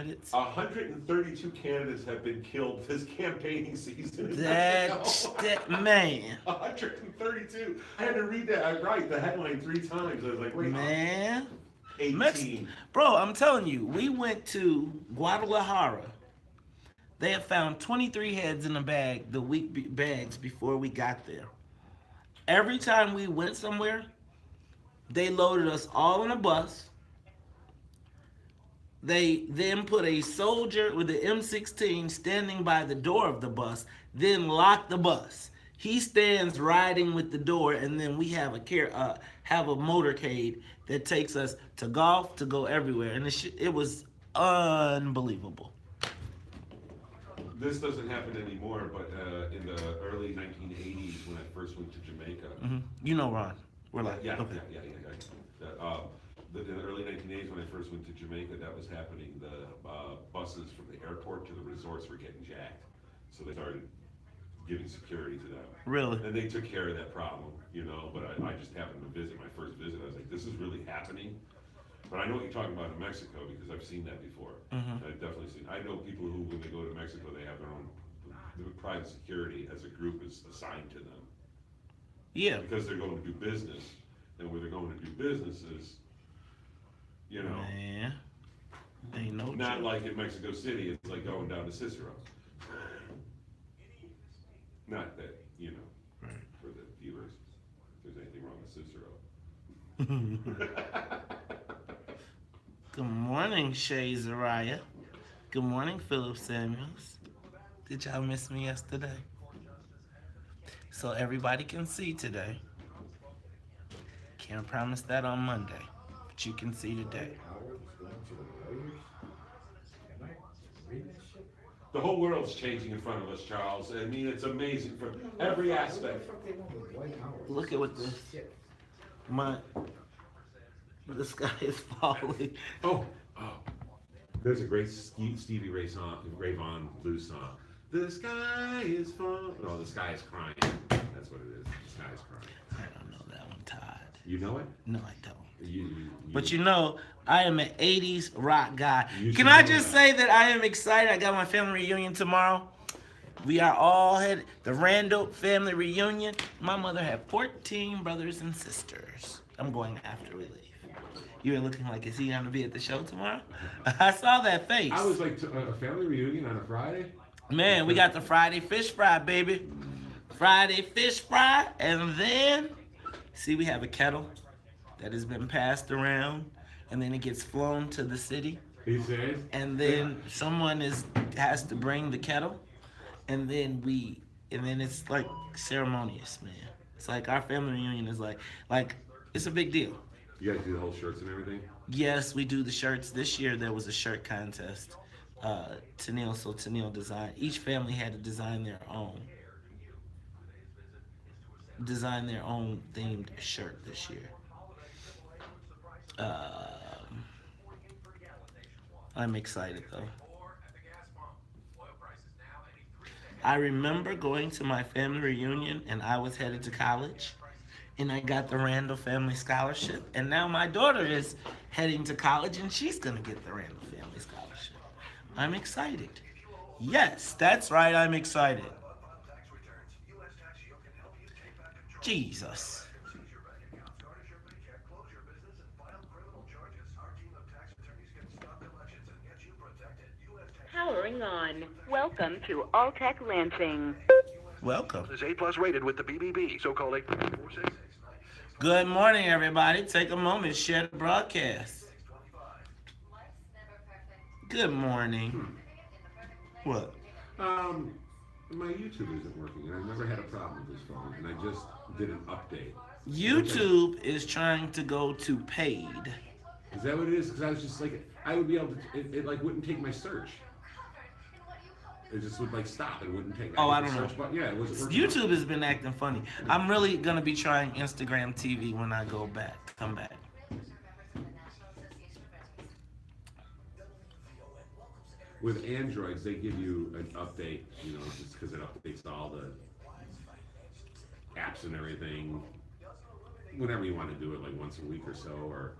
candidates. 132 candidates have been killed this campaigning season. That man. 132. I had to read that. Right, the headline 3 times. I was like, wait, Man. 18. Bro, I'm telling you, we went to Guadalajara. They had found 23 heads in a bag, bags before we got there. Every time we went somewhere, they loaded us all in a bus. They then put a soldier with the M16 standing by the door of the bus, then locked the bus. He stands riding with the door, and then we have a motorcade that takes us to golf, to go everywhere, and it was unbelievable. This doesn't happen anymore, but in the early 1980s, when I first went to Jamaica. You know, Ron. We're like, Yeah. In the early 1980s, when I first went to Jamaica, that was happening. The buses from the airport to the resorts were getting jacked, so they started giving security to them. Really? And they took care of that problem, But I just happened to visit my first visit. I was like, this is really happening. But I know what you're talking about in Mexico because I've seen that before. I've definitely seen. I know people who, when they go to Mexico, they have their own private security as a group is assigned to them. Yeah. Because they're going to do business, and where they're going to do business is, Man, ain't no not joke. like in Mexico City. It's like going down to Cicero. Not that Right. for the viewers, if there's anything wrong with Cicero. Good morning, Shay Zariah. Good morning, Philip Samuels. Did y'all miss me yesterday? So everybody can see today. Can't promise that on Monday, but you can see today. The whole world's changing in front of us, Charles. I mean, it's amazing from every aspect. Look at what the sky is falling. Oh. There's a great Stevie Ray Vaughan blues song. The sky is falling. No, the sky is crying. That's what it is. The sky is crying. I don't know that one, Todd. You know it? No, I don't. But I am an 80s rock guy. You Can should I know just that. say that I am excited? I got my family reunion tomorrow. We are all headed. The Randall family reunion. My mother had 14 brothers and sisters. I'm going after we leave. You were looking like, is he going to be at the show tomorrow? I saw that face. I was like, a family reunion on a Friday? Man, we got the Friday fish fry, baby. Friday fish fry. And then, see, we have a kettle that has been passed around. And then it gets flown to the city. He says? And then someone has to bring the kettle. And then it's like ceremonious, man. It's like our family reunion is like it's a big deal. You guys do the whole shirts and everything? Yes, we do the shirts. This year there was a shirt contest. Tennille designed. Each family had to design their own themed shirt this year. I'm excited though. I remember going to my family reunion and I was headed to college and I got the Randall Family Scholarship, and now my daughter is heading to college and she's gonna get the Randall Family Scholarship. I'm excited. Yes, that's right, I'm excited. Jesus. Powering on. Welcome to Alltech Lansing. Welcome. Is A+ rated with the BBB, so-called 846. Good morning, everybody. Take a moment, share the broadcast. Good morning. What? My YouTube isn't working, and I've never had a problem with this phone, and I just did an update. YouTube is trying to go to paid. Is that what it is? Because I was just like, I would be able to, it like wouldn't take my search. It just would like stop. It wouldn't take. Oh, I don't know. Yeah, it wasn't working. YouTube has been acting funny. I'm really gonna be trying Instagram TV when I come back. With Androids, they give you an update, just because it updates all the apps and everything. Whenever you want to do it, like once a week or so, or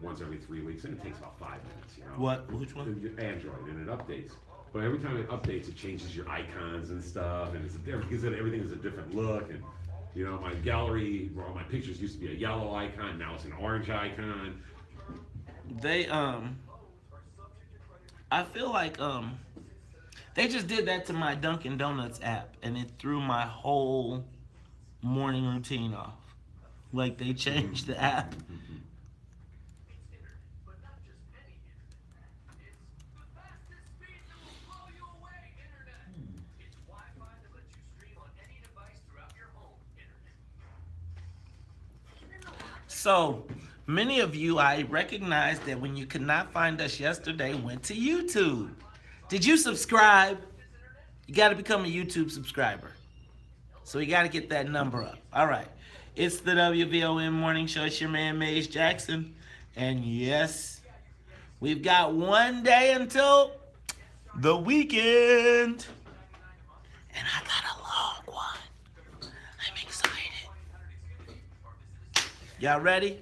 once every 3 weeks, and it takes about 5 minutes, you know. What? Which one? Android, and it updates. But every time it updates, it changes your icons and stuff, and everything is a different look. And you know, my gallery, where all my pictures used to be a yellow icon, now it's an orange icon. They I feel like they just did that to my Dunkin' Donuts app, and it threw my whole morning routine off. Like they changed the app. So many of you, I recognize that when you could not find us yesterday, went to YouTube. Did you subscribe? You got to become a YouTube subscriber. So we got to get that number up. All right. It's the WVON Morning Show. It's your man, Maze Jackson. And yes, we've got one day until the weekend. And I got a long one. I'm excited. Y'all ready?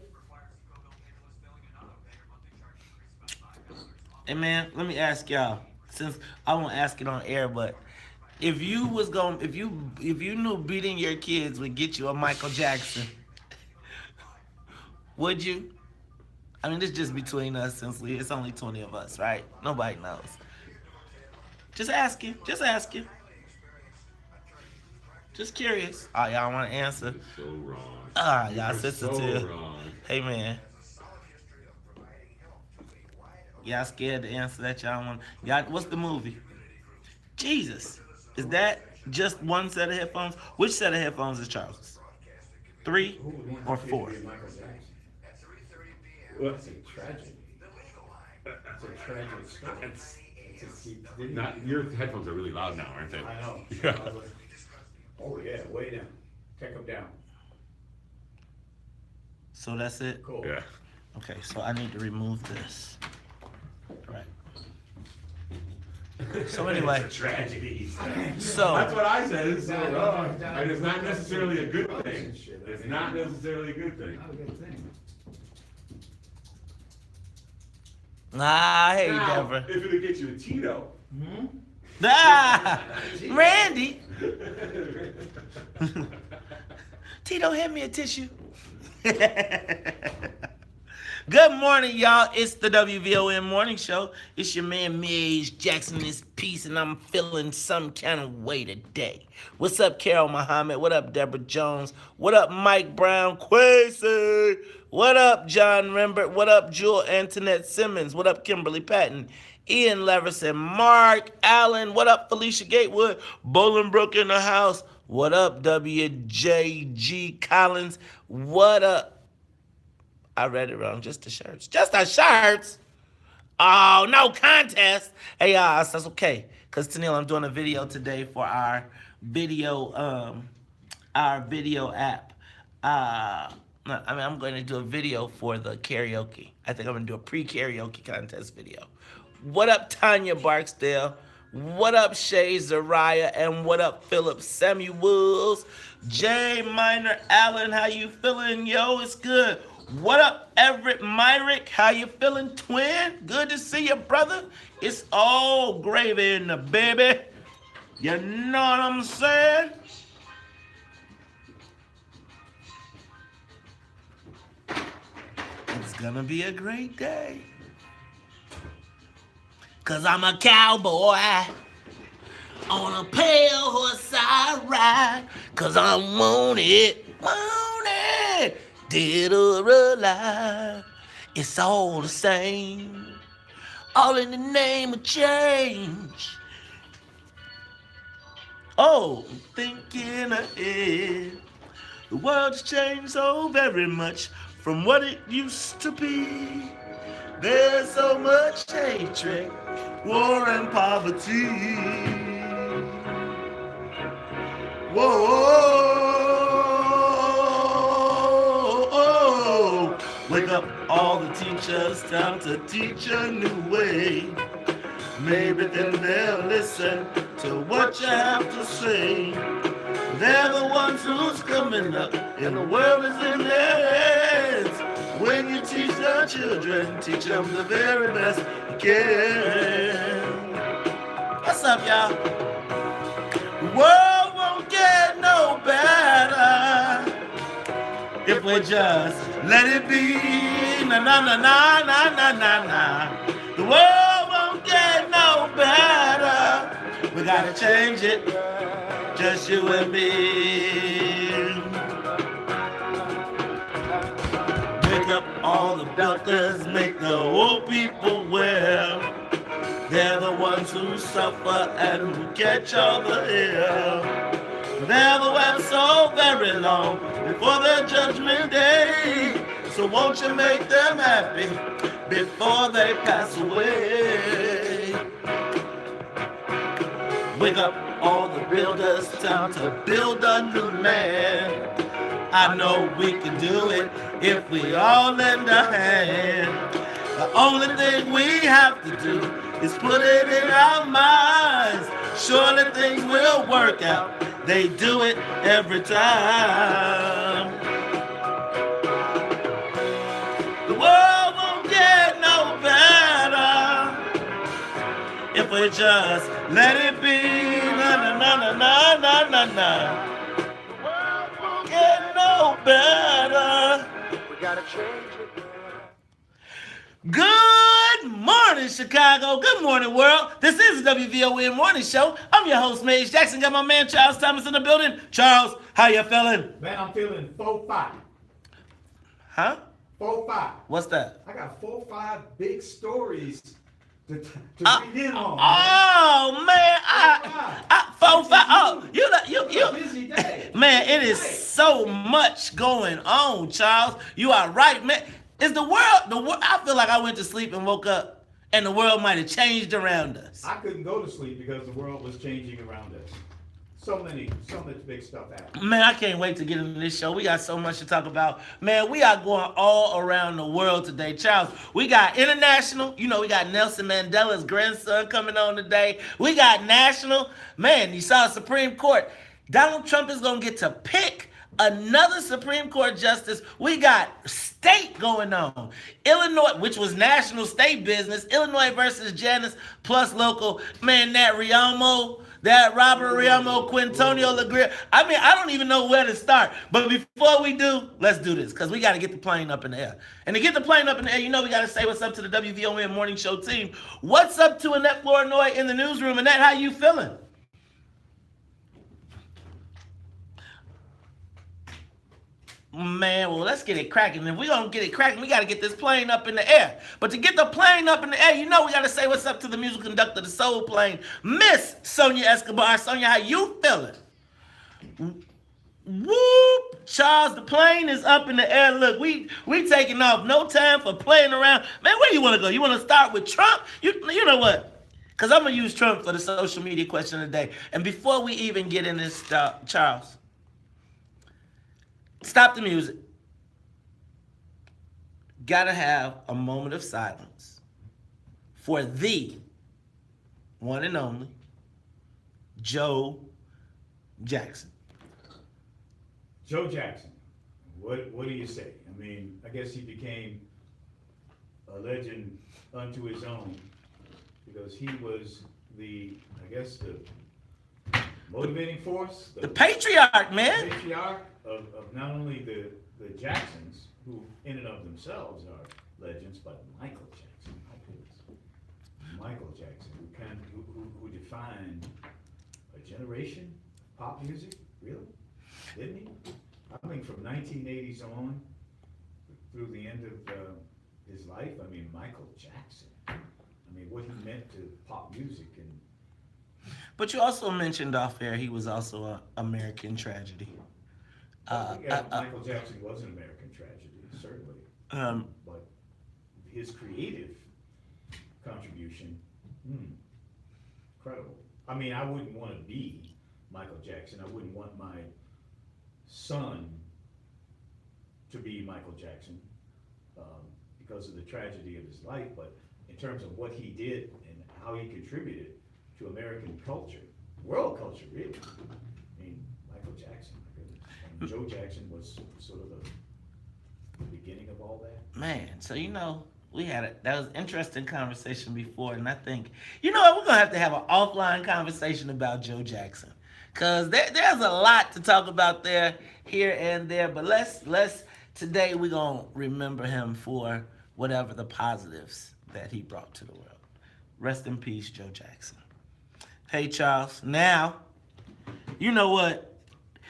Hey man, let me ask y'all. Since I won't ask it on air, but if you knew beating your kids would get you a Michael Jackson, would you? I mean, it's just between us since it's only 20 of us, right? Nobody knows. Just asking. Just asking. Just curious. Oh, y'all want to answer? So wrong. Y'all sensitive. Wrong. Hey, man. Y'all scared to answer that? Y'all want? Y'all, what's the movie? Jesus. Is that just one set of headphones? Which set of headphones is Charles's? 3 or 4? Well, that's a tragedy. That's a tragic story. Not your headphones are really loud now, aren't they? I know. Yeah. Oh yeah, way down. Take them down. So that's it? Cool. Yeah. Okay, so I need to remove this. Right. So anyway. It's a tragedy. So That's what I said. It's so wrong. And it's not necessarily a good thing. It's not necessarily a good thing. Not a good thing. hey Now, Deborah. if it'll get you a Tito. Randy. Tito, hand me a tissue. Good morning, y'all. It's the WVON Morning Show. It's your man, Maze Jackson, this piece, and I'm feeling some kind of way today. What's up, Carol Muhammad? What up, Deborah Jones? What up, Mike Brown? Quasi? What up, John Rembert? What up, Jewel Antoinette Simmons? What up, Kimberly Patton? Ian Leverson, Mark Allen. What up, Felicia Gatewood? Bolingbrook in the house. What up, WJG Collins? What up? I read it wrong. Just the shirts. Just the shirts? Oh, no contest. Hey, that's okay. Because, Tennille, I'm doing a video today for our video app. I'm going to do a video for the karaoke. I think I'm going to do a pre-karaoke contest video. What up, Tanya Barksdale? What up, Shay Zariah? And what up, Philip Samuels? J. Minor Allen, how you feeling? Yo, it's good. What up, Everett Myrick? How you feeling, twin? Good to see you, brother. It's all gravy in the baby. You know what I'm saying? It's gonna be a great day. 'Cause I'm a cowboy on a pale horse I ride. 'Cause I want it, dead or alive. It's all the same, all in the name of change. Oh, thinking ahead. The world's changed so very much from what it used to be. There's so much hatred, war and poverty. Whoa, wake up all the teachers, time to teach a new way. Maybe then they'll listen to what you have to say. They're the ones who's coming up, and the world is in their hands. When you teach the children, teach them the very best you can. What's up, y'all? The world won't get no better if we just let it be. Na na na na na na na na. The world won't get no better. We gotta change it, just you and me. Wake up all the builders, make the old people well. They're the ones who suffer and who catch all the ill. They'll wait so very long before the judgment day. So won't you make them happy before they pass away? Wake up all the builders, time to build a new man. I know we can do it if we all lend a hand. The only thing we have to do is put it in our minds. Surely things will work out. They do it every time. The world won't get no better if we just let it be. Na na na na na na na. The world won't get no better. We gotta change it. Good morning, Chicago. Good morning, world. This is the WVON Morning Show. I'm your host, Maze Jackson. Got my man Charles Thomas in the building. Charles, how you feeling? Man, I'm feeling 4-5. Huh? 4-5. What's that? I got 4-5 big stories to read in on. Oh man, four, five. Oh, you. Busy day. Man, it is so much going on, Charles. You are right, man. Is the world? I feel like I went to sleep and woke up, and the world might have changed around us. I couldn't go to sleep because the world was changing around us. So much big stuff happening. Man, I can't wait to get into this show. We got so much to talk about. Man, we are going all around the world today. Charles, we got international. You know, we got Nelson Mandela's grandson coming on today. We got national. Man, you saw Supreme Court. Donald Trump is going to get to pick another Supreme Court justice. We got state going on. Illinois, which was national state business. Illinois versus Janus plus local. Man, that Robert Riamo, Quintonio Legria. I mean, I don't even know where to start. But before we do, let's do this because we got to get the plane up in the air. And to get the plane up in the air, you know we got to say what's up to the WVON Morning Show team. What's up to Annette Flournoy in the newsroom? Annette, how you feeling? Man, well, let's get it cracking. If we're going to get it cracking, we got to get this plane up in the air. But to get the plane up in the air, you know we got to say what's up to the musical conductor of the soul plane, Miss Sonia Escobar. Sonia, how you feeling? Whoop! Charles, the plane is up in the air. Look, we taking off. No time for playing around. Man, where you want to go? You want to start with Trump? You know what? Because I'm going to use Trump for the social media question of the day. And before we even get in this stuff, Charles, stop the music. Gotta have a moment of silence for the one and only Joe Jackson. Joe Jackson, what do you say? I mean, I guess he became a legend unto his own because he was the motivating force, The patriarch, man. patriarch of not only the Jacksons, who in and of themselves are legends, but Michael Jackson, Michael Jackson, who defined a generation of pop music, really, didn't he? I mean, from 1980s on through the end of his life, I mean, Michael Jackson, I mean, what he meant to pop music. And But you also mentioned off air he was also an American tragedy. Michael Jackson was an American tragedy, certainly. But his creative contribution, incredible. I mean, I wouldn't want to be Michael Jackson. I wouldn't want my son to be Michael Jackson because of the tragedy of his life. But in terms of what he did and how he contributed to American culture, world culture, really. I mean, Michael Jackson, my goodness. And Joe Jackson was sort of the beginning of all that? Man, so we had that was an interesting conversation before, and I think what, we're gonna have an offline conversation about Joe Jackson, cause there's a lot to talk about there, here and there. But let's today we're gonna remember him for whatever the positives that he brought to the world. Rest in peace, Joe Jackson. Hey Charles, now you know what?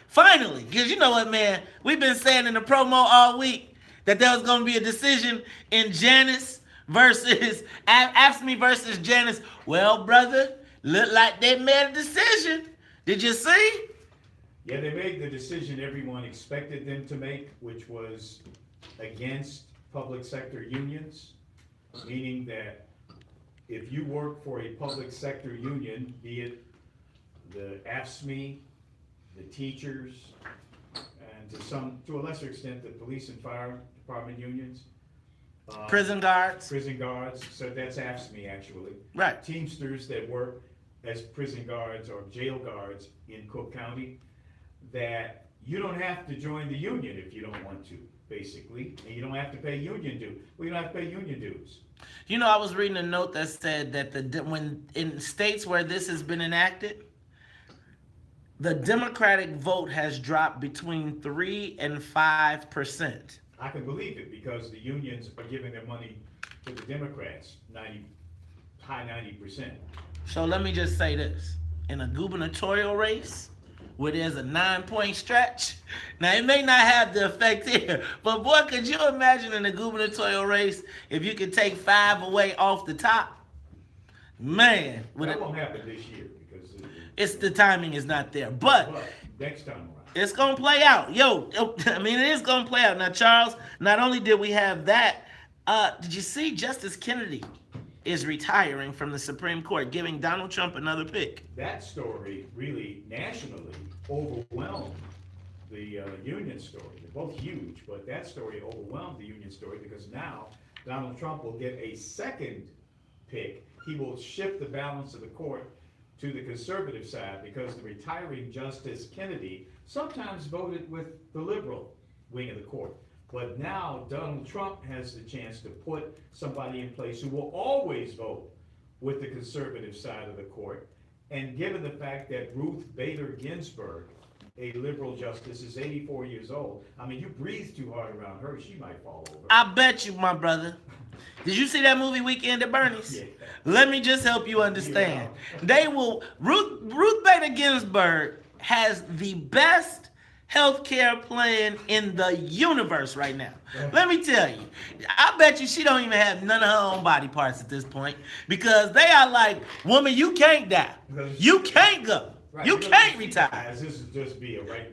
Finally, because you know what, man, we've been saying in the promo all week that there was going to be a decision in Janice versus AFSCME versus Janice. Well, brother, look like they made a decision. Did you see? Yeah, they made the decision everyone expected them to make, which was against public sector unions, meaning that if you work for a public sector union, be it the AFSCME, the teachers, and to a lesser extent, the police and fire department unions. Prison guards. So that's AFSCME actually. Right. Teamsters that work as prison guards or jail guards in Cook County, that you don't have to join the union if you don't want to, basically, and you don't have to pay union dues. Well, you don't have to pay union dues. I was reading a note that said that when in states where this has been enacted, the Democratic vote has dropped between 3 and 5%. I can believe it because the unions are giving their money to the Democrats, high 90%. So let me just say this. In a gubernatorial race, where there's a 9-point stretch, now it may not have the effect here, but boy, could you imagine in a gubernatorial race if you could take 5 away off the top? Man. That won't happen this year because the timing is not there. But next time around. It's going to play out. It is going to play out. Now, Charles, not only did we have that, did you see Justice Kennedy is retiring from the Supreme Court, giving Donald Trump another pick? That story really nationally overwhelmed the union story. They're both huge, but that story overwhelmed the union story because now Donald Trump will get a second pick. He will shift the balance of the court to the conservative side because the retiring Justice Kennedy sometimes voted with the liberal wing of the court. But now Donald Trump has the chance to put somebody in place who will always vote with the conservative side of the court. And given the fact that Ruth Bader Ginsburg, a liberal justice, is 84 years old, I mean, you breathe too hard around her, she might fall over. I bet you, my brother. Did you see that movie Weekend at Bernie's? Yeah. Let me just help you understand. Ruth Bader Ginsburg has the best healthcare plan in the universe right now. Let me tell you, I bet you she don't even have none of her own body parts at this point because they are like, woman, you can't die. You can't go. Right, you can't retire. This is just be a right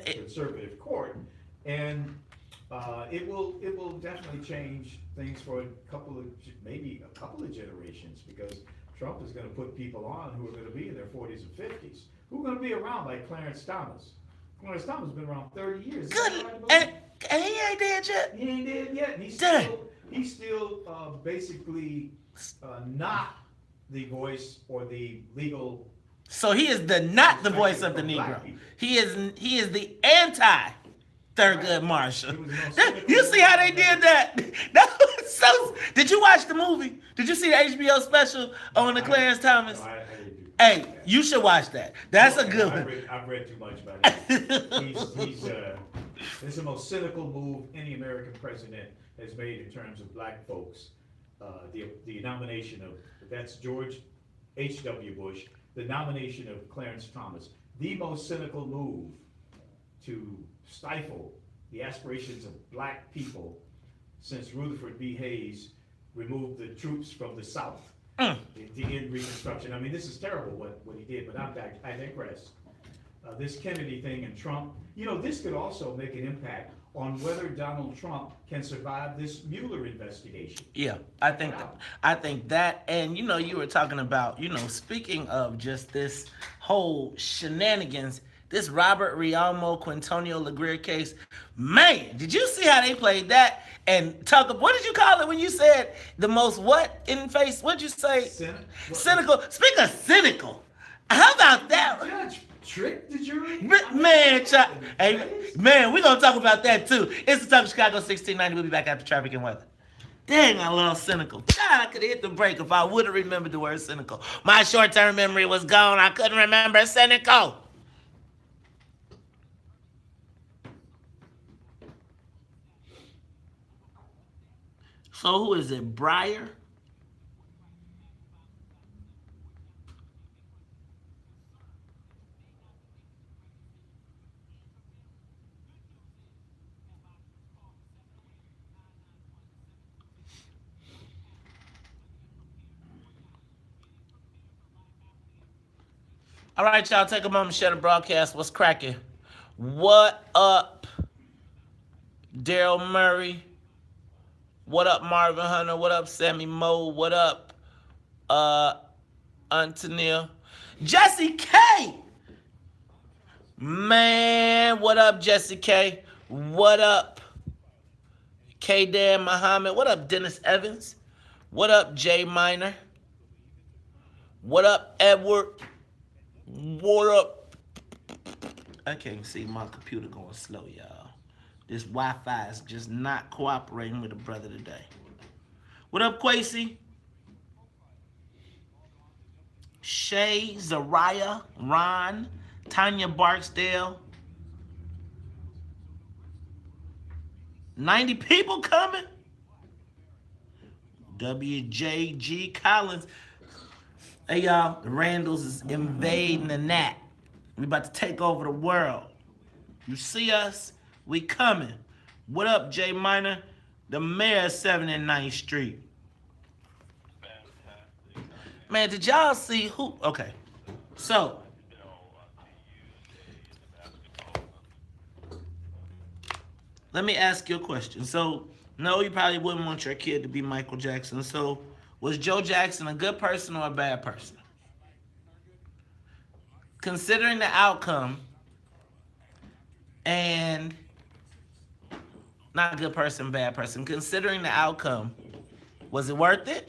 conservative court. And it will definitely change things for maybe a couple of generations because Trump is going to put people on who are going to be in their 40s and 50s. Who are going to be around like Clarence Thomas? Clarence Thomas has been around 30 years. Good. And he ain't dead yet. He ain't dead yet. He's still basically not the voice or the legal. So he is not the voice of the Negro. He is the anti Thurgood Marshall. You see how they did that? That was so. Did you watch the movie? Did you see the HBO special on the Clarence Thomas? No, I didn't do Hey, that. you should watch that. That's a good one. I've read too much about it. This is the most cynical move any American president has made in terms of black folks. The nomination of, that's George H.W. Bush, the nomination of Clarence Thomas, the most cynical move to stifle the aspirations of black people since Rutherford B. Hayes removed the troops from the South in Reconstruction. I mean, this is terrible what he did, but I digress. This Kennedy thing and Trump, this could also make an impact on whether Donald Trump can survive this Mueller investigation. Yeah, I think that, and you were talking about, speaking of just this whole shenanigans, this Robert Rialmo Quintonio LaGreer case, man, did you see how they played that? And what did you call it when you said the most what'd you say? Cynical. Speak of cynical, how about that? Judge tricked the jury? Man, hey, Man, we're going to talk about that too. It's the Talk Chicago 1690. We'll be back after traffic and weather. Dang, I love cynical. God, I could have hit the break if I would have remembered the word cynical. My short-term memory was gone. I couldn't remember cynical. So who is it? Breyer? All right, y'all, take a moment to share the broadcast. What's cracking? What up, Daryl Murray? What up, Marvin Hunter? What up, Sammy Moe? What up, Antonia? Jesse K! Man, what up, Jesse K? What up, K. Dan Muhammad? What up, Dennis Evans? What up, Jay Minor? What up, Edward? What up? I can't see my computer going slow, y'all. This Wi-Fi is just not cooperating with a brother today. What up, Quasi? Shay, Zariah, Ron, Tanya Barksdale. 90 people coming? WJG Collins. Hey, y'all, the Randalls is invading the Nat. We about to take over the world. You see us? We coming. What up, Jay Minor? The mayor of 7th and 9th Street. Man, did y'all see who? Okay. So, let me ask you a question. So, no, you probably wouldn't want your kid to be Michael Jackson. So, was Joe Jackson a good person or a bad person? Considering the outcome, and not a good person, bad person. Considering the outcome, was it worth it?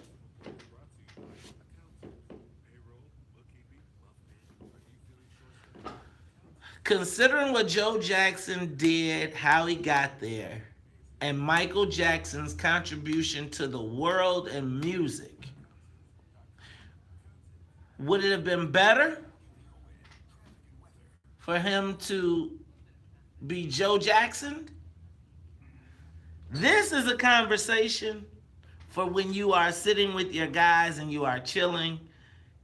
Considering what Joe Jackson did, how he got there, and Michael Jackson's contribution to the world and music, would it have been better for him to be Joe Jackson? This is a conversation for when you are sitting with your guys and you are chilling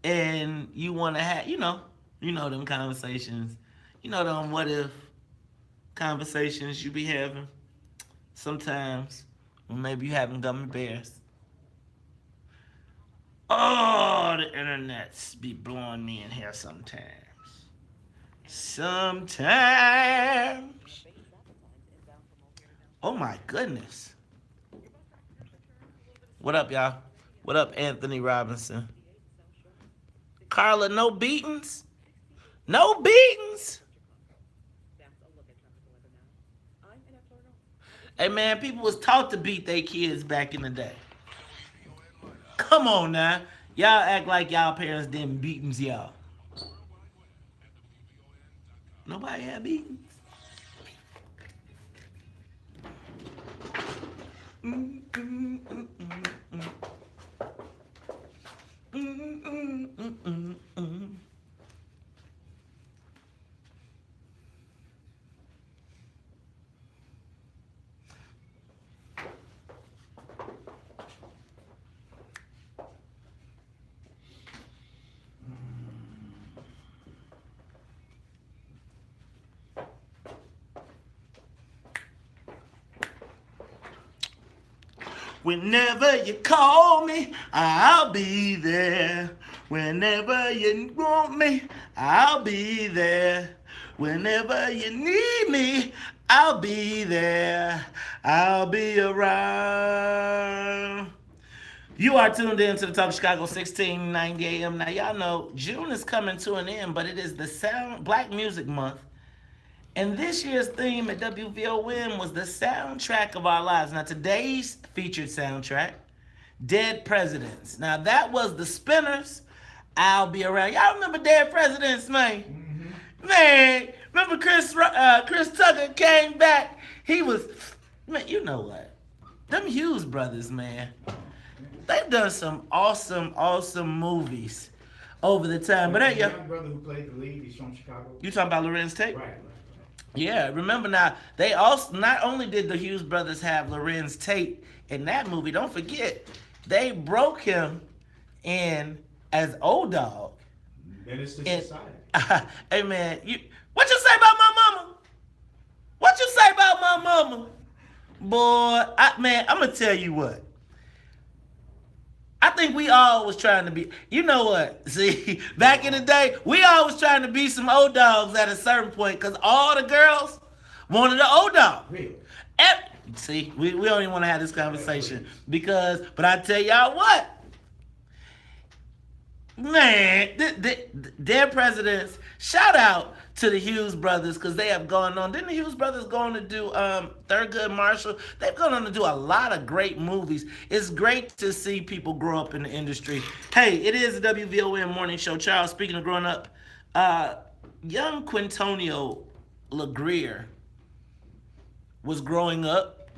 and you want to have, you know them conversations. You know them what if conversations you be having sometimes when maybe you having gummy bears. Oh, the internets be blowing me in here sometimes. Sometimes. Oh my goodness. What up, y'all? What up, Anthony Robinson? Carla, no beatings? No beatings? Hey man, people was taught to beat their kids back in the day. Come on now. Y'all act like y'all parents didn't beatings y'all. Nobody had beatings. Whenever you call me, I'll be there. Whenever you want me, I'll be there. Whenever you need me, I'll be there. I'll be around. You are tuned in to the Talk Chicago 1690 AM. Now, y'all know June is coming to an end, but it is the Black Music Month. And this year's theme at WVON was the soundtrack of our lives. Now, today's featured soundtrack, Dead Presidents. Now, that was the Spinners, I'll Be Around. Y'all remember Dead Presidents, man? Mm-hmm. Man, Remember Chris Tucker came back. He was, man. You know what? Them Hughes brothers, man. They've done some awesome movies over the time. But The hey, yo, young brother who played the lead, he's from Chicago. you talking about Lorenz Tate? Right. Yeah, remember now, they also, not only did the Hughes brothers have Lorenz Tate in that movie, don't forget, they broke him in as Old Dog. Menace to And, society. hey man, what you say about my mama? What you say about my mama? Boy, I'm gonna tell you what. I think we all was trying to be, you know what? See, back in the day, we all was trying to be some old dogs at a certain point because all the girls wanted an old dog. Really? See, we don't even want to have this conversation but I tell y'all what, man, their presidents, shout out to the Hughes brothers because they have gone on. Didn't the Hughes brothers go on to do Thurgood Marshall? They've gone on to do a lot of great movies. It's great to see people grow up in the industry. Hey, it is the WVON Morning Show. Charles, speaking of growing up, young Quintonio LeGrier was growing up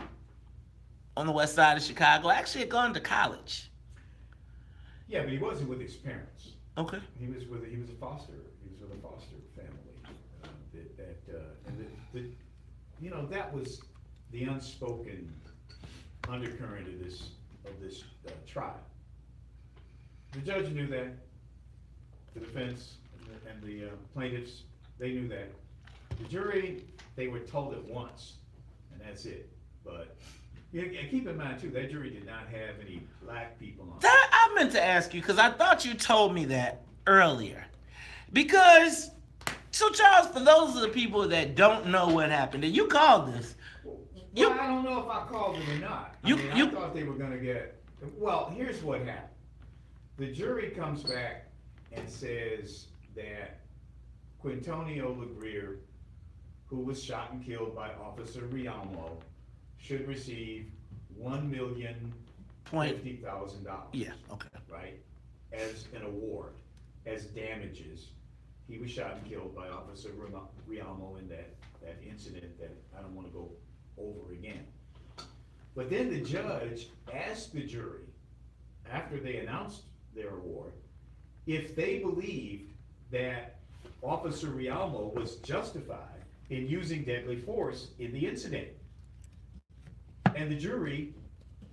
on the west side of Chicago. Actually had gone to college. Yeah, but he wasn't with his parents. Okay. He was with a foster family. That was the unspoken undercurrent of this trial. The judge knew that. The defense and the plaintiffs, they knew that. The jury, they were told it once, and that's it. But and keep in mind too, that jury did not have any black people on it. That I meant to ask you because I thought you told me that earlier. Because, so Charles, for those of the people that don't know what happened, and you called this. Well, I don't know if I called them or not. I thought they were going to get. Well, here's what happened. The jury comes back and says that Quintonio LeGrier, who was shot and killed by Officer Rialmo, should receive $1,050,000. Yeah, okay. Right? As an award, as damages. He was shot and killed by Officer Rialmo in that incident that I don't want to go over again. But then the judge asked the jury, after they announced their award, if they believed that Officer Rialmo was justified in using deadly force in the incident. And the jury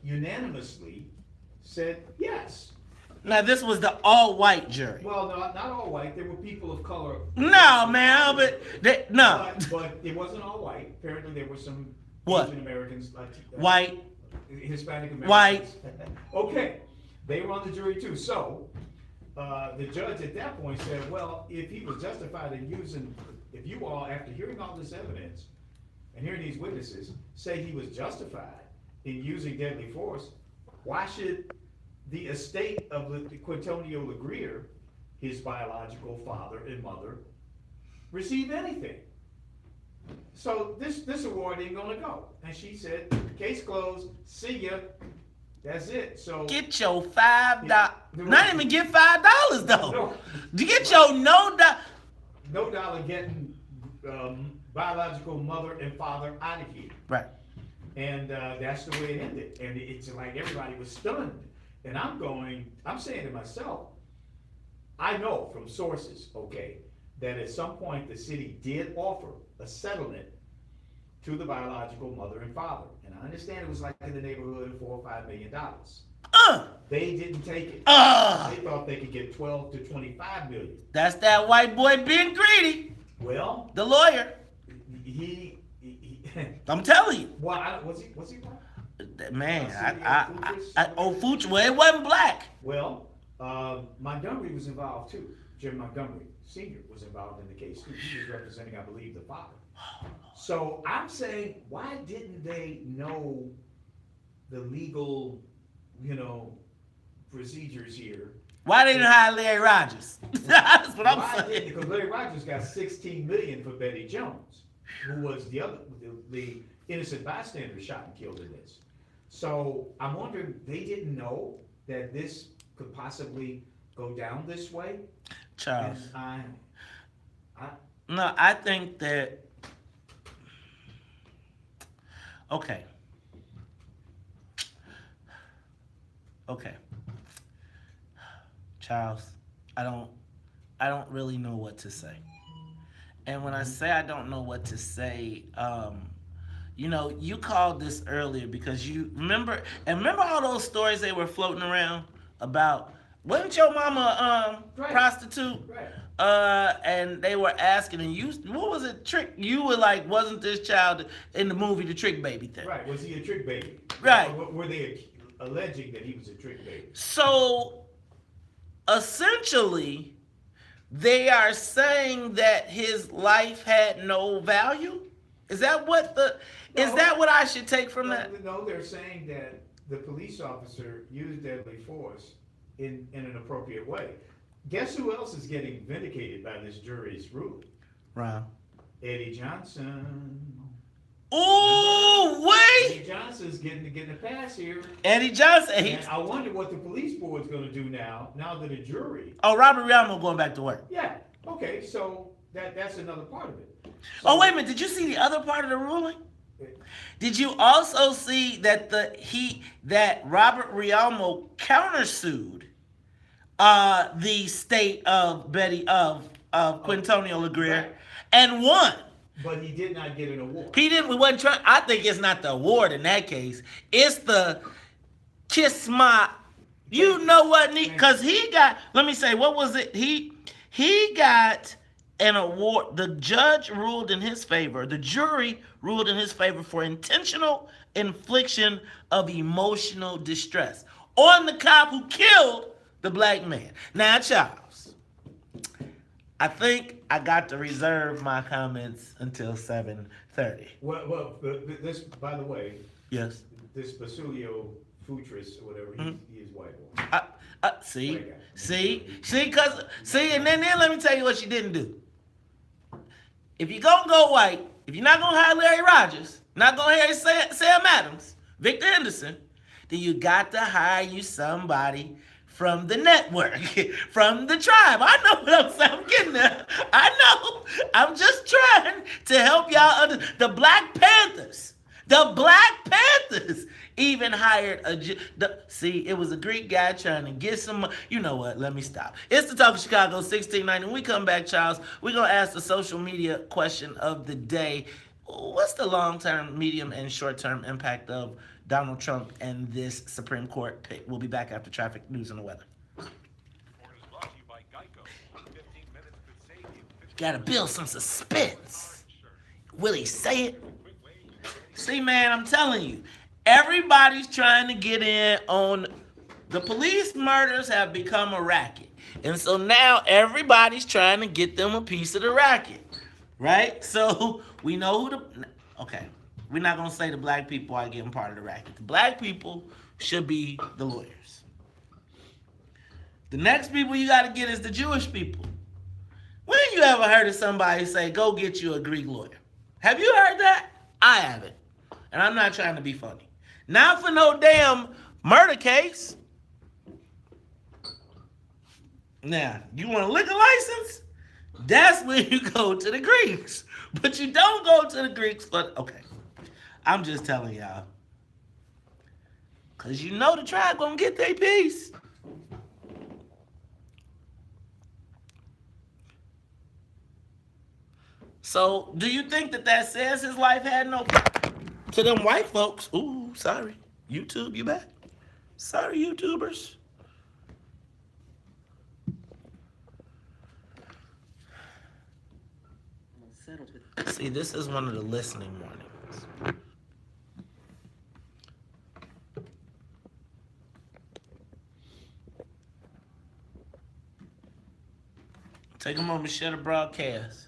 unanimously said yes. Now this was the all-white jury. Well, not all white. There were people of color. No, man, but But it wasn't all white. Apparently, there were some What? Asian Americans, White, Hispanic Americans. White. Okay, they were on the jury too. So the judge at that point said, well, if he was justified in using, if you all, after hearing all this evidence and hearing these witnesses, say he was justified in using deadly force, why should the estate of Quintonio LeGrier, his biological father and mother, receive anything? So this award ain't gonna go. And she said, case closed, see ya, that's it. So get your $5. The- Not even get $5 though. No. Get your no $1 getting biological mother and father out of here. Right. And that's the way it ended. And it's like everybody was stunned. And I'm saying to myself, I know from sources, okay, that at some point the city did offer a settlement to the biological mother and father. And I understand it was like in the neighborhood of $4 or $5 million. They didn't take it. They thought they could get 12 to 25 million. That's that white boy being greedy. Well, The lawyer. he I'm telling you. well, was he black? Man, Fuchs? Well, it wasn't black. Well, Montgomery was involved too. Jim Montgomery Sr. was involved in the case too. He was representing, I believe, the father. So I'm saying, why didn't they know the legal, procedures here? Why they didn't hire Larry Rogers? That's what I'm saying. Because Larry Rogers got $16 million for Betty Jones, who was the innocent bystander shot and killed in this. So I'm wondering, they didn't know that this could possibly go down this way? Charles. And No, I think that. Okay. Okay. Charles, I don't. I don't really know what to say. And when I say I don't know what to say, you called this earlier because you remember all those stories they were floating around about wasn't your mama Right. prostitute? Right. And they were asking, and you, what was it? Trick? You were like, wasn't this child in the movie the Trick Baby thing? Right. Was he a trick baby? Right. Or were they alleging that he was a trick baby? So essentially, they are saying that his life had no value. Is that what is No. that what I should take from that? No, they're saying that the police officer used deadly force in an appropriate way. Guess who else is getting vindicated by this jury's ruling? Ron. Eddie Johnson. Ooh, wait! Eddie Johnson's getting a pass here. Eddie Johnson. And I wonder what the police board's gonna do now that a jury. Oh, Robert Riamo going back to work. Yeah, okay, so that's another part of it. Oh, wait a minute. Did you see the other part of the ruling? Did you also see that that Robert Riamo countersued the state of Quintonio LeGrier Right. and won? But he did not get an award. He didn't. We wasn't trying. I think it's not the award in that case. It's the kiss my. You know what? Because he got. Let me say. What was it? He got an award. The judge ruled in his favor. The jury ruled in his favor for intentional infliction of emotional distress on the cop who killed the black man. Now, Charles, I think I got to reserve my comments until 7:30. Well, this, by the way, Yes. this Basilio Futris or whatever, he is white boy. See, White guy. and then let me tell you what you didn't do. If you're gonna go white, if you're not gonna hire Larry Rogers, not gonna hire Sam Adams, Victor Henderson, then you got to hire you somebody from the network, from the tribe. I know what I'm saying. I'm getting there. I know. I'm just trying to help y'all the Black Panthers. The Black Panthers even hired see, it was a Greek guy trying to get some, you know what, let me stop. It's the Talk of Chicago, 1690. When we come back, Charles, we're going to ask the social media question of the day. What's the long-term, medium, and short-term impact of Donald Trump and this Supreme Court pick? We'll be back after traffic, news, and the weather. Gotta build some suspense. Will he say it? See, man, I'm telling you, everybody's trying to get in on the police murders have become a racket. And so now everybody's trying to get them a piece of the racket. Right? So we know who okay. We're not gonna say the black people are getting part of the racket. The black people should be the lawyers. The next people you gotta get is the Jewish people. When you ever heard of somebody say, go get you a Greek lawyer? Have you heard that? I haven't. And I'm not trying to be funny. Not for no damn murder case. Now, you want a liquor license? That's when you go to the Greeks. But you don't go to the Greeks for, okay. I'm just telling y'all. Because you know the tribe gonna get their piece. So, do you think that says his life had no... To them white folks, ooh, sorry. YouTube, you back? Sorry, YouTubers. See, this is one of the listening warnings. Take a moment to share the broadcast.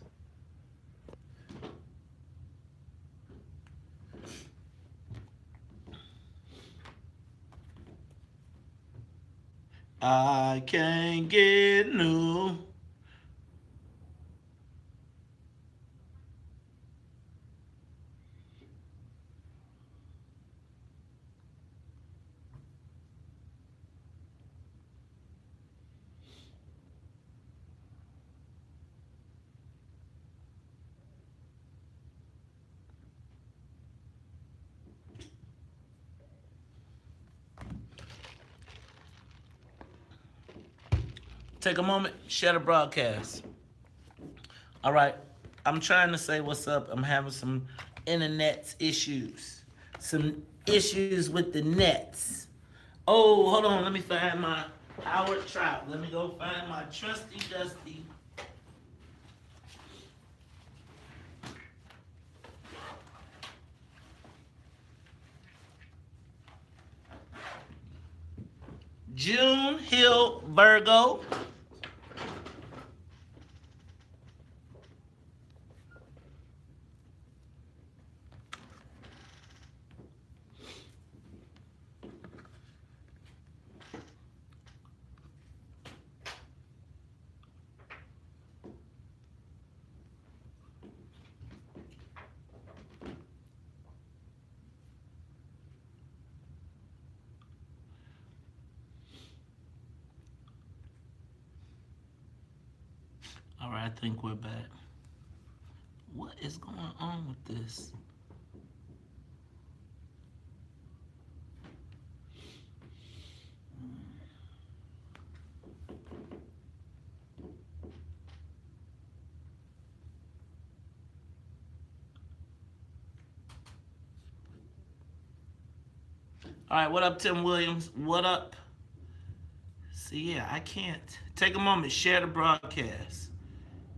I can't get new. Take a moment, share the broadcast. All right, I'm trying to say what's up. I'm having some internet issues, some issues with the nets. Oh, hold on, let me find my Howard Trout. Let me go find my trusty dusty. June Hill Virgo. All right, I think we're back. What is going on with this? All right, what up, Tim Williams? What up? See, yeah, I can't. Take a moment, share the broadcast.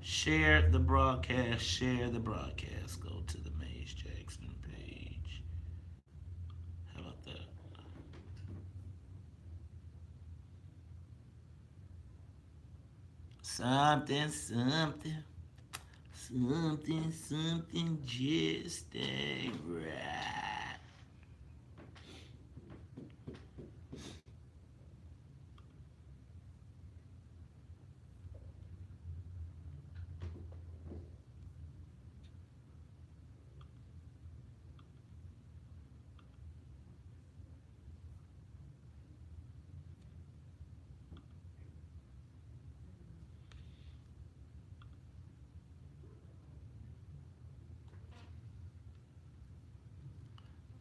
Share the broadcast, share the broadcast. Go to the Maze Jackson page. How about that? Something, something, something, something just ain't right.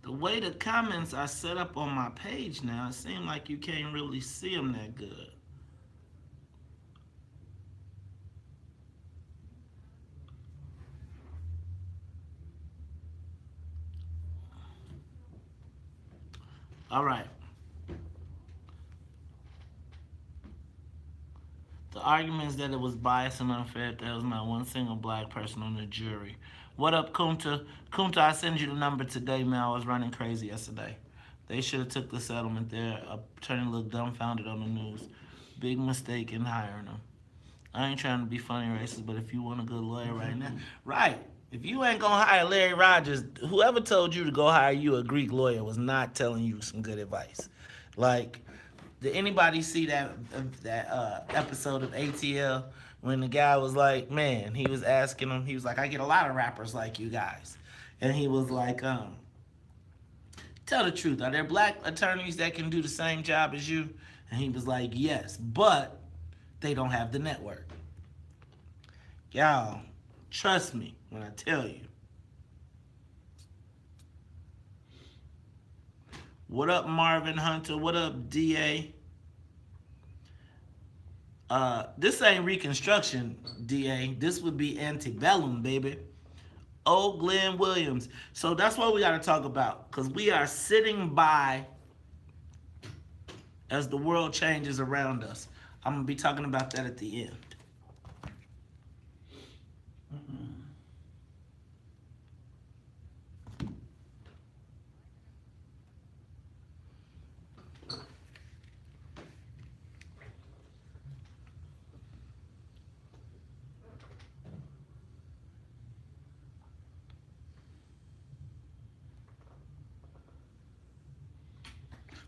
The way the comments are set up on my page now, it seems like you can't really see them that good. All right. The argument is that it was biased and unfair that there was not one single black person on the jury. What up, Kunta? Kunta, I sent you the number today, man. I was running crazy yesterday. They should have took the settlement. Their attorney looked dumbfounded on the news. Big mistake in hiring them. I ain't trying to be funny racist, but if you want a good lawyer right now, right. If you ain't gonna hire Larry Rogers, whoever told you to go hire you a Greek lawyer was not telling you some good advice. Like, did anybody see that episode of ATL when the guy was like, man, he was asking him, he was like, I get a lot of rappers like you guys. And he was like, tell the truth, are there black attorneys that can do the same job as you? And he was like, yes, but they don't have the network. Y'all, trust me when I tell you. What up, Marvin Hunter? What up, DA? This ain't Reconstruction, DA. This would be antebellum, baby. Oh, Glenn Williams. So that's what we got to talk about, because we are sitting by as the world changes around us. I'm going to be talking about that at the end.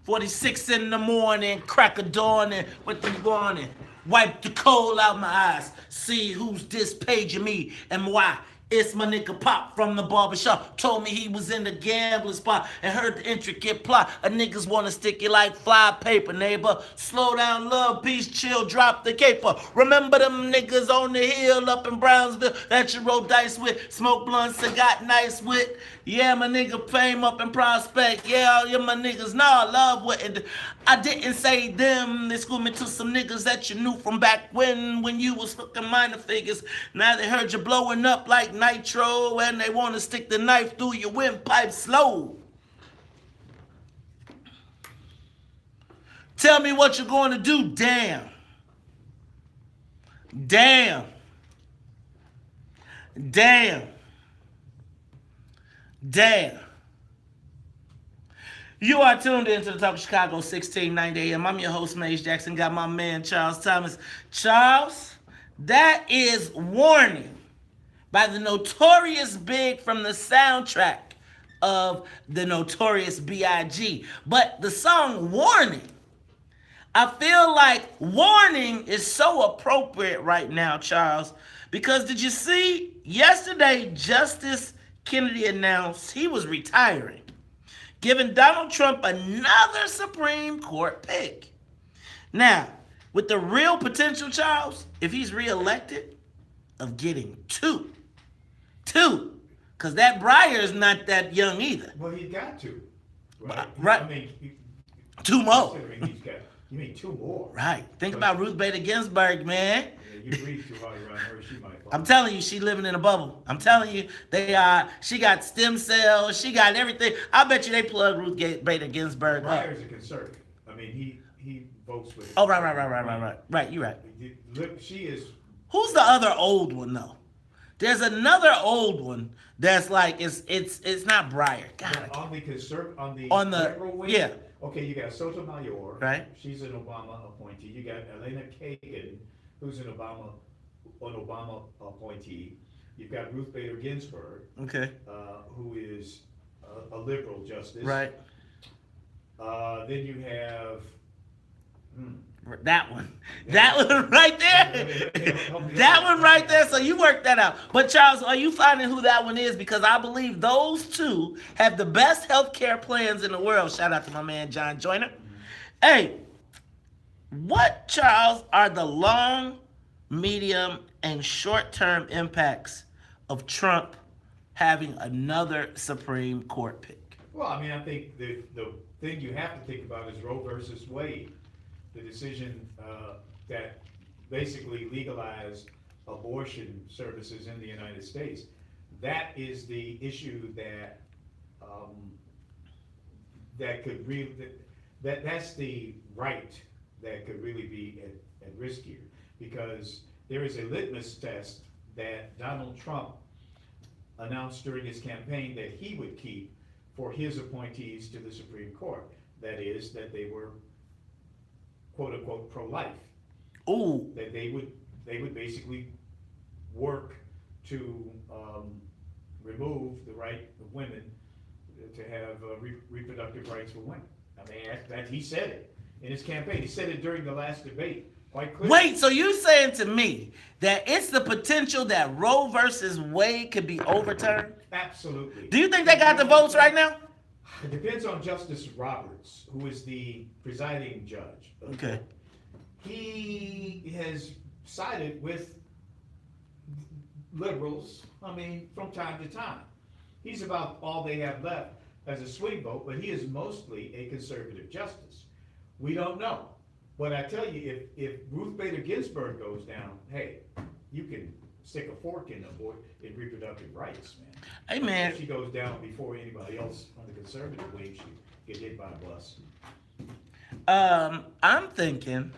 46 in the morning, crack of dawning, with the warning. Wipe the coal out my eyes. See who's dispaging me and why. It's my nigga Pop from the barbershop. Told me he was in the gambling spot and heard the intricate plot. A niggas wanna stick you like fly paper, neighbor. Slow down, love, peace, chill, drop the caper. Remember them niggas on the hill up in Brownsville that you roll dice with, smoke blunts and got nice with. Yeah, my nigga Fame up in Prospect. Yeah, my niggas. Nah, love what I didn't say them. They schooled me to some niggas that you knew from back when you was hooking minor figures. Now they heard you blowing up like nitro and they want to stick the knife through your windpipe slow. Tell me what you're going to do. Damn. Damn. Damn. Damn. You are tuned into the Talk of Chicago, 1690 AM. I'm your host, Maze Jackson. Got my man, Charles Thomas. Charles, that is Warning by the Notorious Big from the soundtrack of the Notorious B.I.G. But the song Warning, I feel like Warning is so appropriate right now, Charles, because did you see yesterday Justice Kennedy announced he was retiring, giving Donald Trump another Supreme Court pick. Now, with the real potential, Charles, if he's reelected, of getting two, because that Breyer is not that young either. Well, he got to. Right. Right. I mean, Two more. You mean two more? Right. Think about Ruth Bader Ginsburg, man. Yeah, you breathe too hard around her, she might fall. I'm telling you, she living in a bubble. I'm telling you, she got stem cells, she got everything. I bet you they plug Ruth Bader Ginsburg up. Breyer's a conservative. I mean, he votes with. Oh, right. Right, you're right. Look, she is. Who's the other old one though? There's another old one that's like it's not Breyer. God. On the liberal wing, yeah. Okay, you got Sotomayor. Right. She's an Obama appointee. You got Elena Kagan, who's an Obama appointee. You've got Ruth Bader Ginsburg. Okay. Who is a liberal justice. Right. Then you have. That one. That one right there. That one right there. So you work that out. But Charles, are you finding who that one is? Because I believe those two have the best healthcare plans in the world. Shout out to my man John Joyner. Hey, what, Charles, are the long, medium, and short-term impacts of Trump having another Supreme Court pick? Well, I mean, I think the thing you have to think about is Roe versus Wade. The decision that basically legalized abortion services in the United States. That is the issue that could really, that's the right that could really be at risk here, because there is a litmus test that Donald Trump announced during his campaign that he would keep for his appointees to the Supreme Court. That is, that they were quote unquote pro-life. Ooh. That they would basically work to remove the right of women to have reproductive rights for women. I mean, that he said it in his campaign. He said it during the last debate quite clearly. Wait, so you saying to me that it's the potential that Roe versus Wade could be overturned? Absolutely. Do you think they got the votes right now? It depends on Justice Roberts, who is the presiding judge. Okay. He has sided with liberals, I mean, from time to time. He's about all they have left as a swing vote, but he is mostly a conservative justice. We don't know. But I tell you, if Ruth Bader Ginsburg goes down, hey, you can stick a fork in reproductive rights, man. Hey, man. If she goes down before anybody else on the conservative wing, she get hit by a bus. I'm thinking,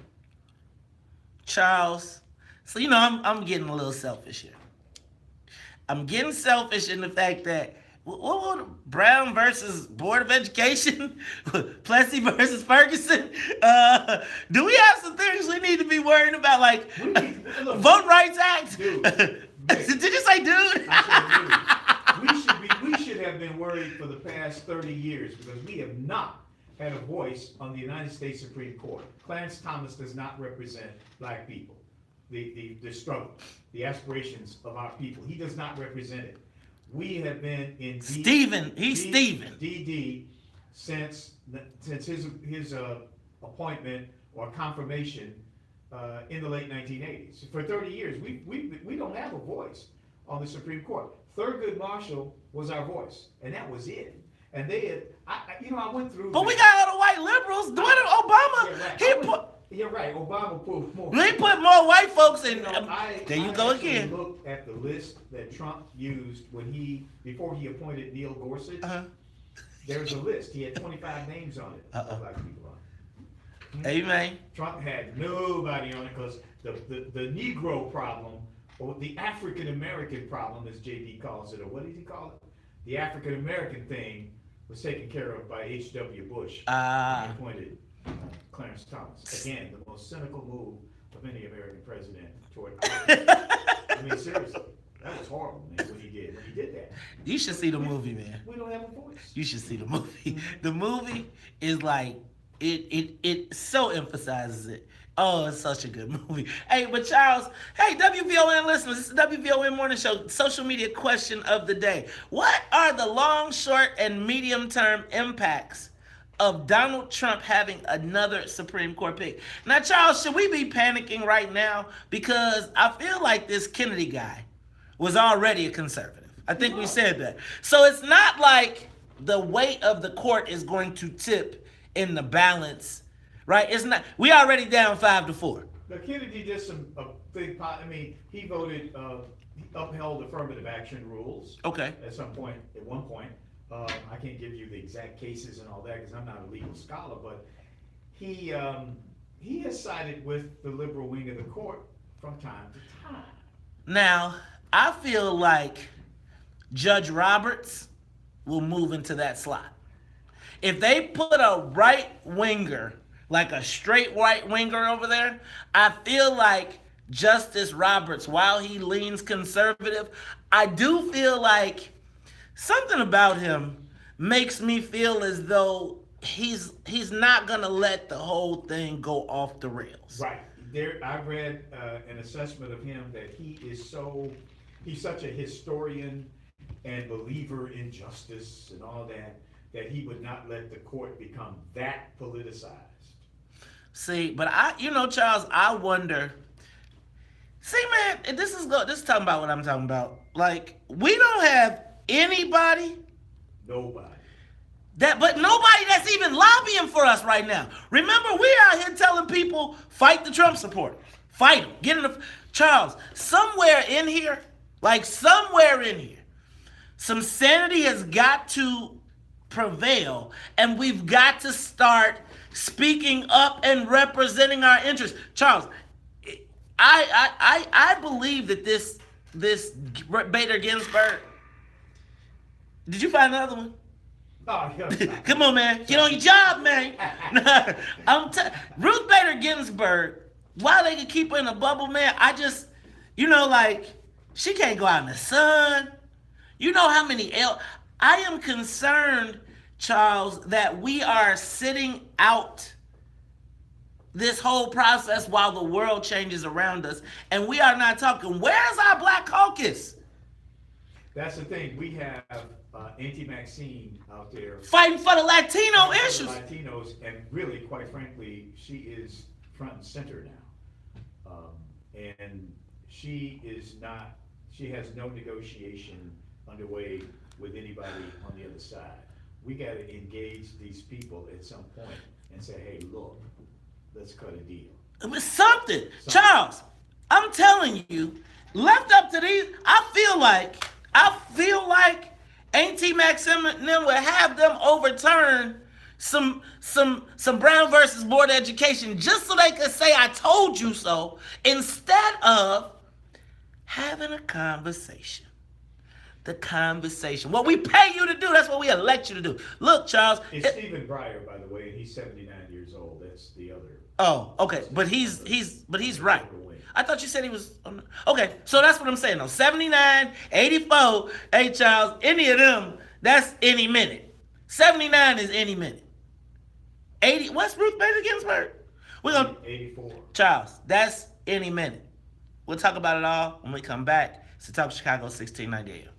Charles. So I'm getting a little selfish here. I'm getting selfish in the fact that what Brown versus Board of Education, Plessy versus Ferguson. Do we have some things we need to be worrying about, like Vote Rights Act? Dude, Did you say, dude? We should have been worried for the past 30 years because we have not had a voice on the United States Supreme Court. Clarence Thomas does not represent black people. the struggle, the aspirations of our people. He does not represent it. We have been in Stephen. He's Stephen. DD since his appointment or confirmation in the late 1980s. For 30 years, we don't have a voice on the Supreme Court. Thurgood Marshall was our voice, and that was it. And they had, I went through. But we got all the white liberals. Obama, You're right. Obama put more. he put more white folks in. There you go actually again. Looked at the list that Trump used before he appointed Neil Gorsuch. There's a list. He had 25 names on it. Of black people on it. Amen. Trump had nobody on it because the Negro problem, or the African American problem, as JD calls it, or what did he call it? The African American thing was taken care of by H.W. Bush. When he appointed Clarence Thomas. Again, the most cynical move of any American president toward. I mean, seriously, that was horrible, man. When he did that. You should see the movie, man. We don't have a voice. You should see the movie. The movie is like it so emphasizes it. Oh, it's such a good movie. Hey, but Charles, hey, WVON listeners, this is WVON Morning Show, social media question of the day. What are the long, short, and medium-term impacts of Donald Trump having another Supreme Court pick? Now, Charles, should we be panicking right now? Because I feel like this Kennedy guy was already a conservative. I think we said that. So it's not like the weight of the court is going to tip in the balance. Right, it's not. We already down 5-4. Now, Kennedy did a big. I mean, he voted, he upheld affirmative action rules. Okay. At one point, I can't give you the exact cases and all that because I'm not a legal scholar, but he has sided with the liberal wing of the court from time to time. Now, I feel like Judge Roberts will move into that slot. If they put a right winger, like a straight right winger over there, I feel like Justice Roberts, while he leans conservative, I do feel like something about him makes me feel as though he's not gonna let the whole thing go off the rails. Right. I read an assessment of him that he's such a historian and believer in justice and all that he would not let the court become that politicized. See, but Charles, I wonder. See, man, this is talking about what I'm talking about. Like, we don't have anybody. Nobody. But nobody that's even lobbying for us right now. Remember, we out here telling people, fight the Trump supporters. Fight them. Charles, somewhere in here, some sanity has got to prevail, and we've got to start speaking up and representing our interests. Charles, I believe that this Bader Ginsburg. Did you find another one? Oh, yeah. Come on, man. Get on your job, man. Ruth Bader Ginsburg, while they can keep her in a bubble, man, I just, she can't go out in the sun. You know how many I am concerned, Charles, that we are sitting out this whole process while the world changes around us, and we are not talking. Where's our Black Caucus? That's the thing. We have Auntie Maxine out there fighting for the Latino issues. Latinos, and really, quite frankly, she is front and center now. And she has no negotiation underway with anybody on the other side. We got to engage these people at some point and say, hey, look, let's cut a deal. It was something. Charles, I'm telling you, left up to these, I feel like Auntie Maxine would have them overturn some Brown versus Board of Education just so they could say, I told you so, instead of having a conversation. The conversation. What we pay you to do, that's what we elect you to do. Look, Charles. It's Stephen Breyer, by the way, and he's 79 years old. That's the other. Oh, okay. But he's right. I thought you said he was. Okay, so that's what I'm saying, though. 79, 84, hey, Charles, any of them, that's any minute. 79 is any minute. 80, what's Ruth Bader Ginsburg? We're gonna 84. Charles, that's any minute. We'll talk about it all when we come back. It's the Talk Chicago 1690 AM.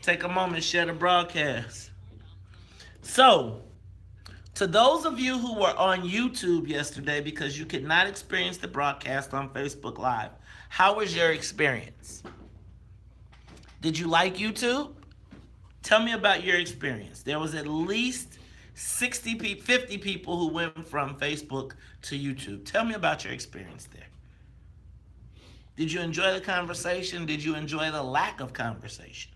Take a moment, share the broadcast. So, to those of you who were on YouTube yesterday because you could not experience the broadcast on Facebook Live, how was your experience? Did you like YouTube? Tell me about your experience. There was at least 50 people who went from Facebook to YouTube. Tell me about your experience there. Did you enjoy the conversation? Did you enjoy the lack of conversation?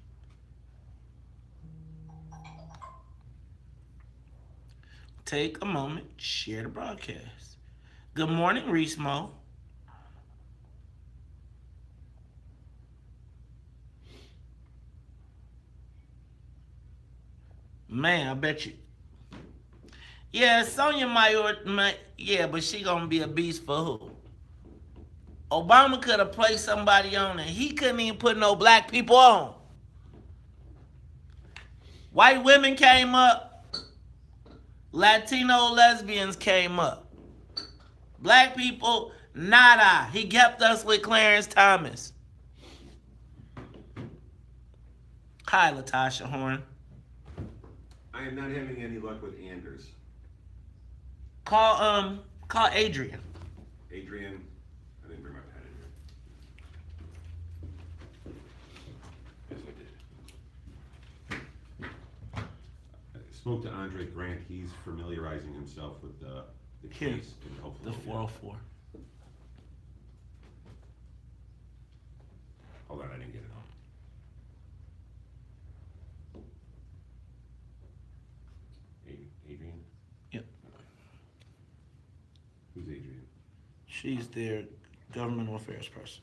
Take a moment, share the broadcast. Good morning, Reese Mo. Man, I bet you. Yeah, Sonya might, yeah, but she gonna be a beast for who? Obama could have placed somebody on and he couldn't even put no black people on. White women came up. Latino lesbians came up. Black people, nada. He kept us with Clarence Thomas. Hi, Latasha Horn. I am not having any luck with Anders. Call Adrian. Adrian, I didn't bring my pen in here. Yes, I did. I spoke to Andre Grant. He's familiarizing himself with the Here, case and hopefully. The 404. Hold on, I didn't get it all. Adrian? Yep. Who's Adrian? She's their governmental affairs person.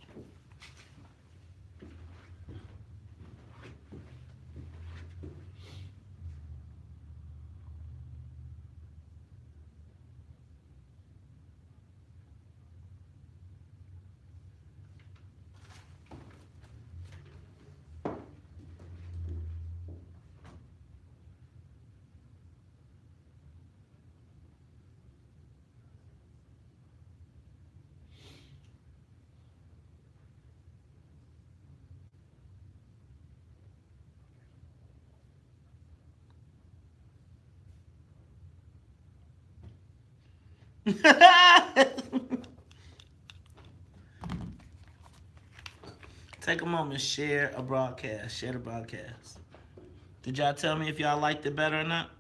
Take a moment, share a broadcast. Share the broadcast. Did y'all tell me if y'all liked it better or not?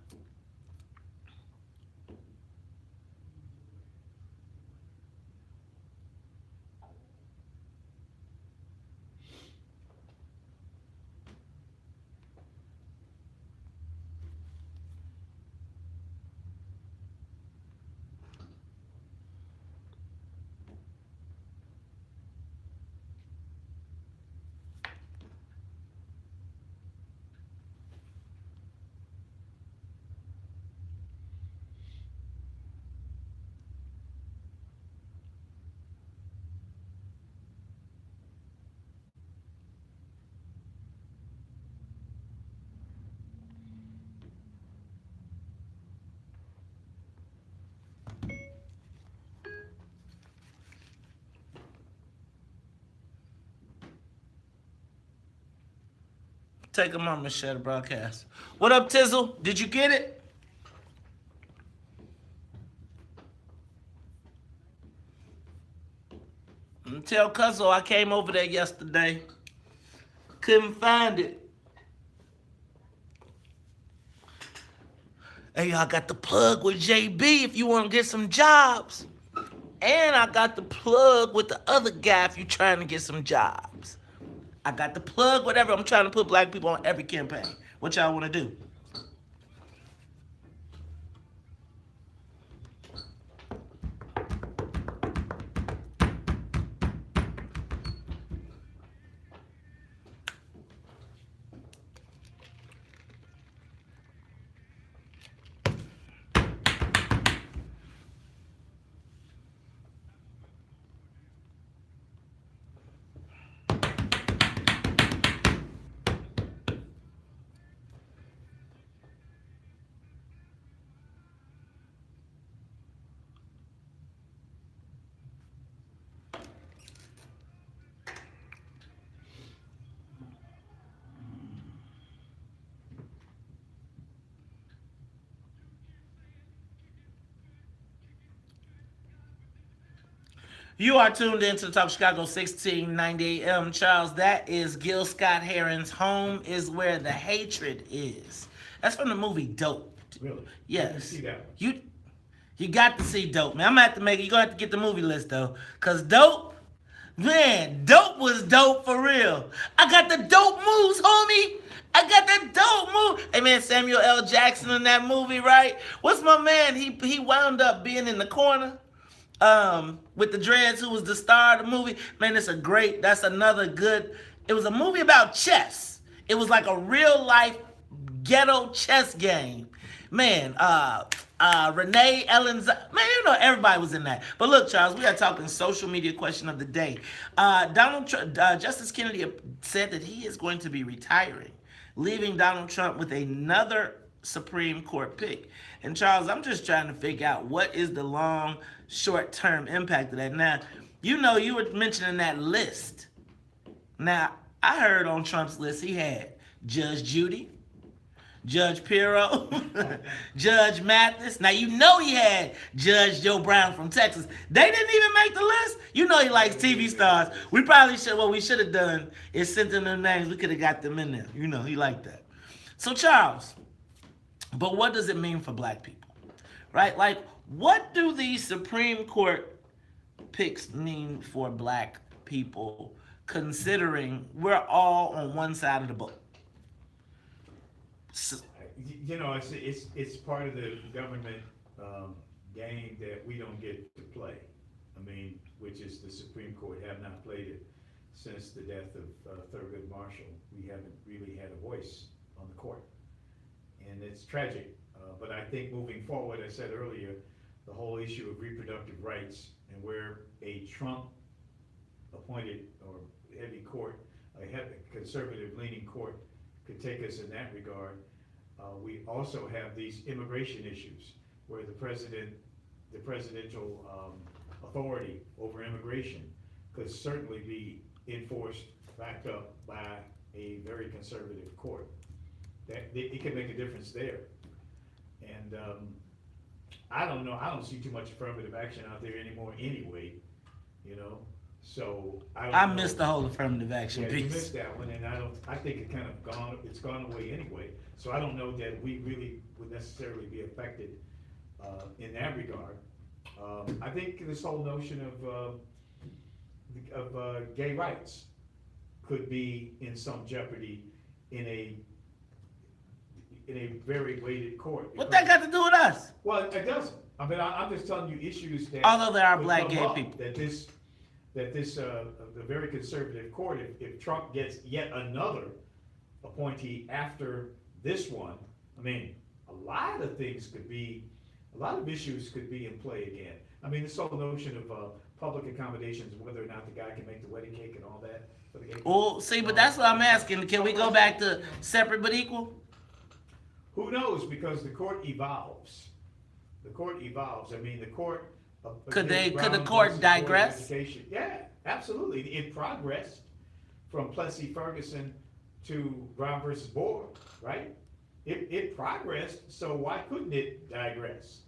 Take a moment, share the broadcast. What up, Tizzle? Did you get it? Tell Cuzzo I came over there yesterday. Couldn't find it. Hey, I got the plug with JB if you want to get some jobs. And I got the plug with the other guy if you're trying to get some jobs. I got the plug, whatever. I'm trying to put black people on every campaign. What y'all want to do? You are tuned in to the Talk Chicago 1690 AM. Charles, that is Gil Scott Heron's Home is Where the Hatred Is. That's from the movie Dope. Really? Yes. I didn't see that one. You got to see Dope, man. I'm gonna have to make it. You're gonna have to get the movie list though. Cause Dope, man, Dope was dope for real. I got the dope moves, homie. I got the dope move. Hey man, Samuel L. Jackson in that movie, right? What's my man? He wound up being in the corner. With the dreads, who was the star of the movie. Man, that's another good. It was a movie about chess. It was like a real life ghetto chess game. Man, Renee Ellens, man, everybody was in that. But look, Charles, we are talking social media question of the day. Justice Kennedy said that he is going to be retiring, leaving Donald Trump with another Supreme Court pick. And Charles, I'm just trying to figure out what is the long, short-term impact of that. Now, you were mentioning that list. Now, I heard on Trump's list he had Judge Judy, Judge Pirro, Judge Mathis. Now, he had Judge Joe Brown from Texas. They didn't even make the list. He likes TV stars. We probably should, what we should have done is sent them their names. We could have got them in there. He liked that. So, Charles, but what does it mean for black people? Right? Like, what do these Supreme Court picks mean for black people, considering we're all on one side of the boat? So, it's part of the government game that we don't get to play. Which is the Supreme Court have not played it since the death of Thurgood Marshall. We haven't really had a voice on the court, and it's tragic. But I think moving forward, I said earlier, the whole issue of reproductive rights and where a Trump-appointed or heavy court, a conservative-leaning court, could take us in that regard. We also have these immigration issues where the presidential authority over immigration could certainly be enforced, backed up by a very conservative court. That it can make a difference there. And I don't know. I don't see too much affirmative action out there anymore anyway. So I missed the whole affirmative action piece. You missed that one, and I think it's gone away anyway. So I don't know that we really would necessarily be affected in that regard. I think this whole notion of gay rights could be in some jeopardy in a very weighted court. What that got to do with us? Well, it doesn't. I'm just telling you issues that. Although there are black come gay up, people. The very conservative court, if Trump gets yet another appointee after this one, a lot of issues could be in play again. This whole notion of public accommodations, whether or not the guy can make the wedding cake and all that for the gay people. Well, see, but that's what I'm asking. Can we go back to separate but equal? Who knows? Because the court evolves. The court. Could the court digress? Yeah, absolutely. It progressed from Plessy Ferguson to Brown versus Board, right? It progressed. So why couldn't it digress?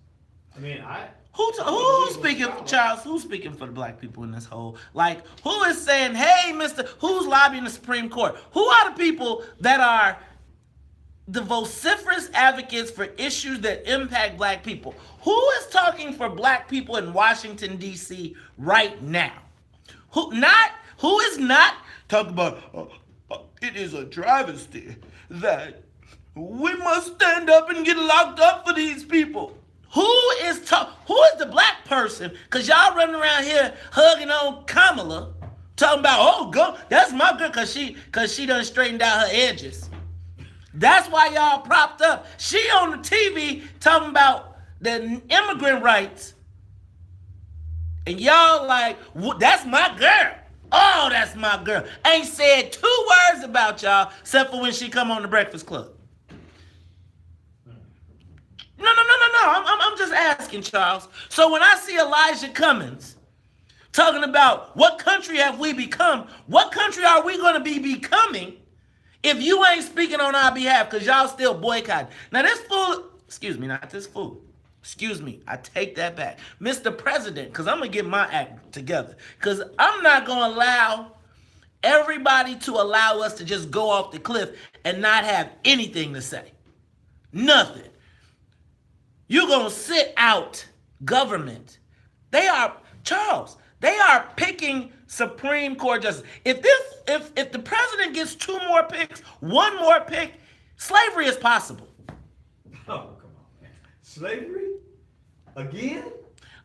Who's speaking, Charles? Who's speaking for the black people in this whole? Like, who is saying, "Hey, who's lobbying the Supreme Court"? Who are the people that are the vociferous advocates for issues that impact black people? Who is talking for black people in Washington, D.C. right now? Who is not talking about, it is a travesty that we must stand up and get locked up for these people? Who is the black person? Because y'all running around here hugging on Kamala, talking about, that's my girl, because she done straightened out her edges. That's why y'all propped up. She on the TV talking about the immigrant rights. And y'all like, that's my girl. Oh, that's my girl. Ain't said 2 words about y'all except for when she come on the Breakfast Club. No. I'm just asking, Charles. So when I see Elijah Cummings talking about what country have we become, what country are we going to be becoming if you ain't speaking on our behalf because y'all still boycotting? Now this fool, Excuse me, I take that back. Mr. President, because I'm going to get my act together. Because I'm not going to allow everybody to allow us to just go off the cliff and not have anything to say. Nothing. You're going to sit out government. Charles, they are picking Supreme Court justice. If the president gets 2 more picks, 1 more pick, slavery is possible. Oh, come on, man. Slavery? Again?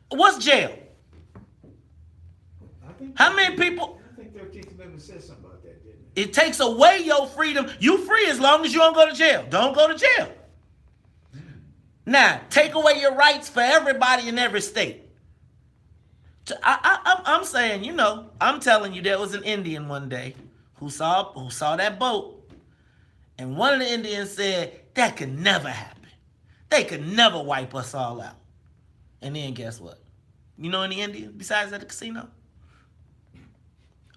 What's jail? How many people? I think 13th Amendment says something about that, didn't it? It takes away your freedom. You free as long as you don't go to jail. Don't go to jail. Now, take away your rights for everybody in every state. I'm saying, I'm telling you, there was an Indian one day who saw that boat, and one of the Indians said, that could never happen. They could never wipe us all out. And then guess what? You know any Indian besides at the casino?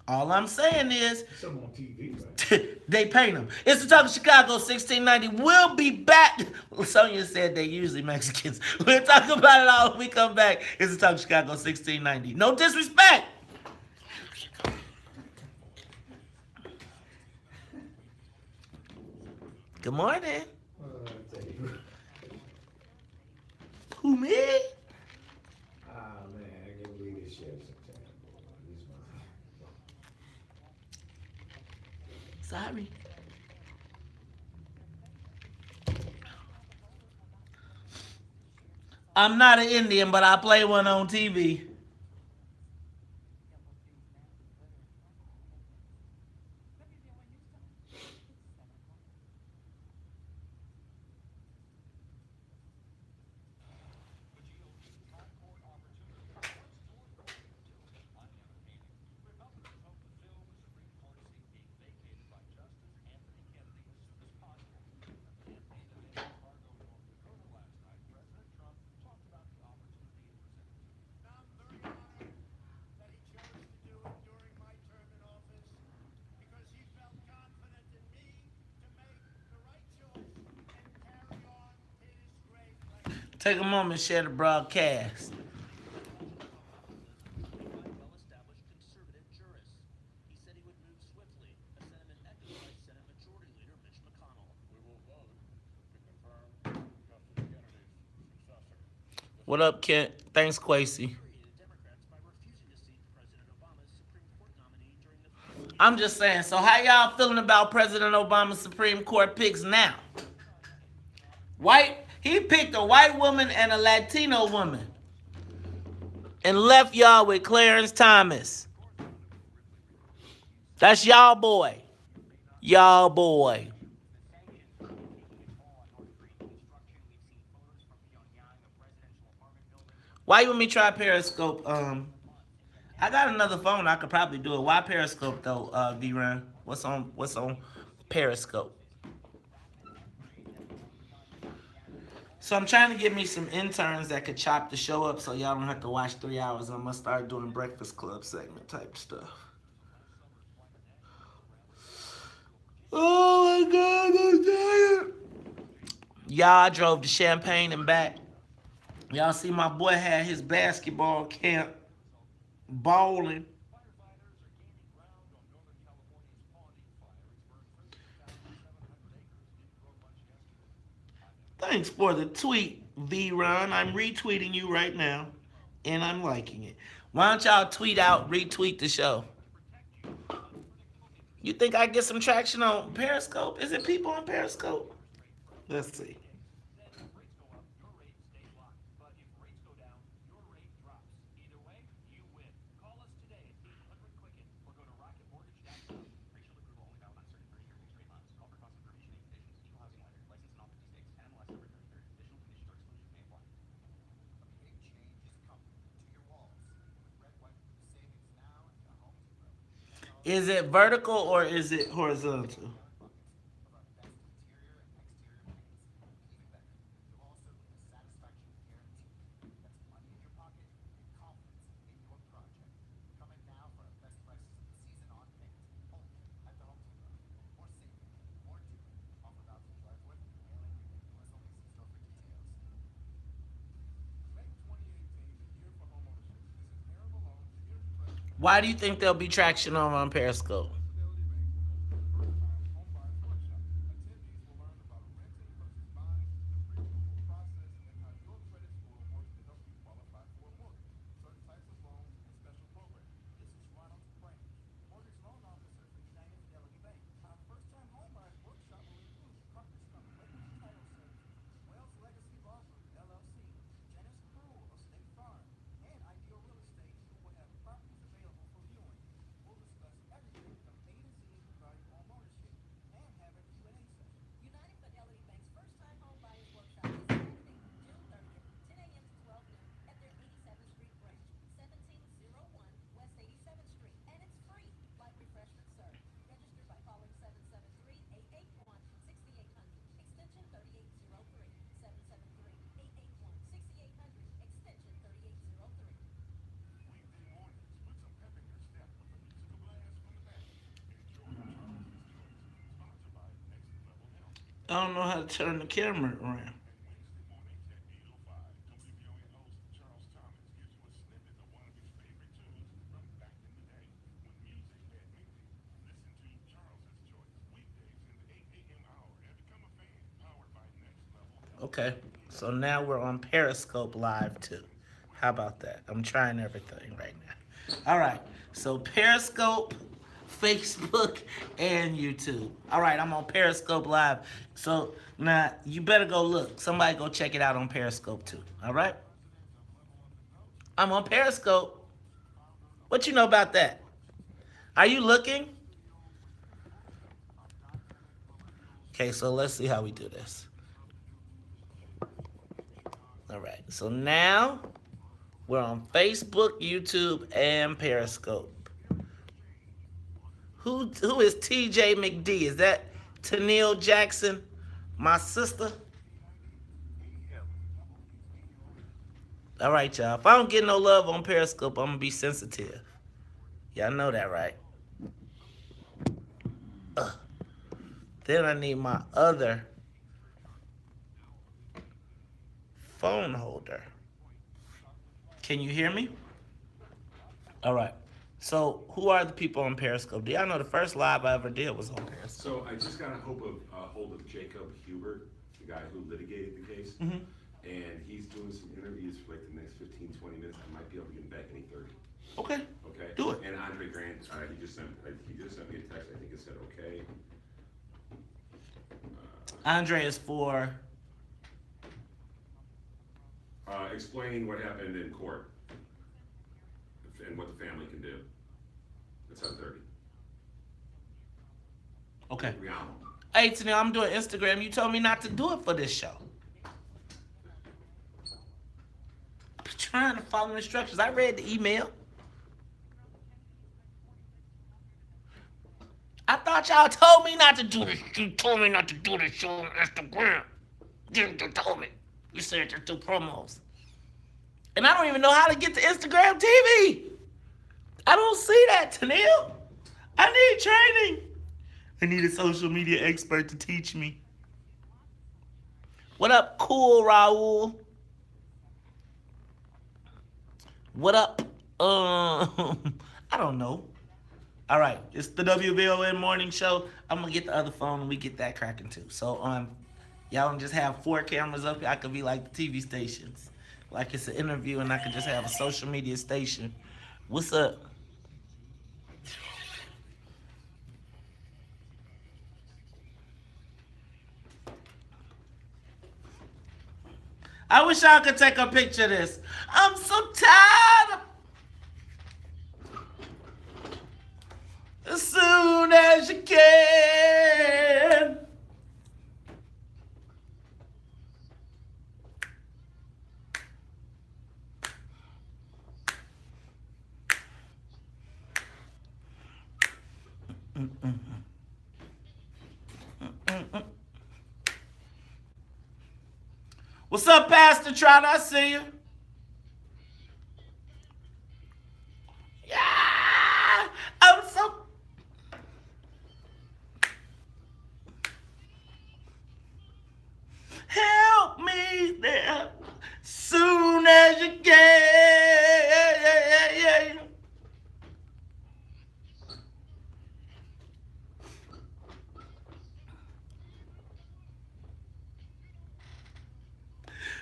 All I'm saying is, Some on TV, right? they paint them. It's the Talk of Chicago 1690. We'll be back. Sonia said they usually Mexicans. We'll talk about it all when we come back. It's the Talk of Chicago 1690. No disrespect. Good morning. I tell you. Who, me? Ah, man, I can't believe this shit sometimes, boy. These motherfuckers. Sorry. I'm not an Indian, but I play one on TV. Take a moment, share the broadcast. What up, Kent? Thanks, Quasi. I'm just saying, so how y'all feeling about President Obama's Supreme Court picks now? He picked a white woman and a Latino woman and left y'all with Clarence Thomas. That's y'all boy. Y'all boy. Why you want me to try Periscope? I got another phone. I could probably do it. Why Periscope though, D-Run? What's on Periscope? So I'm trying to get me some interns that could chop the show up so y'all don't have to watch 3 hours. I'm gonna start doing Breakfast Club segment type stuff. Oh my God, I'm tired. Y'all, I drove to Champaign and back. Y'all see my boy had his basketball camp balling. Thanks for the tweet, V-Ron. I'm retweeting you right now, and I'm liking it. Why don't y'all tweet out, retweet the show? You think I get some traction on Periscope? Is it people on Periscope? Let's see. Is it vertical or is it horizontal? Why do you think there'll be traction on Periscope? I don't know how to turn the camera around. Okay, so now we're on Periscope Live too. How about that? I'm trying everything right now. All right, so Periscope, Facebook, and YouTube. All right, I'm on Periscope Live. So now you better go look. Somebody go check it out on Periscope too. All right? I'm on Periscope. What you know about that? Are you looking? Okay, so let's see how we do this. All right, so now we're on Facebook, YouTube, and Periscope. Who is TJ McD? Is that Tennille Jackson, my sister? All right, y'all. If I don't get no love on Periscope, I'm gonna be sensitive. Y'all know that, right? Then I need my other phone holder. Can you hear me? All right. So, who are the people on Periscope? Do y'all know the first live I ever did was on Periscope? So I just got a hold of Jacob Hubert, the guy who litigated the case. And he's doing some interviews for like the next 15, 20 minutes. I might be able to get him back any 30. Okay. Okay? Do it. And Andre Grant, he just sent me a text. I think it said okay. Andre is for. Explaining what happened in court and what the family can do. It's at 30. Okay. Yeah. Hey, Tennille, I'm doing Instagram. You told me not to do it for this show. I'm trying to follow instructions. I read the email. I thought y'all told me not to do this. You told me not to do this show on Instagram. You told me. You said just do promos. And I don't even know how to get to Instagram TV. I don't see that, Tennille. I need training. I need a social media expert to teach me. What up, Cool Raul? What up? I don't know. All right, it's the WVON Morning Show. I'm gonna get the other phone and we get that cracking too. So y'all don't just have 4 cameras up here. I could be like the TV stations, like it's an interview, and I could just have a social media station. What's up? I wish y'all could take a picture of this. I'm so tired of. As soon as you can. What's up, Pastor Trotter? I see you. Yeah, I'm so. Help me there, soon as you can.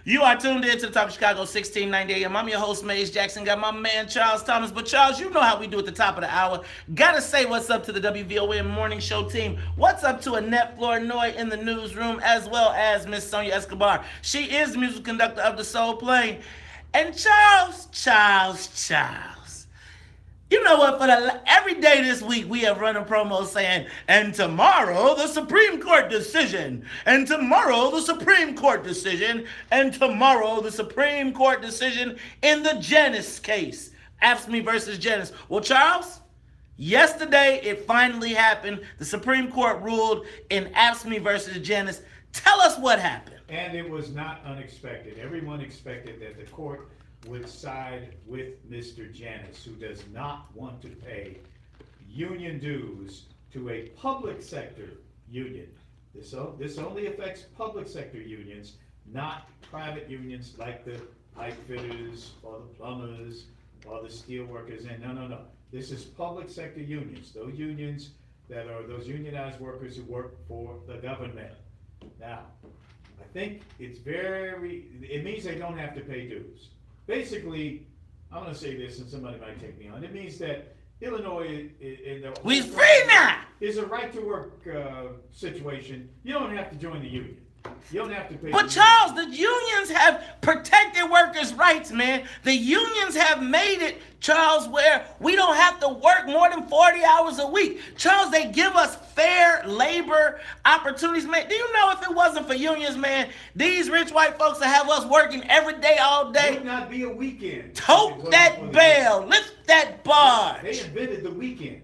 You are tuned in to the Talk of Chicago 1690 AM. I'm your host, Maze Jackson. Got my man, Charles Thomas. But, Charles, you know how we do at the top of the hour. Gotta say what's up to the WVON Morning Show team. What's up to Annette Flournoy in the newsroom, as well as Miss Sonia Escobar. She is the music conductor of the Soul Plane. And Charles. You know what? Every day this week, we have run a promo saying, and tomorrow, the Supreme Court decision. And tomorrow, the Supreme Court decision. And tomorrow, the Supreme Court decision in the Janice case. AFSCME versus Janice. Well, Charles, yesterday, it finally happened. The Supreme Court ruled in AFSCME versus Janice. Tell us what happened. And it was not unexpected. Everyone expected that the court would side with Mr. Janice, who does not want to pay union dues to a public sector union. This only affects public sector unions, not private unions like the pipe fitters or the plumbers or the steel workers. And no. This is public sector unions, those unions that are those unionized workers who work for the government. Now, I think it means they don't have to pay dues. Basically, I'm going to say this, and somebody might take me on. It means that Illinois We free now. Is a right to work situation. You don't have to join the union. You don't have to pay. But Charles, the unions have protected workers' rights, man. The unions have made it, Charles, where we don't have to work more than 40 hours a week. Charles, they give us fair labor opportunities, man. Do you know if it wasn't for unions, man, these rich white folks that have us working every day, all day? It would not be a weekend. Tote that bell, lift that barge. They invented the weekend.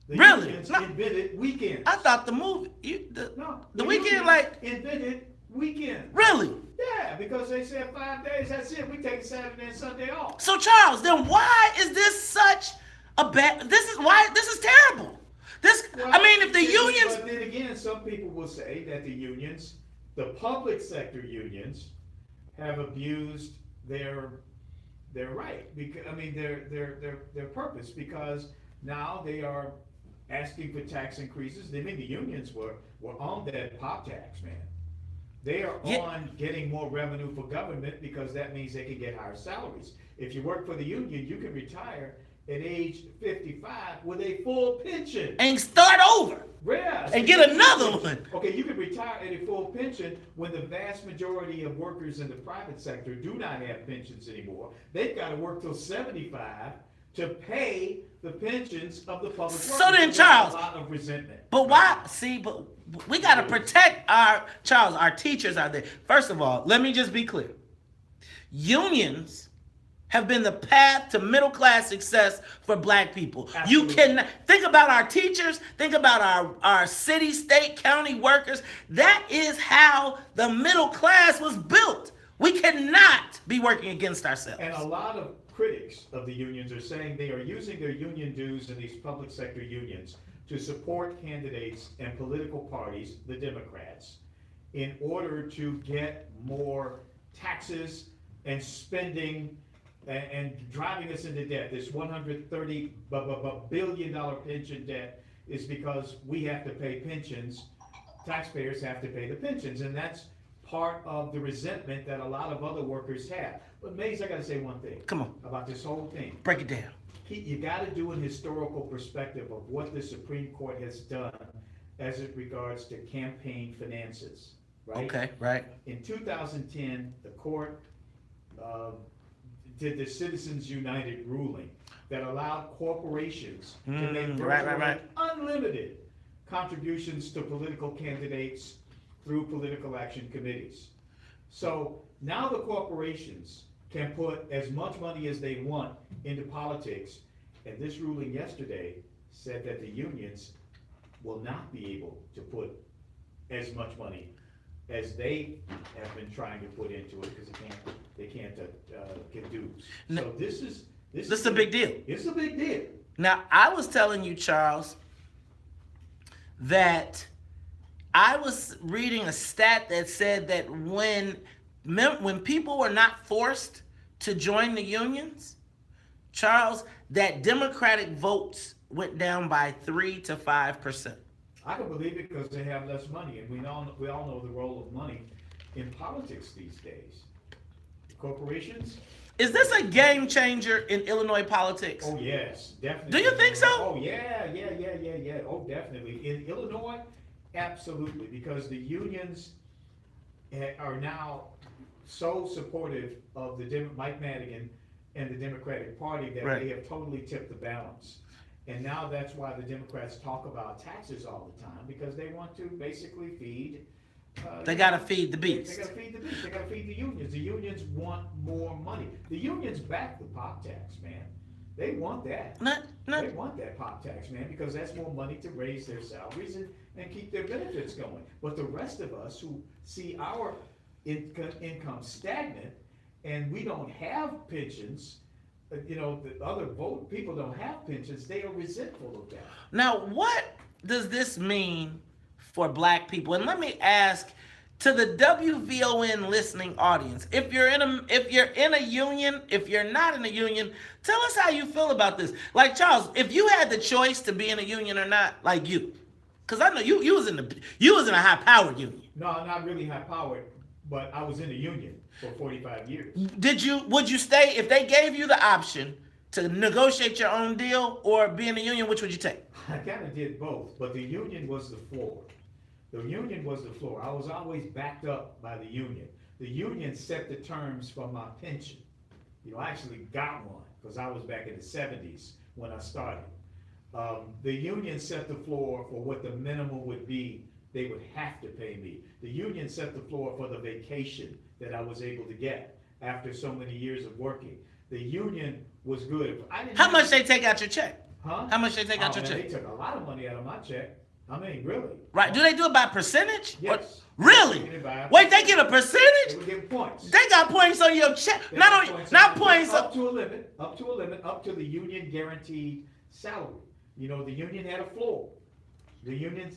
The Really? unions No. invented weekends. I thought the movie, the weekend, unions like, invented weekends. really? Yeah, because they said 5 days, that's it. We take Saturday and Sunday off. So Charles, then why is this such a bad? This is terrible. Well, If the unions, But then again, some people will say that the unions, the public sector unions, have abused their right. Because their purpose, because now they are asking for tax increases. The unions were on that pop tax, man. They are on getting more revenue for government because that means they can get higher salaries. If you work for the union, you can retire at age 55 with a full pension. and start over Yeah. and get another one. Okay, you can retire at a full pension when the vast majority of workers in the private sector do not have pensions anymore. They've got to work till 75 to pay the pensions of the public workers. So then, There's Charles, a lot of resentment. But why? See, but we got to protect our teachers out there. First of all, let me just be clear. Unions have been the path to middle class success for black people. Absolutely. You can think about our teachers, think about our city, state, county workers. That is how the middle class was built. We cannot be working against ourselves. And a lot of critics of the unions are saying they are using their union dues in these public sector unions to support candidates and political parties, the Democrats, in order to get more taxes and spending and driving us into debt. This $130 billion pension debt is because we have to pay pensions. Taxpayers have to pay the pensions, and that's part of the resentment that a lot of other workers have. But Maze, I gotta say one thing. Come on. About this whole thing. Break it down. You gotta do an historical perspective of what the Supreme Court has done as it regards to campaign finances, right? Okay, right. In 2010, the court did the Citizens United ruling that allowed corporations to make right. unlimited contributions to political candidates through political action committees. So now the corporations can put as much money as they want into politics, and this ruling yesterday said that the unions will not be able to put as much money as they have been trying to put into it because they can't get dues. So this is a big deal. It's a big deal. Now, I was telling you, Charles, that I was reading a stat that said that when people were not forced to join the unions, Charles, that Democratic votes went down by 3 to 5%. I can believe it because they have less money, and we all know the role of money in politics these days. corporations. Is this a game changer in Illinois politics? Oh, yes, definitely. Do you think so? Oh, yeah. Oh, definitely. In Illinois, absolutely, because the unions are now so supportive of Mike Madigan and the Democratic Party that Right. they have totally tipped the balance. And now that's why the Democrats talk about taxes all the time, because they want to basically feed. They gotta feed the They beast. gotta feed the beast. They gotta feed the unions. The unions want more money. The unions back the pop tax, man. They want that. Not. They want that pop tax, man, because that's more money to raise their salaries and keep their benefits going. But the rest of us who see our income stagnant and we don't have pensions, the other people don't have pensions, they are resentful of that. Now, what does this mean for black people? And let me ask to the WVON listening audience, if you're in a union, if you're not in a union, tell us how you feel about this. Like Charles, if you had the choice to be in a union or not, like you, because I know you was in a high powered union. No, not really high powered, but I was in a union for 45 years. Would you stay if they gave you the option to negotiate your own deal or be in a union? Which would you take? I kind of did both, but the union was the floor. The union was the floor. I was always backed up by the union. The union set the terms for my pension. I actually got one because I was back in the 70s when I started. The union set the floor for what the minimum would be they would have to pay me. The union set the floor for the vacation that I was able to get after so many years of working. The union was good. How much they take out your check? Huh? How much they take out your Man, check? they took a lot of money out of my check. I mean, really. Right. Do they do it by percentage? Yes. Really? They did by- Wait, they get a percentage? They would give points. They got points on your check. They Not got on, points not on- points. Up to a limit, up to the union guaranteed salary. The union had a floor. The unions,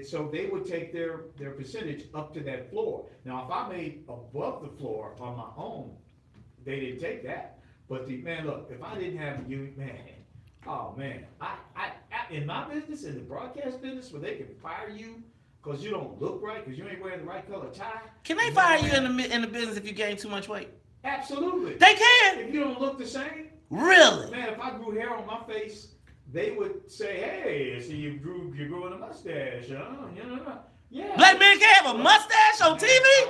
so they would take their percentage up to that floor. Now, if I made above the floor on my own, they didn't take that. But man, look, if I didn't have a union, man, oh man, I in my business, in the broadcast business, where they can fire you because you don't look right, because you ain't wearing the right color tie. Can they fire you in the business if you gain too much weight? Absolutely. They can. If you don't look the same, Really? man, if I grew hair on my face, they would say, "Hey, so you're growing a mustache, huh?" Yeah. Black men can't have a mustache on Man, TV?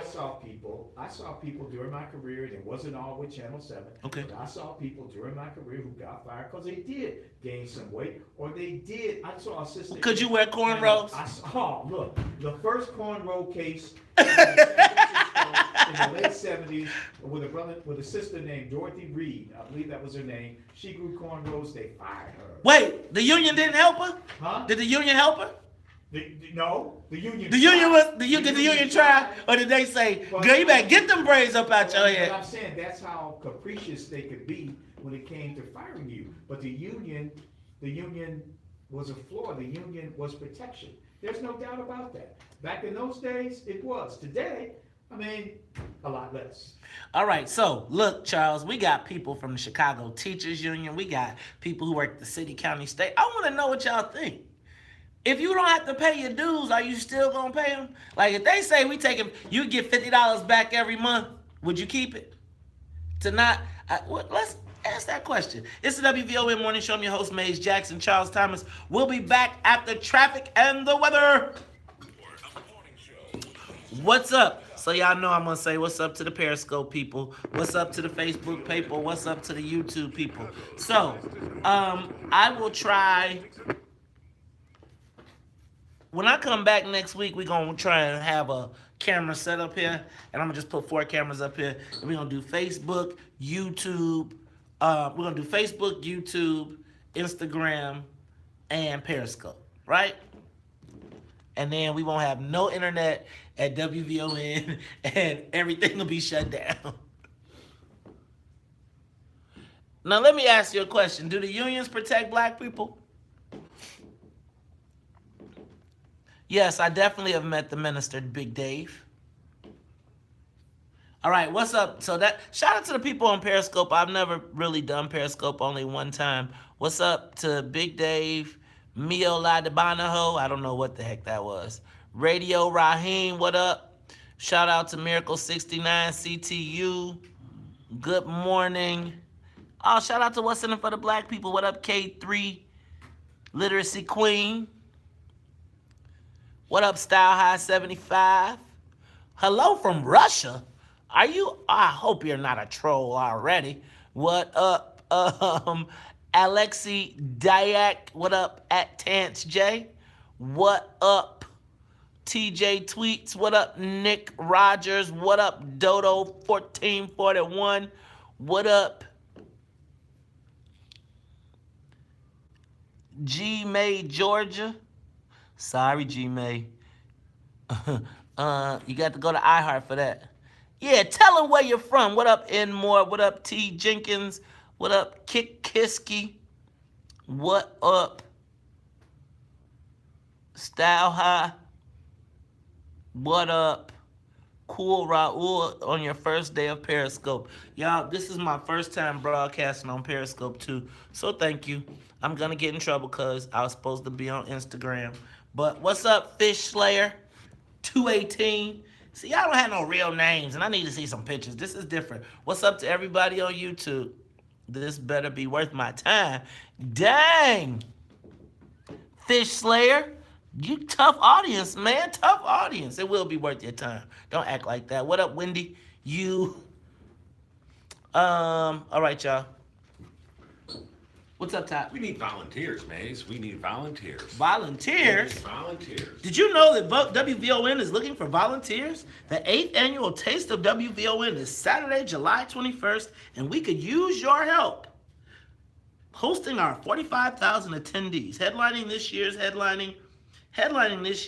I saw people during my career, and it wasn't all with Channel 7. Okay. But I saw people during my career who got fired because they did gain some weight, or I saw a sister. Could you wear cornrows? Look, the first cornrow case in San Francisco in the late 70s with a sister named Dorothy Reed. I believe that was her name. She grew cornrows, they fired her. Wait, the union didn't help her? Huh? Did the union help her? No, the union. Did the tried. union try, or did they say, "Girl, you better get them braids up out your But head"? I'm saying that's how capricious they could be when it came to firing you. But the union was a floor. The union was protection. There's no doubt about that. Back in those days, it was. Today, I mean, a lot less. All right, so look, Charles, we got people from the Chicago Teachers Union. We got people who work the city, county, state. I want to know what y'all think. If you don't have to pay your dues, are you still gonna pay them? Like if they say you get $50 back every month, would you keep it? Let's ask that question. It's the WVON Morning Show. I'm your host, Maze Jackson, Charles Thomas. We'll be back after traffic and the weather. What's up? So y'all know I'm gonna say what's up to the Periscope people, what's up to the Facebook people, what's up to the YouTube people. So, I will try. When I come back next week, we're going to try and have a camera set up here. And I'm going to just put 4 cameras up here. And we're going to do Facebook, YouTube. We're going to do Facebook, YouTube, Instagram, and Periscope. Right? And then we won't have no internet at WVON. And everything will be shut down. Now, let me ask you a question. Do the unions protect black people? Yes, I definitely have met the minister, Big Dave. All right, what's up? So shout out to the people on Periscope. I've never really done Periscope, only one time. What's up to Big Dave, Mio Ladebanaho? I don't know what the heck that was. Radio Raheem, what up? Shout out to Miracle 69 CTU. Good morning. Oh, shout out to What's in it for the Black people. What up, K3 Literacy Queen? What up, Style High 75? Hello from Russia. Are you? I hope you're not a troll already. What up, Alexi Dyak? What up, at Tance J? What up, TJ Tweets? What up, Nick Rogers? What up, Dodo 1441? What up, G May Georgia? Sorry, G May. You got to go to iHeart for that. Yeah, tell them where you're from. What up, Enmore? What up, T Jenkins? What up, Kick Kiski? What up, Style High? What up, Cool Raul, on your first day of Periscope? Y'all, this is my first time broadcasting on Periscope too, so thank you. I'm gonna get in trouble because I was supposed to be on Instagram. But what's up, Fish Slayer 218? See, y'all don't have no real names, and I need to see some pictures. This is different. What's up to everybody on YouTube? This better be worth my time. Dang! Fish Slayer, you tough audience, man. Tough audience. It will be worth your time. Don't act like that. What up, Wendy? You. All right, y'all. What's up, Top? We need volunteers, Maze. We need volunteers. Volunteers? Volunteers. Did you know that WVON is looking for volunteers? The 8th annual Taste of WVON is Saturday, July 21st, and we could use your help. Hosting our 45,000 attendees, headlining this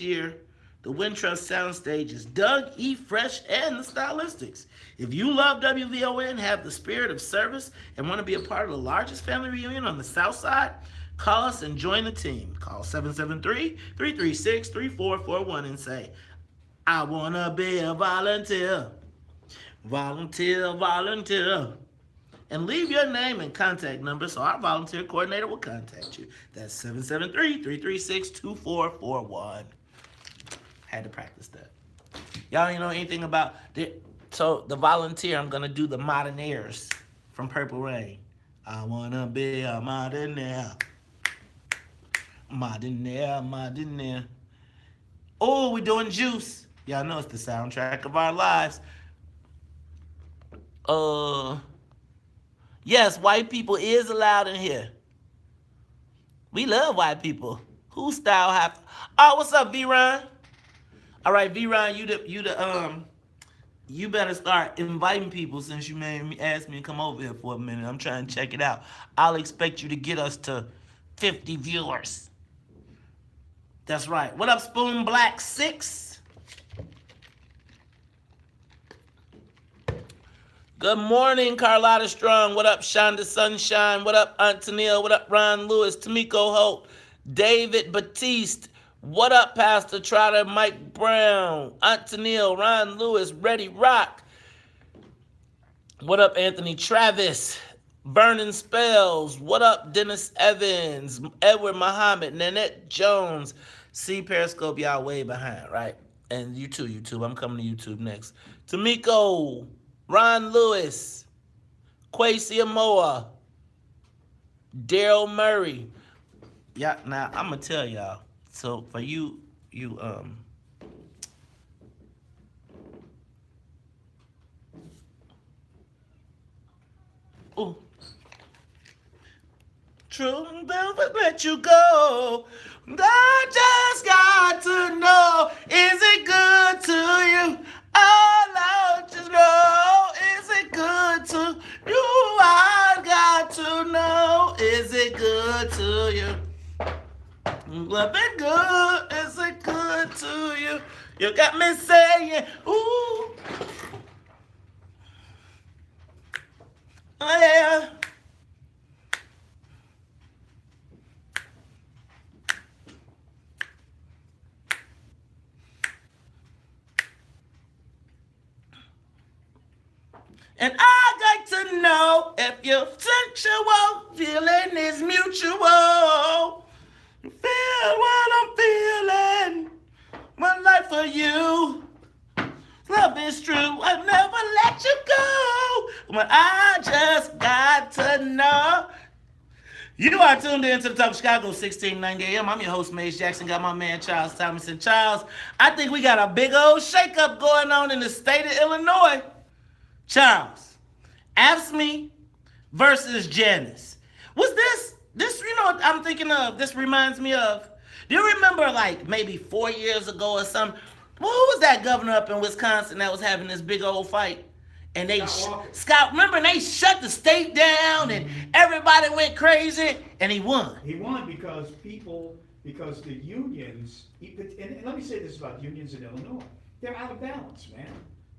year, the Wintrust Soundstage is Doug E. Fresh and the Stylistics. If you love WVON, have the spirit of service, and want to be a part of the largest family reunion on the South Side, call us and join the team. Call 773-336-3441 and say, I want to be a volunteer. Volunteer. And leave your name and contact number so our volunteer coordinator will contact you. That's 773-336-2441. Had to practice that. Y'all ain't know anything about it. So the volunteer, I'm going to do the Modernaires from Purple Rain. I want to be a Modernaire. Modernaire. Oh, we're doing Juice. Y'all know it's the soundtrack of our lives. Yes, white people is allowed in here. We love white people. Who style have? Oh, what's up, V-Ron? All right, V-Ron, you better start inviting people since you made me ask me to come over here for a minute. I'm trying to check it out. I'll expect you to get us to 50 viewers. That's right. What up, Spoon Black 6? Good morning, Carlotta Strong. What up, Shonda Sunshine? What up, Antonio? What up, Ron Lewis? Tamiko Holt, David Batiste. What up, Pastor Trotter? Mike Brown, Antonio, Ron Lewis, Ready Rock. What up, Anthony Travis? Vernon Spells. What up, Dennis Evans? Edward Muhammad, Nanette Jones. See, Periscope, y'all way behind, right? And you too, YouTube. I'm coming to YouTube next. Tamiko, Ron Lewis, Kwesi Amoa, Daryl Murray. Yeah, now I'm gonna tell y'all. So for you ooh. True, never let you go. I just got to know, is it good to you? I just know, is it good to you? I got to know, is it good to you? Love it good, is it good to you? You got me saying, ooh. Oh yeah. And I'd like to know if your sexual feeling is mutual. You feel what I'm feeling. One life for you. Love is true. I'll never let you go. Come on, I just got to know. You are tuned in to the Talk of Chicago, 1690 AM. I'm your host, Mace Jackson. Got my man, Charles Thomas. And Charles, I think we got a big old shakeup going on in the state of Illinois. Charles, AFSCME versus Janice. Was this, you know what I'm thinking of? This reminds me of, do you remember like maybe 4 years ago or something? Well, who was that governor up in Wisconsin that was having this big old fight? And they, Scott, remember, and they shut the state down and everybody went crazy and he won. He won because the unions, and let me say this about unions in Illinois, they're out of balance, man.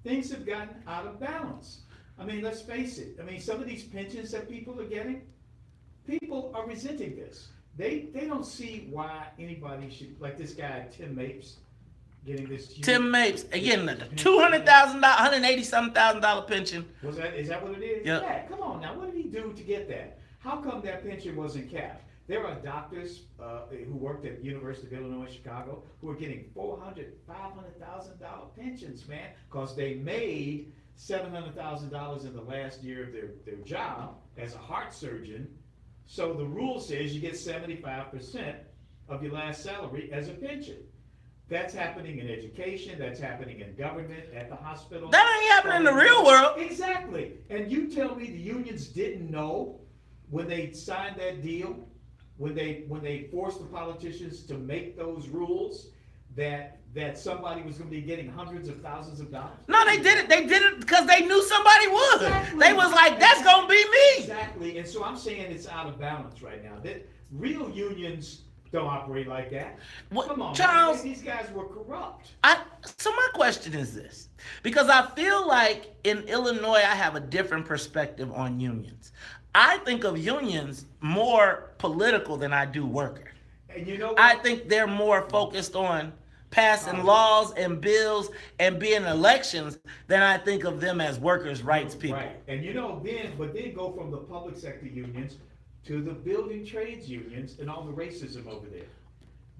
Things have gotten out of balance. I mean, let's face it. I mean, some of these pensions that people are getting, people are resenting this. They don't see why anybody should, like this guy, Tim Mapes, getting this. Tim Mapes, again, the $200,000, $180,000 pension. Is that what it is? Yep. Yeah, come on now, what did he do to get that? How come that pension wasn't capped? There are doctors who worked at University of Illinois, Chicago, who are getting $400,000, $500,000 pensions, man, because they made $700,000 in the last year of their job as a heart surgeon. So the rule says you get 75% of your last salary as a pension. That's happening in education, that's happening in government, at the hospital. That ain't happening in the real world. Exactly. And you tell me the unions didn't know when they signed that deal, when they forced the politicians to make those rules, that somebody was going to be getting hundreds of thousands of dollars? No, they did it. They did it because they knew somebody would. Exactly. They was like, that's going to be me. Exactly. And so I'm saying it's out of balance right now. That real unions don't operate like that. What, Come on, Charles, man. These guys were corrupt. So my question is this, because I feel like in Illinois I have a different perspective on unions. I think of unions more political than I do worker. And you know what? I think they're more focused on passing laws and bills and being elections than I think of them as workers' rights people. Right. And you know, then go from the public sector unions to the building trades unions and all the racism over there.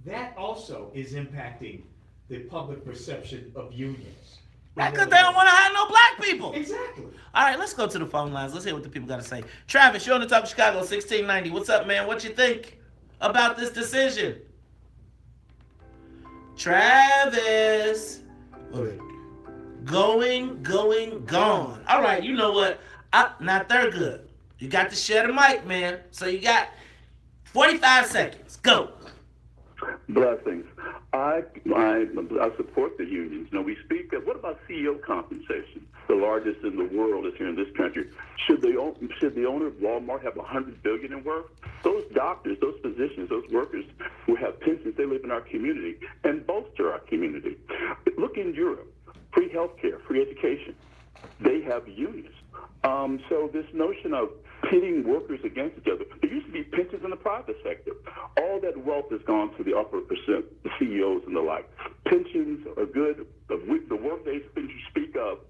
That also is impacting the public perception of unions. Because they don't want to hire no black people. Exactly. All right, let's go to the phone lines. Let's hear what the people got to say. Travis, you're on the Talk of Chicago, 1690. What's up, man? What you think about this decision? Travis. Going, gone. All right, you know what? Now, Thurgood, you got to share the mic, man. So you got 45 seconds. Go. Blessings. I support the unions. You know, we speak of, what about CEO compensation? The largest in the world is here in this country. Should the owner of Walmart have $100 billion in worth? Those doctors, those physicians, those workers who have pensions, they live in our community and bolster our community. Look in Europe, free healthcare, free education. They have unions. So this notion of pitting workers against each other. There used to be pensions in the private sector. All that wealth has gone to the upper percent, the CEOs and the like. Pensions are good. The work days you speak of.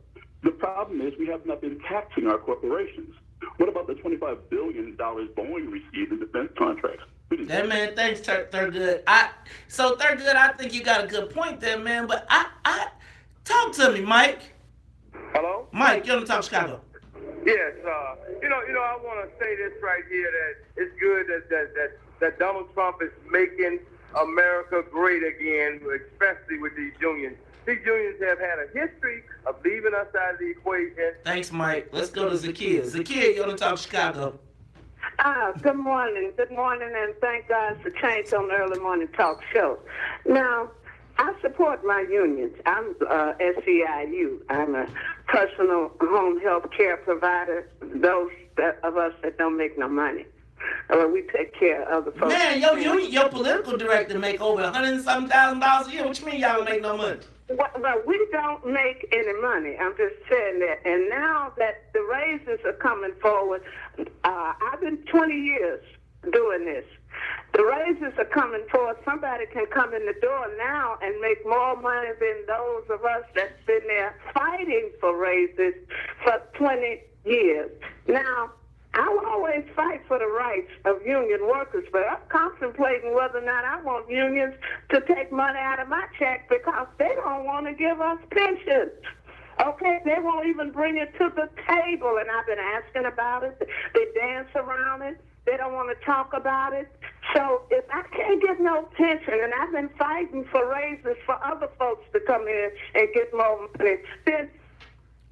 The problem is we have not been taxing our corporations. What about the $25 billion Boeing received in defense contracts? That man, thanks, Thurgood. Thurgood, I think you got a good point there, man. But I talk to me, Mike. Hello? Mike, you're on the Talk of Chicago. Yes, I want to say this right here, that it's good that Donald Trump is making America great again, especially with these unions. These unions have had a history of leaving us out of the equation. Thanks, Mike. Let's go to Zakia. Zakia, you're on the Talk of Chicago. Good morning, and thank God for change on the early morning talk show. Now, I support my unions. I'm SCIU. I'm a personal home health care provider. Those of us that don't make no money. We take care of the folks. Man, your political director make over $100,000 a year. What you mean y'all don't make no money? Well, we don't make any money. I'm just saying that. And now that the raises are coming forward, I've been 20 years doing this. The raises are coming forward. Somebody can come in the door now and make more money than those of us that's been there fighting for raises for 20 years. Now, I'll always fight for the rights of union workers, but I'm contemplating whether or not I want unions to take money out of my check because they don't want to give us pensions. Okay, they won't even bring it to the table, and I've been asking about it. They dance around it. They don't want to talk about it. So if I can't get no pension, and I've been fighting for raises for other folks to come in and get more money, then,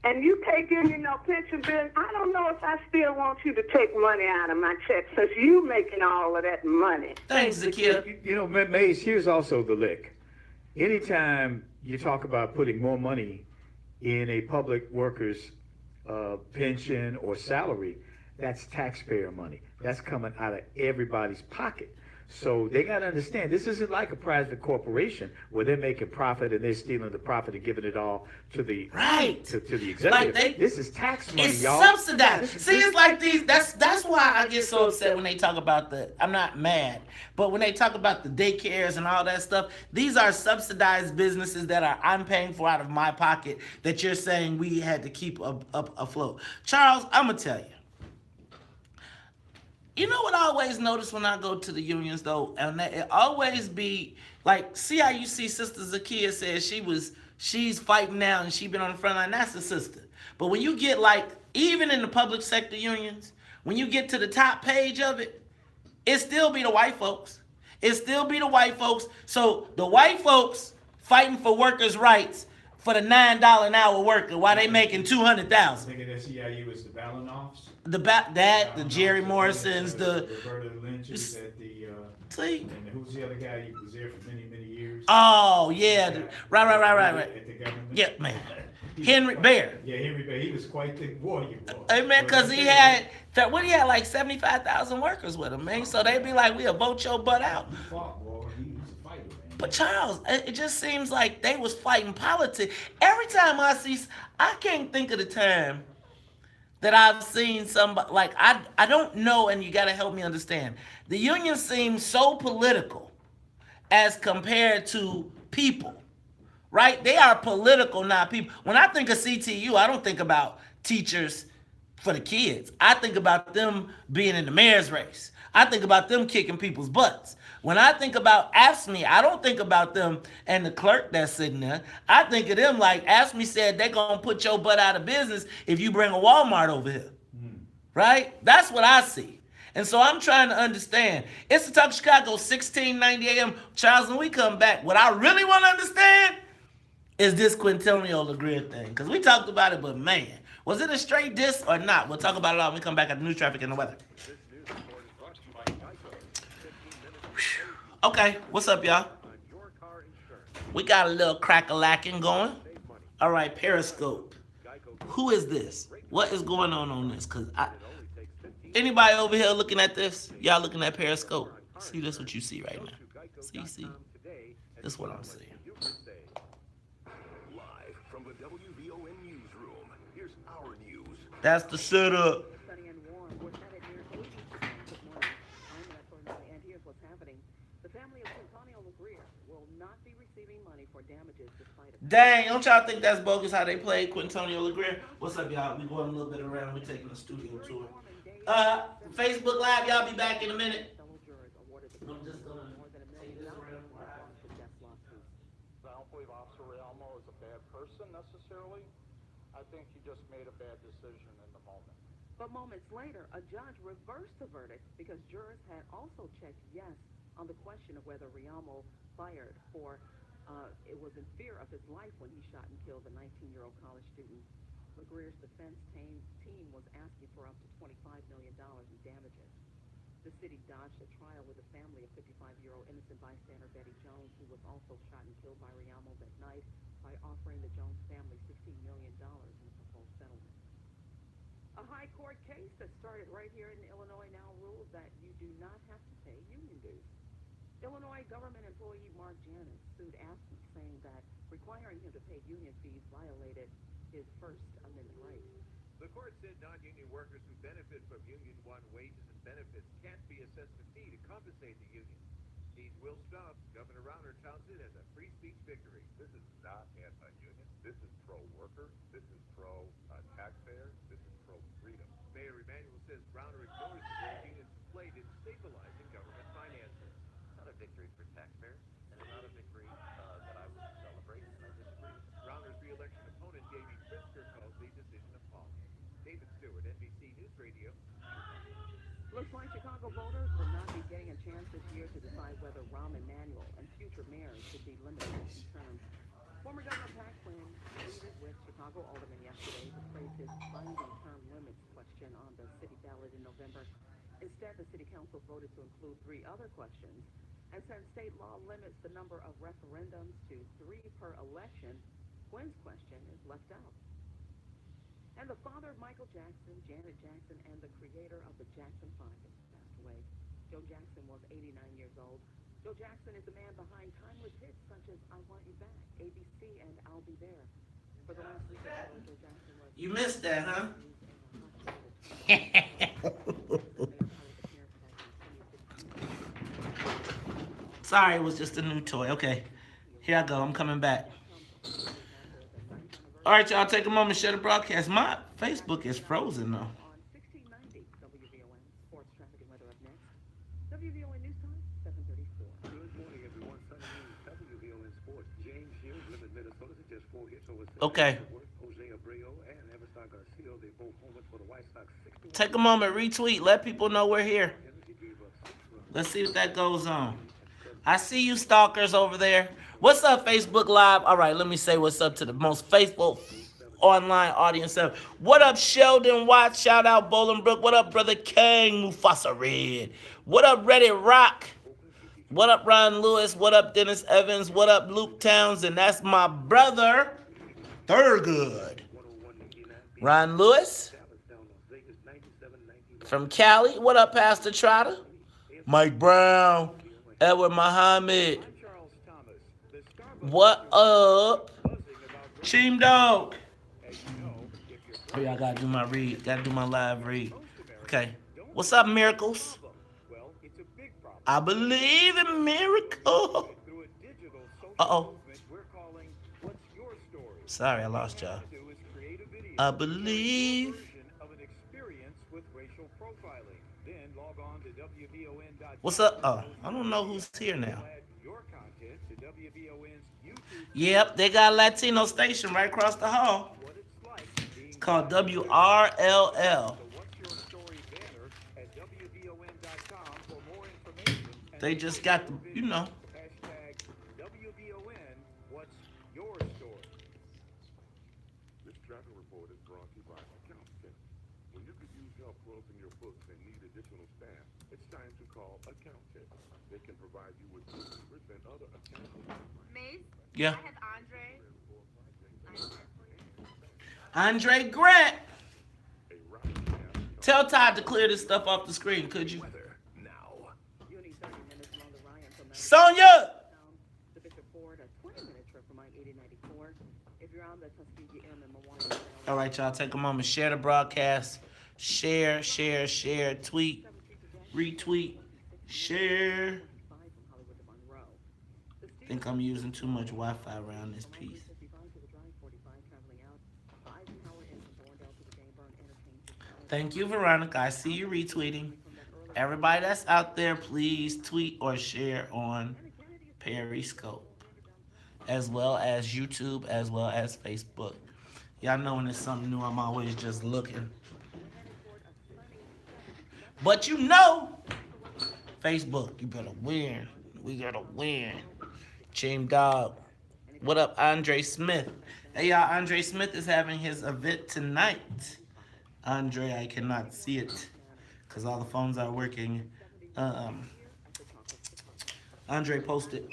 and you can't give me no pension, then I don't know if I still want you to take money out of my check since you making all of that money. Thanks, Zakia. You know, Maze, here's also the lick. Anytime you talk about putting more money in a public worker's pension or salary, that's taxpayer money. That's coming out of everybody's pocket. So they got to understand, this isn't like a private corporation where they're making profit and they're stealing the profit and giving it all to the to the executive. Like this is tax money, it's y'all. subsidized. See, it's like these. That's why I get so upset when they talk about the. I'm not mad, but when they talk about the daycares and all that stuff, these are subsidized businesses that I'm paying for out of my pocket. That you're saying we had to keep up afloat. Charles, I'm gonna tell you. You know what I always notice when I go to the unions though, and it always be like, see how you see Sister Zakia said she's fighting now and she been on the front line. That's the sister. But when you get like, even in the public sector unions, when you get to the top page of it, it still be the white folks. It still be the white folks. So the white folks fighting for workers' rights for the $9 an hour worker while they making $200,000. Thinking that CIU is the Balanoffs. The Jerry Morrisons, the Roberta Lynch's at the see. and who's the other guy who was there for many years? Oh yeah, right. At the government. Yeah, man. Henry Bear. Yeah, Henry Bear. He was quite the warrior. Hey man, cause he had like 75,000 workers with him, man. So they'd be like, we'll vote your butt out. He fought, boy. He was a fighter, man. But Charles, it just seems like they was fighting politics. Every time I can't think of the time that I've seen somebody, like, I don't know, and you got to help me understand. The union seems so political as compared to people, right? They are political, not people. When I think of CTU, I don't think about teachers for the kids. I think about them being in the mayor's race. I think about them kicking people's butts. When I think about AFSCME, I don't think about them and the clerk that's sitting there. I think of them like AFSCME said they're going to put your butt out of business if you bring a Walmart over here. Right? That's what I see. And so I'm trying to understand. It's the Talk of Chicago, 1690 AM. Charles, when we come back, what I really want to understand is this Quintonio LaGreer thing. Because we talked about it, but man, was it a straight diss or not? We'll talk about it all when we come back at the news, traffic, and the weather. Okay, what's up, y'all? We got a little crack-a-lacking going. All right, Periscope. Who is this? What is going on this? Because anybody over here looking at this? Y'all looking at Periscope? See, this what you see right now. See? This is what I'm seeing. Live from the WVON newsroom, here's our news. That's the setup. Sunny and warm. We're headed near 80. Good morning. I'm Vanessa, and here's what's happening. The family of Quintonio LaGreer will not be receiving money for damages despite a... Dang, don't y'all think that's bogus how they played Quintonio LaGreer? What's up, y'all? We going a little bit around. We're taking a studio tour. Facebook Live, y'all be back in a minute. I'm just gonna take this around. I don't believe Officer Realmo is a bad person necessarily. I think he just made a bad decision in the moment. But moments later, a judge reversed the verdict because jurors had also checked yes on the question of whether Realmo fired for it was in fear of his life when he shot and killed the 19-year-old college student. LaGreer's defense team was asking for up to $25 million in damages. The city dodged a trial with the family of 55-year-old innocent bystander Betty Jones, who was also shot and killed by Realmo that night, by offering the Jones family $16 million in a proposed settlement. A high court case that started right here in Illinois now rules that you do not have to pay union dues. Illinois government employee Mark Janus sued AFSCME, saying that requiring him to pay union fees violated his First Amendment rights. The court said non-union workers who benefit from Union 1 wages and benefits can't be assessed a fee to compensate the union. These will stop. Governor Rauner touts it as a free speech victory. This is not anti-union. This is pro-worker. This is pro-taxpayer. This is pro-freedom. Mayor Emanuel says Rauner ignores the role unions played in stabilizing government finances. It's not a victory for taxpayers, and it's not a victory that I would celebrate, and I disagree. Rauner's re-election opponent, Davey Christie, this year to decide whether Rahm Emanuel and future mayors should be limited in terms. Former Governor Pat Quinn pleaded with Chicago aldermen yesterday to place his binding term limits question on the city ballot in November. Instead, the city council voted to include 3 other questions. And since state law limits the number of referendums to 3 per election, Quinn's question is left out. And the father of Michael Jackson, Janet Jackson, and the creator of the Jackson 5 has passed away. Joe Jackson was 89 years old. Joe Jackson is the man behind timeless hits such as I Want You Back, ABC, and I'll Be There. For the last week or so, Joe Jackson was... You missed that, huh? Sorry, it was just a new toy. Okay, here I go. I'm coming back. All right, y'all, take a moment, share the broadcast. My Facebook is frozen, though. On 1690 WVON Sports Traffic and Weather up next. WVON News Time, 7:34. Good morning, everyone. Sunny news, WVON Sports. James Shields live in Minnesota to just 4 hits over 7. Okay. Jose Abreu and Emerson Garcia, they both homers for the White Sox. Take a moment, retweet, let people know we're here. Let's see what that goes on. I see you stalkers over there. What's up, Facebook Live? All right, let me say what's up to the most faithful online audience ever. What up, Sheldon Watts? Shout out Bolingbrook. What up, Brother King? Mufasa Red. What up, Reddit Rock? What up, Ron Lewis? What up, Dennis Evans? What up, Luke Townsend? That's my brother, Thurgood. Ron Lewis from Cali. What up, Pastor Trotter? Mike Brown. Edward Muhammad. What up? Cheem Dog. Oh, yeah, I gotta do my read. Gotta do my live read. Okay. What's up, miracles? I believe in miracles. Uh-oh. Sorry, I lost y'all. I believe. What's up? Oh, I don't know who's here now. Yep, they got a Latino station right across the hall. It's called WRLL. They just got the, you know. This traffic report is brought to you by Accountant. When you could use help closing your books and need additional staff, it's time to call Accountant. They can provide you with bookkeepers and other accounting. Maze? Yeah. I have Andre Grant. Tell Todd to clear this stuff off the screen, could you? Sonia! All right, y'all, take a moment. Share the broadcast. Share, tweet, retweet, share. I think I'm using too much Wi-Fi around this piece. Thank you, Veronica. I see you retweeting. Everybody that's out there, please tweet or share on Periscope, as well as YouTube, as well as Facebook. Y'all know when there's something new, I'm always just looking. But you know, Facebook, you better win. We gotta win. Team Dog. What up, Andre Smith? Hey, y'all, Andre Smith is having his event tonight. Andre, I cannot see it because all the phones are working. Andre posted.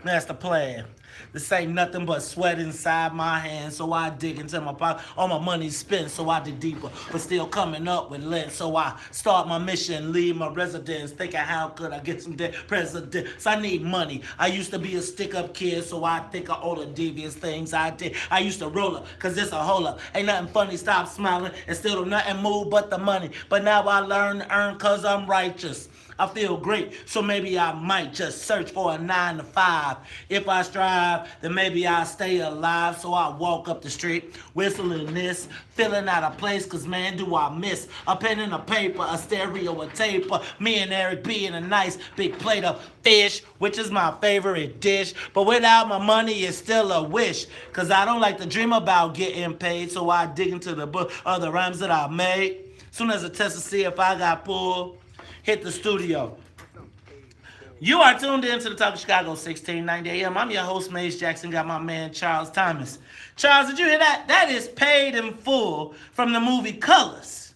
That's the plan. This ain't nothing but sweat inside my hands, so I dig into my pocket. All my money's spent, so I dig deeper, but still coming up with lint. So I start my mission, leave my residence, thinking how could I get some dead presidents. I need money. I used to be a stick-up kid, so I think of all the devious things I did. I used to roll up, cause it's a hole up. Ain't nothing funny, stop smiling, and still do nothing move but the money. But now I learn to earn cause I'm righteous. I feel great. So maybe I might just search for a 9 to 5. If I strive, then maybe I'll stay alive. So I walk up the street, whistling this, filling out a place, cause man, do I miss a pen and a paper, a stereo, a taper, me and Eric B in a nice big plate of fish, which is my favorite dish. But without my money, it's still a wish, cause I don't like to dream about getting paid. So I dig into the book of the rhymes that I made. Soon as I test to see if I got pulled, hit the studio. You are tuned in to the Talk of Chicago, 1690 AM. I'm your host, Maze Jackson. Got my man, Charles Thomas. Charles, did you hear that? That is Paid in Full from the movie Colors.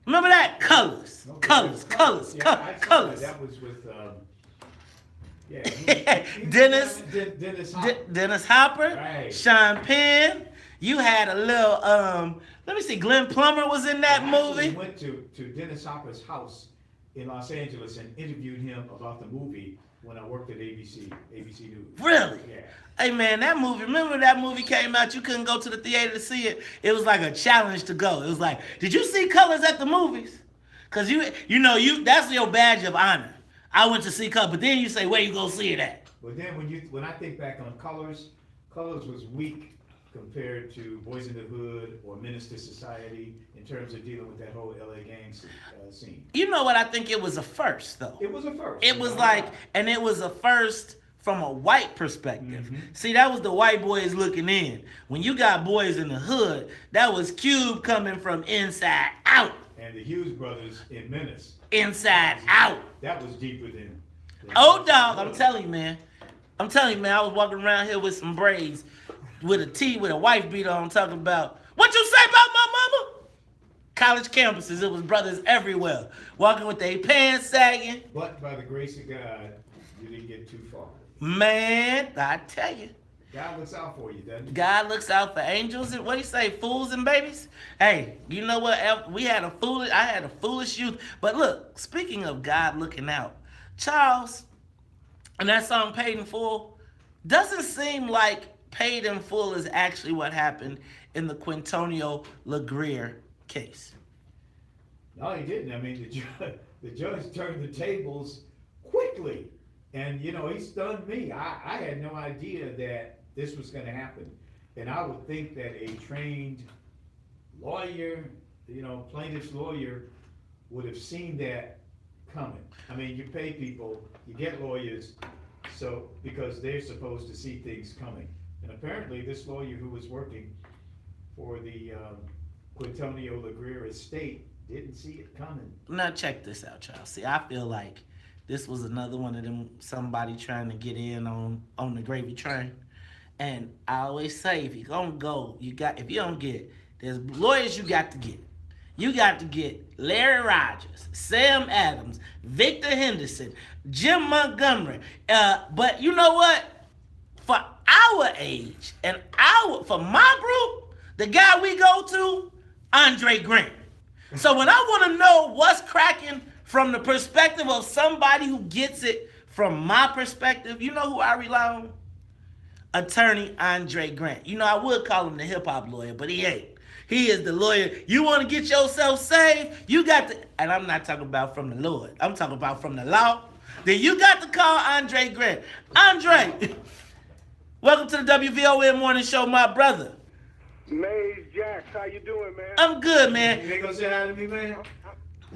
Remember that? Colors. Okay, Colors. Colors. That was with, Dennis Hopper. Right. Sean Penn. You had a little, let me see, Glenn Plummer was in that movie. I went to Dennis Hopper's house in Los Angeles and interviewed him about the movie when I worked at ABC News. Really? Yeah. Hey man, that movie, remember that movie came out, you couldn't go to the theater to see it? It was like a challenge to go. It was like, did you see Colors at the movies? Cause you know, that's your badge of honor. I went to see Colors, but then you say, where you go see it at? But then when I think back on Colors was weak compared to Boys in the Hood or Minister Society in terms of dealing with that whole LA gang scene. You know what, I think it was a first though. It was a first. It was like, and it was a first from a white perspective. Mm-hmm. See, that was the white boys looking in. When you got Boys in the Hood, that was Cube coming from inside out. And the Hughes brothers in Menace. Inside out. That was deeper than oh dog, I'm telling you, man. I was walking around here with some braids, with a tee, with a wife beater on, talking about, what you say about my mama? College campuses, it was brothers everywhere, walking with their pants sagging. But by the grace of God, you didn't get too far. Man, I tell you. God looks out for you, doesn't he? God looks out for angels and, what do you say, fools and babies? Hey, you know what? I had a foolish youth. But look, speaking of God looking out, Charles, and that song Paid in Full, doesn't seem like Paid in Full is actually what happened in the Quintonio LeGrier case. No, he didn't. I mean, the judge turned the tables quickly. And, you know, he stunned me. I had no idea that this was going to happen. And I would think that a trained lawyer, you know, plaintiff's lawyer, would have seen that coming. I mean, you pay people, you get lawyers, so because they're supposed to see things coming. And apparently this lawyer who was working for the Quintonio LeGrier estate didn't see it coming. Now check this out, Charles. See, I feel like this was another one of them, somebody trying to get in on the gravy train. And I always say, if you're gonna go, if you don't get, there's lawyers you got to get. You got to get Larry Rogers, Sam Adams, Victor Henderson, Jim Montgomery. But you know what? For our age and for my group, the guy we go to, Andre Grant. So when I want to know what's cracking from the perspective of somebody who gets it from my perspective, you know who I rely on? Attorney Andre Grant. You know, I would call him the hip-hop lawyer, but he ain't. He is the lawyer. You want to get yourself saved? You got to, and I'm not talking about from the Lord. I'm talking about from the law. Then you got to call Andre Grant. Andre, welcome to the WVON Morning Show, my brother. Maze Jax, how you doing, man? I'm good, man. You ain't gonna say hi to me, man?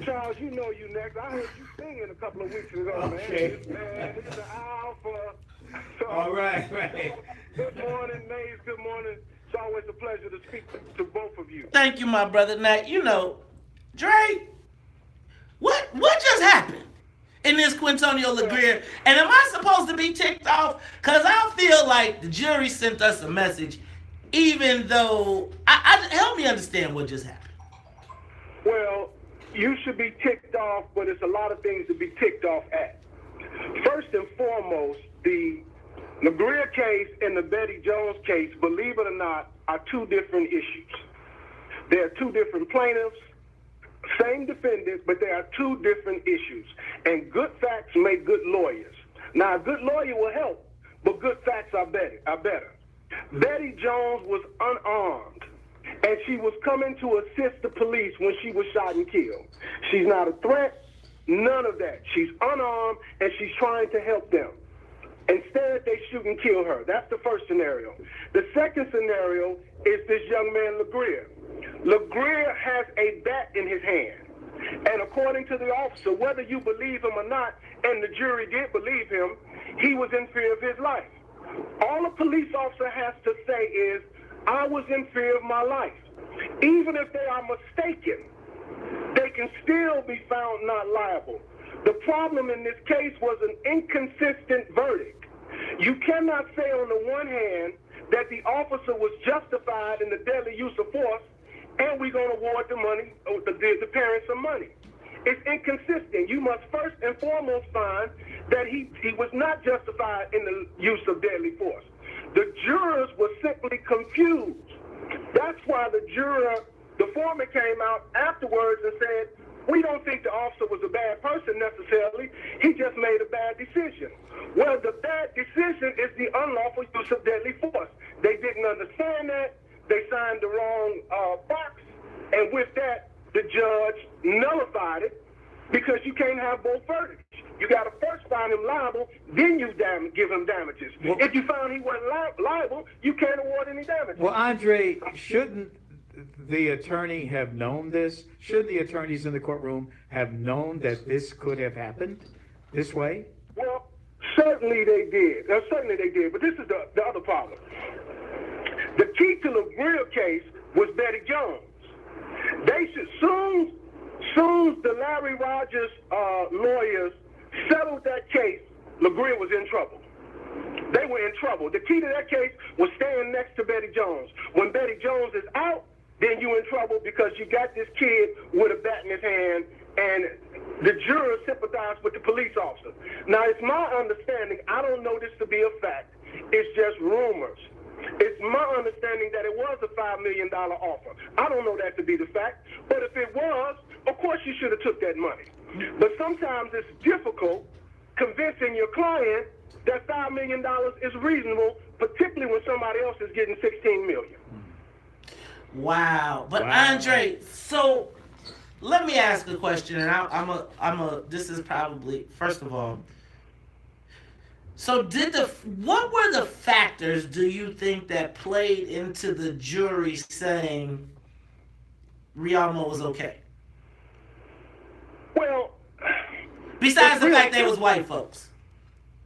Charles, you know you next. I heard you singing a couple of weeks ago, okay. Man, it's the Alpha. So, all right. Good morning, Maze. Good morning. It's always a pleasure to speak to both of you. Thank you, my brother. Now, you know, Dre, what just happened in this Quintonio LeGrier? And am I supposed to be ticked off? Because I feel like the jury sent us a message, even though, help me understand what just happened. Well, you should be ticked off, but it's a lot of things to be ticked off at. First and foremost, the LeGrier case and the Betty Jones case, believe it or not, are two different issues. There are two different plaintiffs, same defendant, but there are two different issues. And good facts make good lawyers. Now, a good lawyer will help, but good facts are better. Betty Jones was unarmed, and she was coming to assist the police when she was shot and killed. She's not a threat. None of that. She's unarmed and she's trying to help them. Instead, they shoot and kill her. That's the first scenario. The second scenario is this young man, LeGrier. LeGrier has a bat in his hand. And according to the officer, whether you believe him or not, and the jury did believe him, he was in fear of his life. All a police officer has to say is, I was in fear of my life. Even if they are mistaken, they can still be found not liable. The problem in this case was an inconsistent verdict. You cannot say on the one hand that the officer was justified in the deadly use of force, and we're going to award the money, or the parents some money. It's inconsistent. You must first and foremost find that he was not justified in the use of deadly force. The jurors were simply confused. That's why the foreman came out afterwards and said, we don't think the officer was a bad person necessarily. He just made a bad decision. Well, the bad decision is the unlawful use of deadly force. They didn't understand that. They signed the wrong box. And with that, the judge nullified it because you can't have both verdicts. You got to first find him liable, then you give him damages. Well, if you found he wasn't liable, you can't award any damages. Well, Andre, shouldn't the attorney have known this? Should the attorneys in the courtroom have known that this could have happened this way? Well, certainly they did. But this is the other problem. The key to the real case was Betty Jones. They should soon the Larry Rogers lawyers settled that case, LeGrier was in trouble. They were in trouble. The key to that case was staying next to Betty Jones. When Betty Jones is out, then you're in trouble because you got this kid with a bat in his hand, and the jurors sympathize with the police officer. Now, it's my understanding, I don't know this to be a fact, it's just rumors. It's my understanding that it was a $5 million offer. I don't know that to be the fact, but if it was, of course you should have took that money. But sometimes it's difficult convincing your client that $5 million is reasonable, particularly when somebody else is getting $16 million. Wow. But Andre, so let me ask a question, and this is probably, first of all, so what were the factors, do you think, that played into the jury saying Rialmo was okay? Well, besides the fact they was white folks.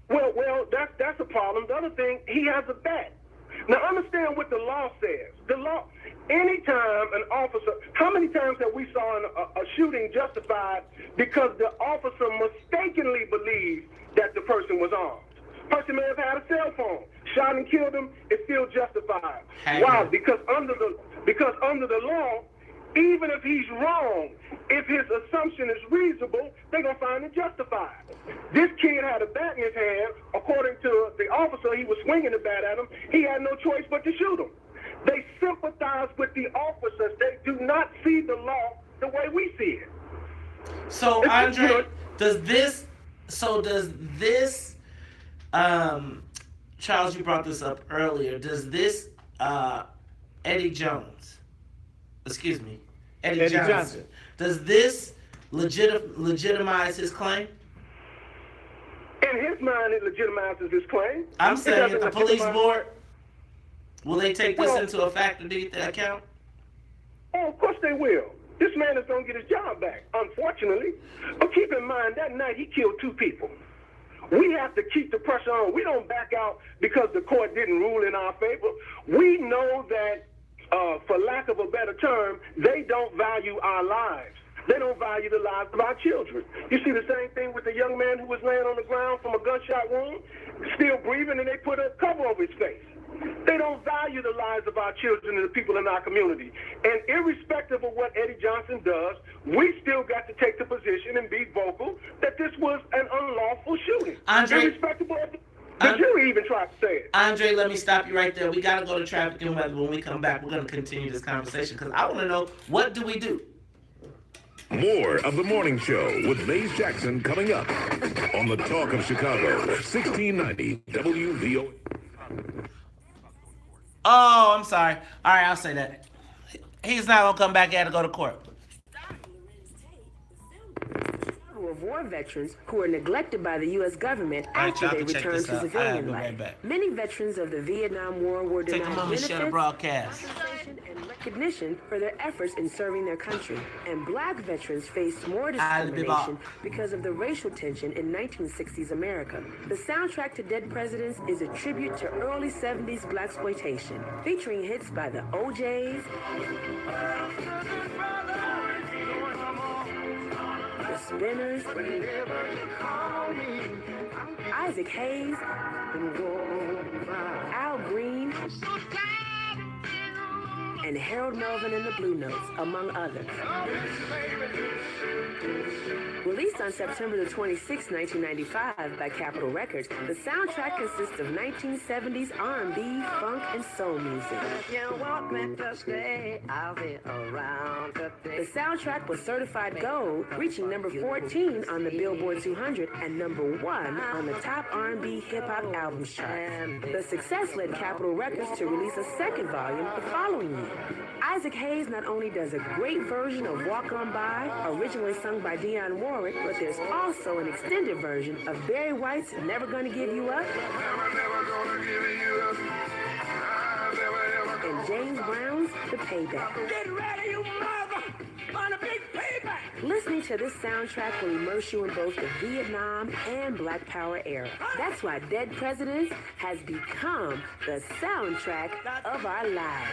Well, that's a problem. The other thing, he has a bat. Now, understand what the law says. The law, anytime an officer, how many times have we saw a shooting justified because the officer mistakenly believed that the person was armed? Person may have had a cell phone, shot and killed him, it's still justified. Why? Because under the law, even if he's wrong, if his assumption is reasonable, they're going to find it justified. This kid had a bat in his hand. According to the officer, he was swinging the bat at him. He had no choice but to shoot him. They sympathize with the officers. They do not see the law the way we see it. So, Andre, does this, Charles, you brought this up earlier, does this Eddie Johnson, does this legitimize his claim? In his mind, it legitimizes his claim. I'm saying at the police board, will they take this into a factor to account? Oh, of course they will. This man is going to get his job back, unfortunately. But keep in mind, that night he killed 2 people. We have to keep the pressure on. We don't back out because the court didn't rule in our favor. We know that, for lack of a better term, they don't value our lives. They don't value the lives of our children. You see the same thing with the young man who was laying on the ground from a gunshot wound, still breathing, and they put a cover over his face. They don't value the lives of our children and the people in our community. And irrespective of what Eddie Johnson does, we still got to take the position and be vocal that this was an unlawful shooting. Andre, irrespective of the jury even tried to say it. Andre, let me stop you right there. We got to go to traffic and weather. When we come back, we're going to continue this conversation because I want to know, what do we do? More of the morning show with Maze Jackson coming up on the Talk of Chicago, 1690 WVON. Oh, I'm sorry. All right, I'll say that. He's not going to come back. He had to go to court. who are war veterans who are neglected by the U.S. government after y'all they can check return this to out. civilian Be right life. back. Many veterans of the Vietnam War were Take a denied moment, share the benefits, broadcast. compensation, and recognition for their efforts in serving their country. And black veterans faced more I'll be back. discrimination because of the racial tension in 1960s America. The soundtrack to Dead Presidents is a tribute to early 70s blaxploitation, featuring hits by the OJs, the Spinners, Isaac Hayes, Al Green, and Harold Melvin and the Blue Notes, among others. Released on September the 26th, 1995 by Capitol Records, the soundtrack consists of 1970s R&B, funk, and soul music. The soundtrack was certified gold, reaching number 14 on the Billboard 200 and number 1 on the top R&B hip-hop albums chart. The success led Capitol Records to release a second volume the following year. Isaac Hayes not only does a great version of Walk On By, originally sung by Dionne Warwick, but there's also an extended version of Barry White's Never Gonna Give You Up and James Brown's The Payback. Get ready, you mother, on a big payback. Listening to this soundtrack will immerse you in both the Vietnam and Black Power era. That's why Dead Presidents has become the soundtrack of our lives.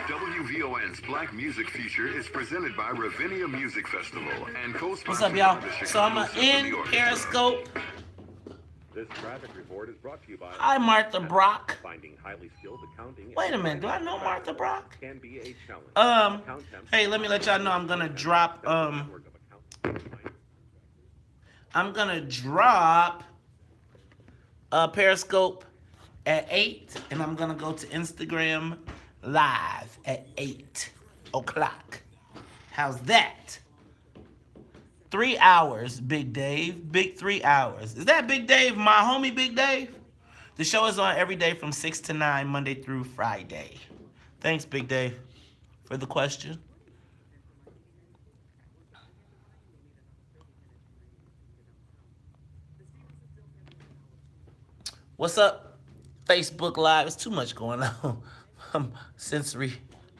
WVON's Black Music Feature is presented by Ravinia Music Festival and co-sponsored What's up, y'all? by the So I'm Chicago Symphony in Orchestra. Periscope. This traffic report is brought to you by Hi, Martha Brock. finding highly skilled accounting. Wait a minute, do I know Martha Brock? Can be a challenge. Hey, let me let y'all know I'm gonna drop Periscope at 8, and I'm gonna go to Instagram Live at 8 o'clock. How's that? 3 hours, Big Dave. Big 3 hours. Is that Big Dave, my homie Big Dave? The show is on every day from 6 to 9, Monday through Friday. Thanks, Big Dave, for the question. What's up, Facebook Live? It's too much going on. Sensory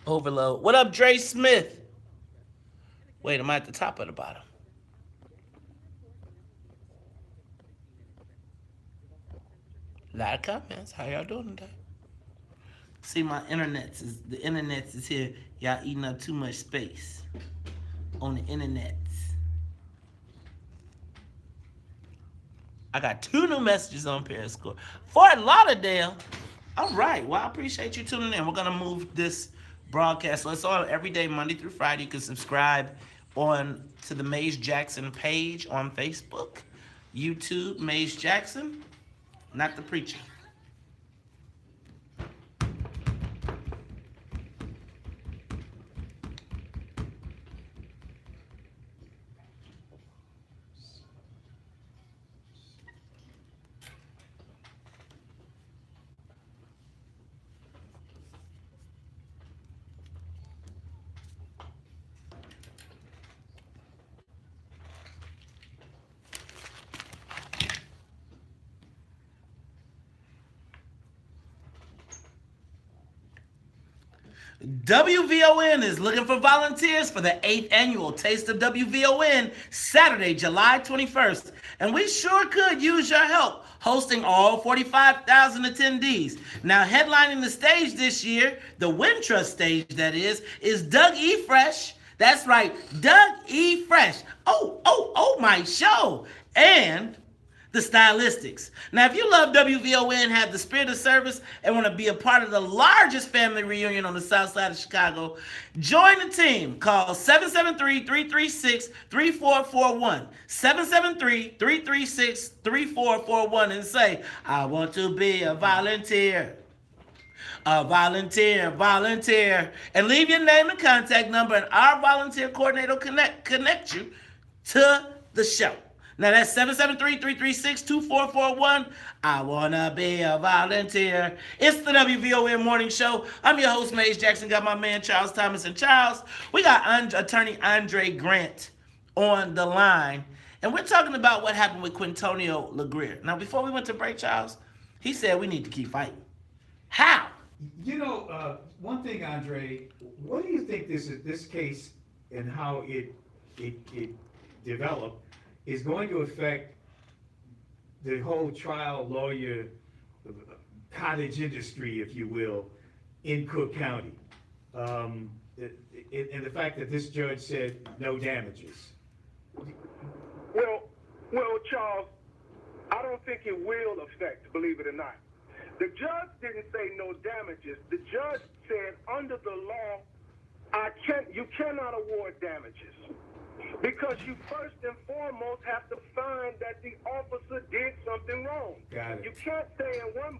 overload. What up, Dre Smith? Wait, am I at the top or the bottom? A lot of comments. How y'all doing today? See, the internet is here. Y'all eating up too much space on the internet. I got 2 new messages on Periscope. Fort Lauderdale. All right. Well, I appreciate you tuning in. We're going to move this broadcast. So it's on every day, Monday through Friday. You can subscribe to the Maze Jackson page on Facebook, YouTube, Maze Jackson, not the preacher. WVON is looking for volunteers for the 8th annual Taste of WVON, Saturday, July 21st. And we sure could use your help hosting all 45,000 attendees. Now, headlining the stage this year, the Wintrust stage that is Doug E. Fresh. That's right, Doug E. Fresh. Oh, my show. And the Stylistics. Now, if you love WVON, have the spirit of service, and want to be a part of the largest family reunion on the south side of Chicago, join the team. Call 773-336-3441. 773-336-3441 and say, I want to be a volunteer. Volunteer. And leave your name and contact number, and our volunteer coordinator will connect you to the show. Now that's 773-336-2441. I want to be a volunteer. It's the WVON Morning Show. I'm your host, Maze Jackson. Got my man, Charles Thomas. And Charles, we got attorney Andre Grant on the line, and we're talking about what happened with Quintonio LeGrier. Now, before we went to break, Charles, he said we need to keep fighting. How? You know, one thing, Andre, what do you think this case and how it developed is going to affect the whole trial lawyer cottage industry, if you will, in Cook County? And the fact that this judge said no damages. Well, Charles, I don't think it will affect, believe it or not. The judge didn't say no damages. The judge said under the law, you cannot award damages because you first and foremost have to find that the officer did something wrong. Got it. You can't say in one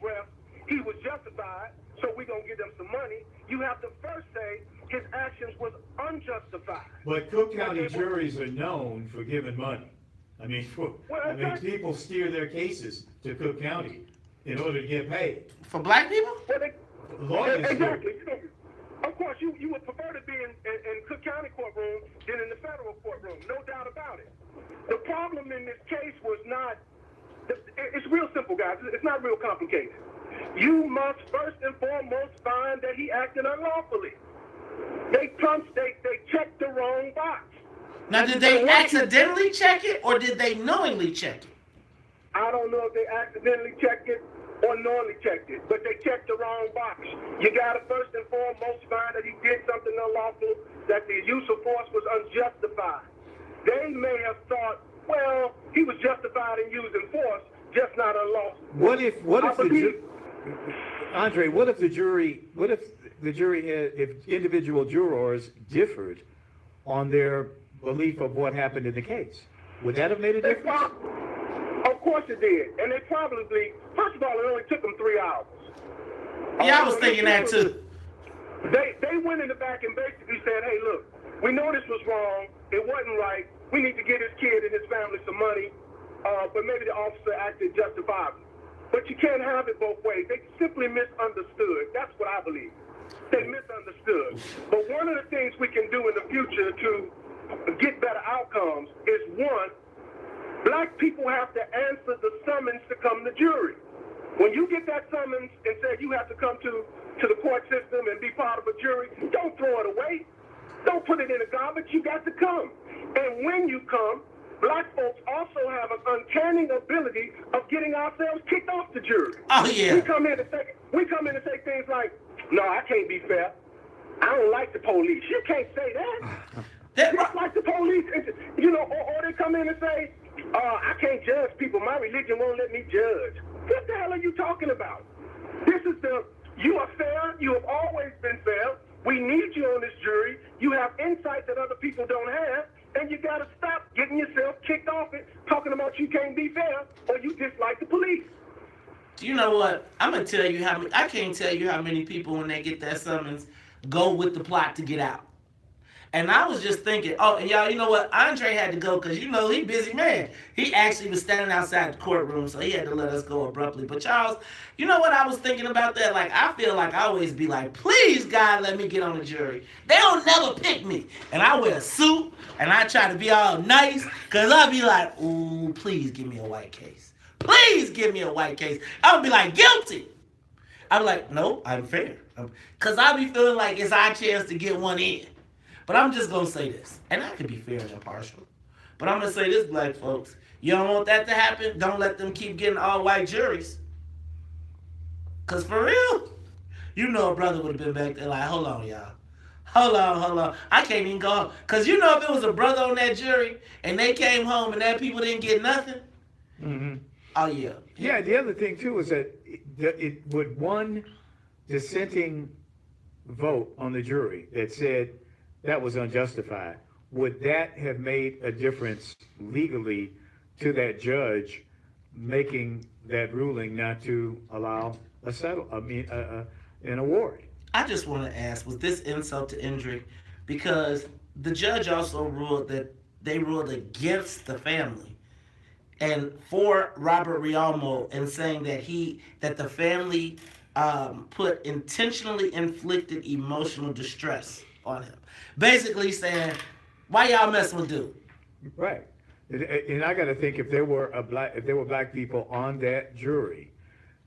breath he was justified, so we're going to give them some money. You have to first say his actions was unjustified. But Cook County juries are known for giving money. I mean, people steer their cases to Cook County in order to get paid. For black people? Lawyers exactly. Of course, you would prefer to be in Cook County courtroom than in the federal courtroom, no doubt about it. The problem in this case was not, it's real simple, guys. It's not real complicated. You must first and foremost find that he acted unlawfully. They checked the wrong box. Now, did they accidentally check it or did they knowingly check it? I don't know if they accidentally checked it or knowingly checked it, but they checked the wrong box. You got to first and foremost find that he did something unlawful, that the use of force was unjustified. They may have thought, well, he was justified in using force, just not unlawful. What if individual jurors differed on their belief of what happened in the case? Would that have made a difference? Of course it did. And they probably, first of all, it only took them 3 hours. Yeah, I was thinking that too. They went in the back and basically said, hey, look, we know this was wrong. It wasn't right. We need to get his kid and his family some money. But maybe the officer acted justifiably. But you can't have it both ways. They simply misunderstood. That's what I believe. They misunderstood. But one of the things we can do in the future to get better outcomes is, one, black people have to answer the summons to come to jury. When you get that summons and say you have to come to the court system and be part of a jury, don't throw it away. Don't put it in the garbage. You got to come. And when you come, black folks also have an uncanny ability of getting ourselves kicked off the jury. Oh, yeah. We come in and say things like, no, I can't be fair. I don't like the police. You can't say that. Just like the police, or they come in and say, I can't judge people. My religion won't let me judge. What the hell are you talking about? You are fair. You have always been fair. We need you on this jury. You have insight that other people don't have. And you got to stop getting yourself kicked off it, talking about you can't be fair or you dislike the police. You know what? I'm going to tell you I can't tell you how many people, when they get that summons, go with the plot to get out. And I was just thinking, and y'all, you know what? Andre had to go because, he busy man. He actually was standing outside the courtroom, so he had to let us go abruptly. But Charles, you know what I was thinking about that? Like, I feel like I always be like, please, God, let me get on the jury. They don't never pick me. And I wear a suit, and I try to be all nice, because I'll be like, ooh, please give me a white case. Please give me a white case. I would be like, guilty. I'd be like, no, I'm fair. Because I be feeling like it's our chance to get one in. But I'm just going to say this, and I can be fair and impartial, but I'm going to say this, black folks. You don't want that to happen? Don't let them keep getting all white juries. Because for real, a brother would have been back there like, hold on, y'all. Hold on. I can't even go home. Because if it was a brother on that jury, and they came home and that people didn't get nothing, oh, yeah. Yeah, the other thing, too, is that would one dissenting vote on the jury that said that was unjustified, would that have made a difference legally to that judge making that ruling not to allow an award? I just want to ask, was this insult to injury? Because the judge also ruled that they ruled against the family and for Robert Rialmo, in saying that the family put intentionally inflicted emotional distress on him. Basically saying, Why y'all messing with dude? Right. And I got to think if there were black people on that jury,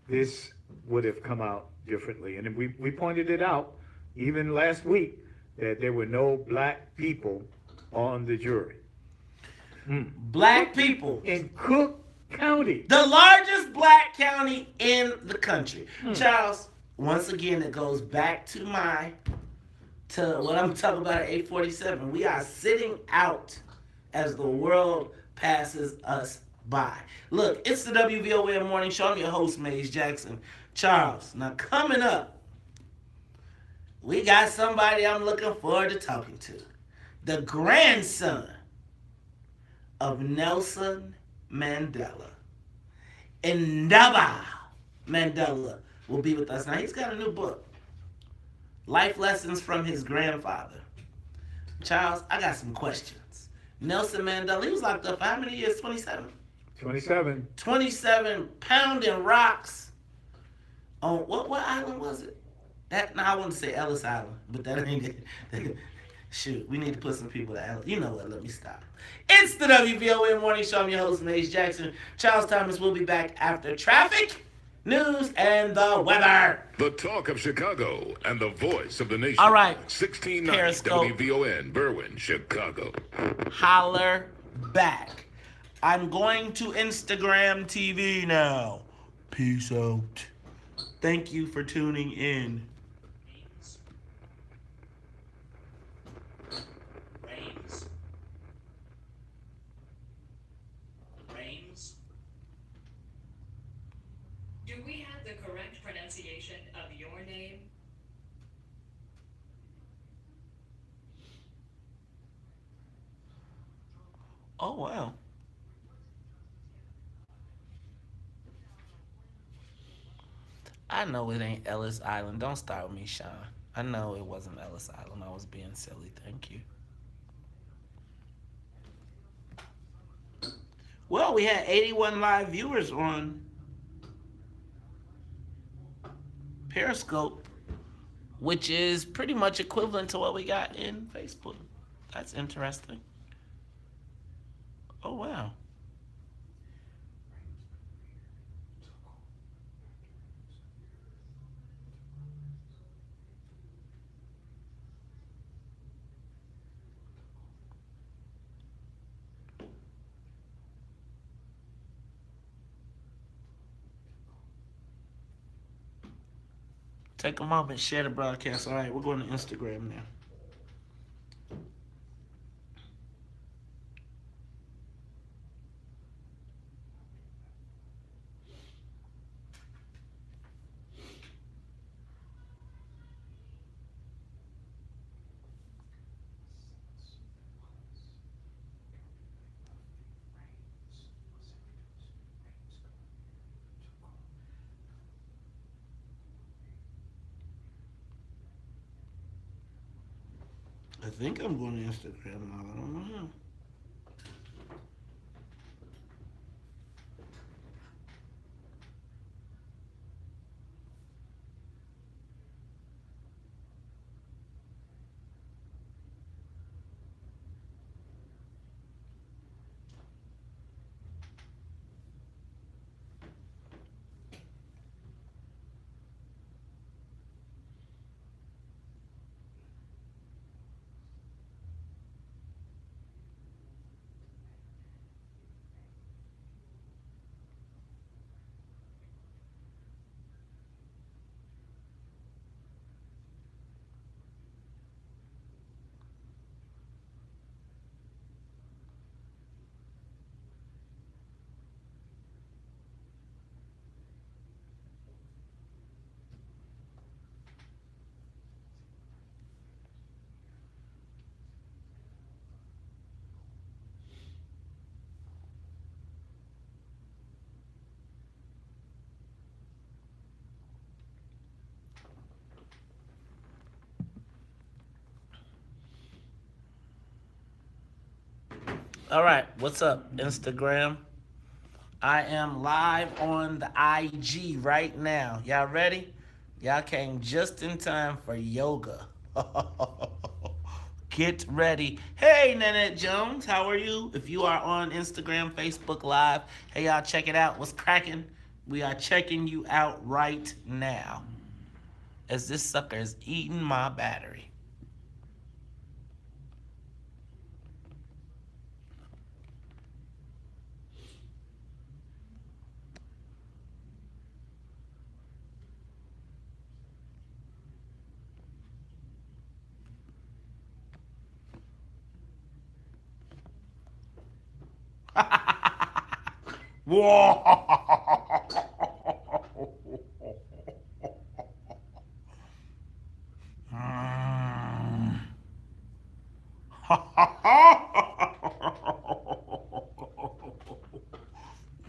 this would have come out differently. And we pointed it out even last week that there were no black people on the jury. Black people in Cook County, the largest black county in the country. Charles, once again, it goes back to what I'm talking about at 8:47. We are sitting out as the world passes us by. Look, it's the WVON Morning Show. I'm your host, Maze Jackson. Charles, now coming up, we got somebody I'm looking forward to talking to. The grandson of Nelson Mandela. Ndaba Mandela will be with us. Now, he's got a new book, Life Lessons from His Grandfather. Charles, I got some questions. Nelson Mandela, he was locked up for how many years? 27? 27. 27 pounding rocks on, what island was it? I want to say Ellis Island, but that ain't it. Shoot, we need to put some people to Ellis. You know what, let me stop. It's the WVON Morning Show. I'm your host, Maze Jackson. Charles Thomas will be back after traffic, news, and the weather. The talk of Chicago and the voice of the nation. All right. 1690 Periscope. WVON, Berwyn, Chicago. Holler back. I'm going to Instagram TV now. Peace out. Thank you for tuning in. Do we have the correct pronunciation of your name? Oh, wow. I know it ain't Ellis Island. Don't start with me, Sean. I know it wasn't Ellis Island. I was being silly. Thank you. Well, we had 81 live viewers on Periscope, which is pretty much equivalent to what we got in Facebook. That's interesting. Oh, wow. Take a moment, share the broadcast. All right, we're going to Instagram now. I think I'm going to Instagram now. I don't know. All right, what's up, Instagram? I am live on the IG right now. Y'all ready? Y'all came just in time for yoga. Get ready. Hey, Nanette Jones, how are you? If you are on Instagram, Facebook Live, hey, y'all, check it out. What's cracking? We are checking you out right now as this sucker is eating my battery.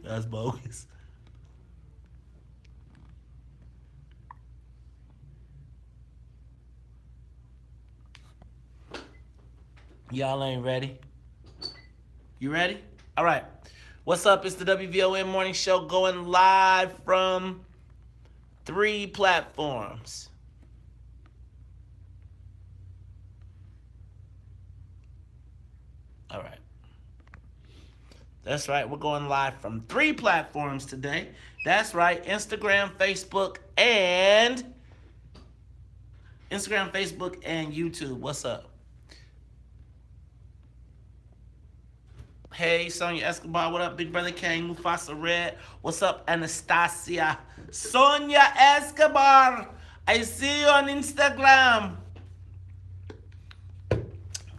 That's bogus. Y'all ain't ready? You ready? All right. What's up? It's the WVON Morning Show going live from 3 platforms. All right. That's right. We're going live from 3 platforms today. That's right. Instagram, Facebook, and YouTube. What's up? Hey, Sonia Escobar. What up, Big Brother Kane? Mufasa Red. What's up, Anastasia? Sonia Escobar. I see you on Instagram.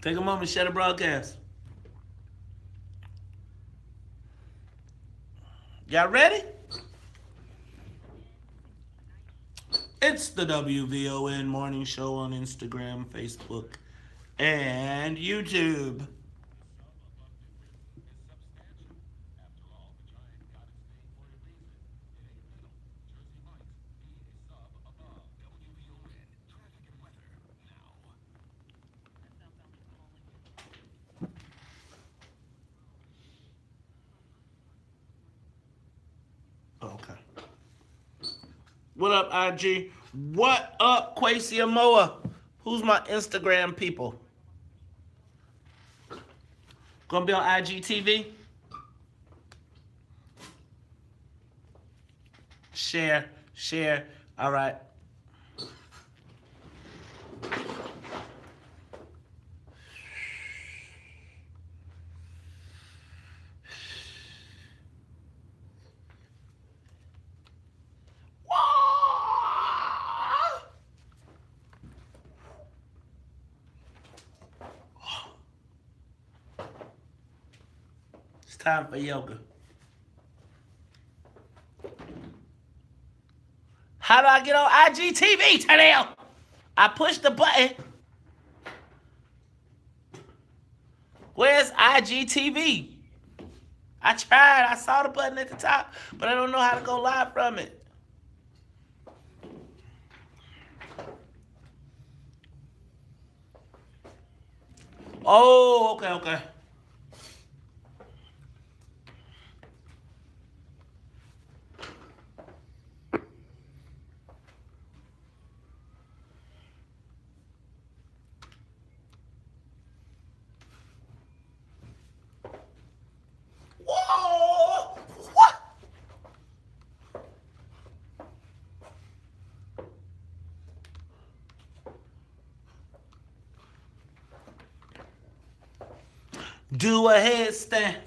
Take a moment, share the broadcast. Y'all ready? It's the WVON Morning Show on Instagram, Facebook, and YouTube. Okay. What up, IG? What up, Quasi Amoa? Who's my Instagram people? Gonna be on IGTV? Share. All right. It's time for yoga. How do I get on IGTV, Tanel? I pushed the button. Where's IGTV? I tried. I saw the button at the top, but I don't know how to go live from it. Oh, okay. Whoa! What? Do a headstand.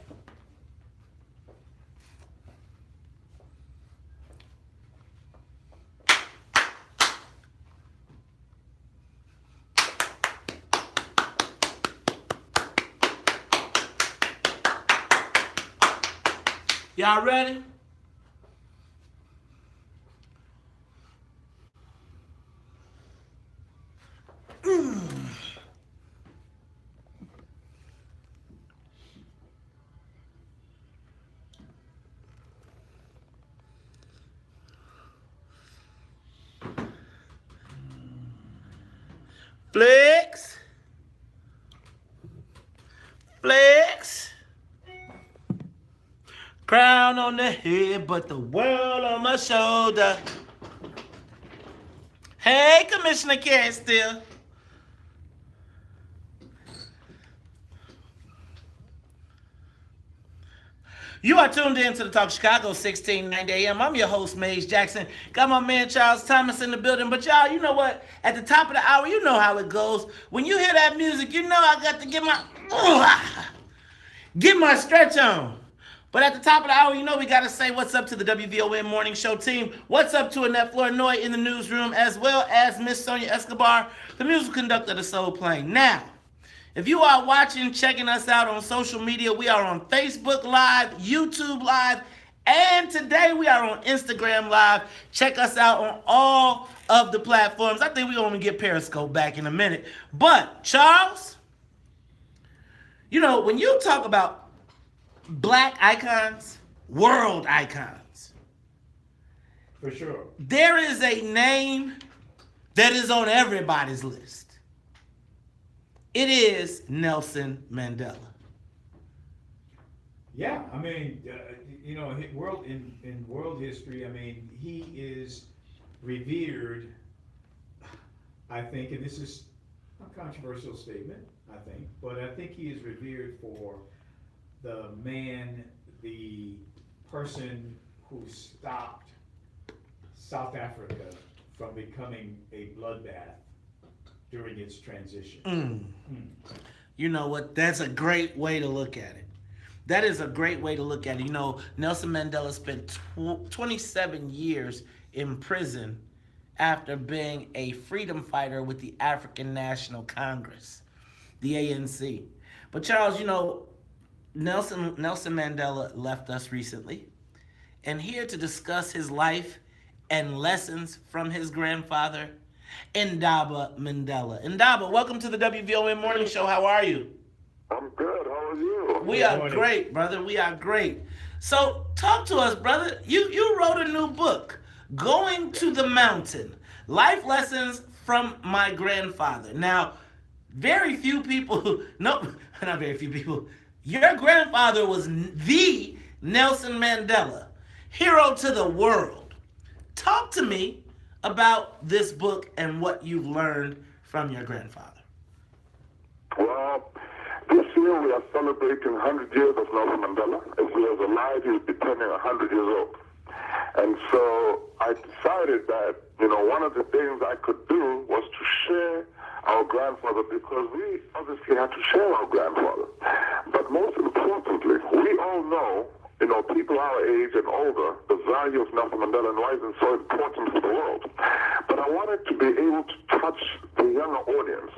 Y'all ready? Flex. Crown on the head, but the world on my shoulder. Hey, Commissioner Carey still. You are tuned in to the Talk Chicago, 1690 AM. I'm your host, Maze Jackson. Got my man Charles Thomas in the building. But y'all, you know what? At the top of the hour, you know how it goes. When you hear that music, you know I got to get my stretch on. But at the top of the hour, you know we got to say what's up to the WVON Morning Show team. What's up to Annette Flournoy in the newsroom, as well as Miss Sonia Escobar, the musical conductor of the Soul Plane. Now, if you are watching, checking us out on social media, we are on Facebook Live, YouTube Live, and today we are on Instagram Live. Check us out on all of the platforms. I think we're going to get Periscope back in a minute. But, Charles, you know, when you talk about black icons, world icons, for sure, there is a name that is on everybody's list. It is Nelson Mandela. Yeah, I mean, you know, in world history, I mean, he is revered, I think, and this is a controversial statement, I think, but I think he is revered for the man, the person who stopped South Africa from becoming a bloodbath during its transition. You know what? That's a great way to look at it. That is a great way to look at it. You know, Nelson Mandela spent 27 years in prison after being a freedom fighter with the African National Congress, the ANC. But Charles, you know, Nelson Mandela left us recently. And here to discuss his life and lessons from his grandfather, Ndaba Mandela. Ndaba, welcome to the WVON Morning Show. How are you? I'm good. How are you? We are great, brother. We are great. So talk to us, brother. You wrote a new book, Going to the Mountain, Life Lessons from My Grandfather. Now, very few people, no, not very few people, your grandfather was the Nelson Mandela, hero to the world. Talk to me about this book and what you've learned from your grandfather. Well, this year we are celebrating 100 years of Nelson Mandela. If he was alive, he would be turning 100 years old. And so I decided that, you know, one of the things I could do was to share our grandfather, because we obviously had to share our grandfather. But most importantly, we all know, you know, people our age and older, the value of Nelson Mandela and why it's so important for the world. But I wanted to be able to touch the younger audience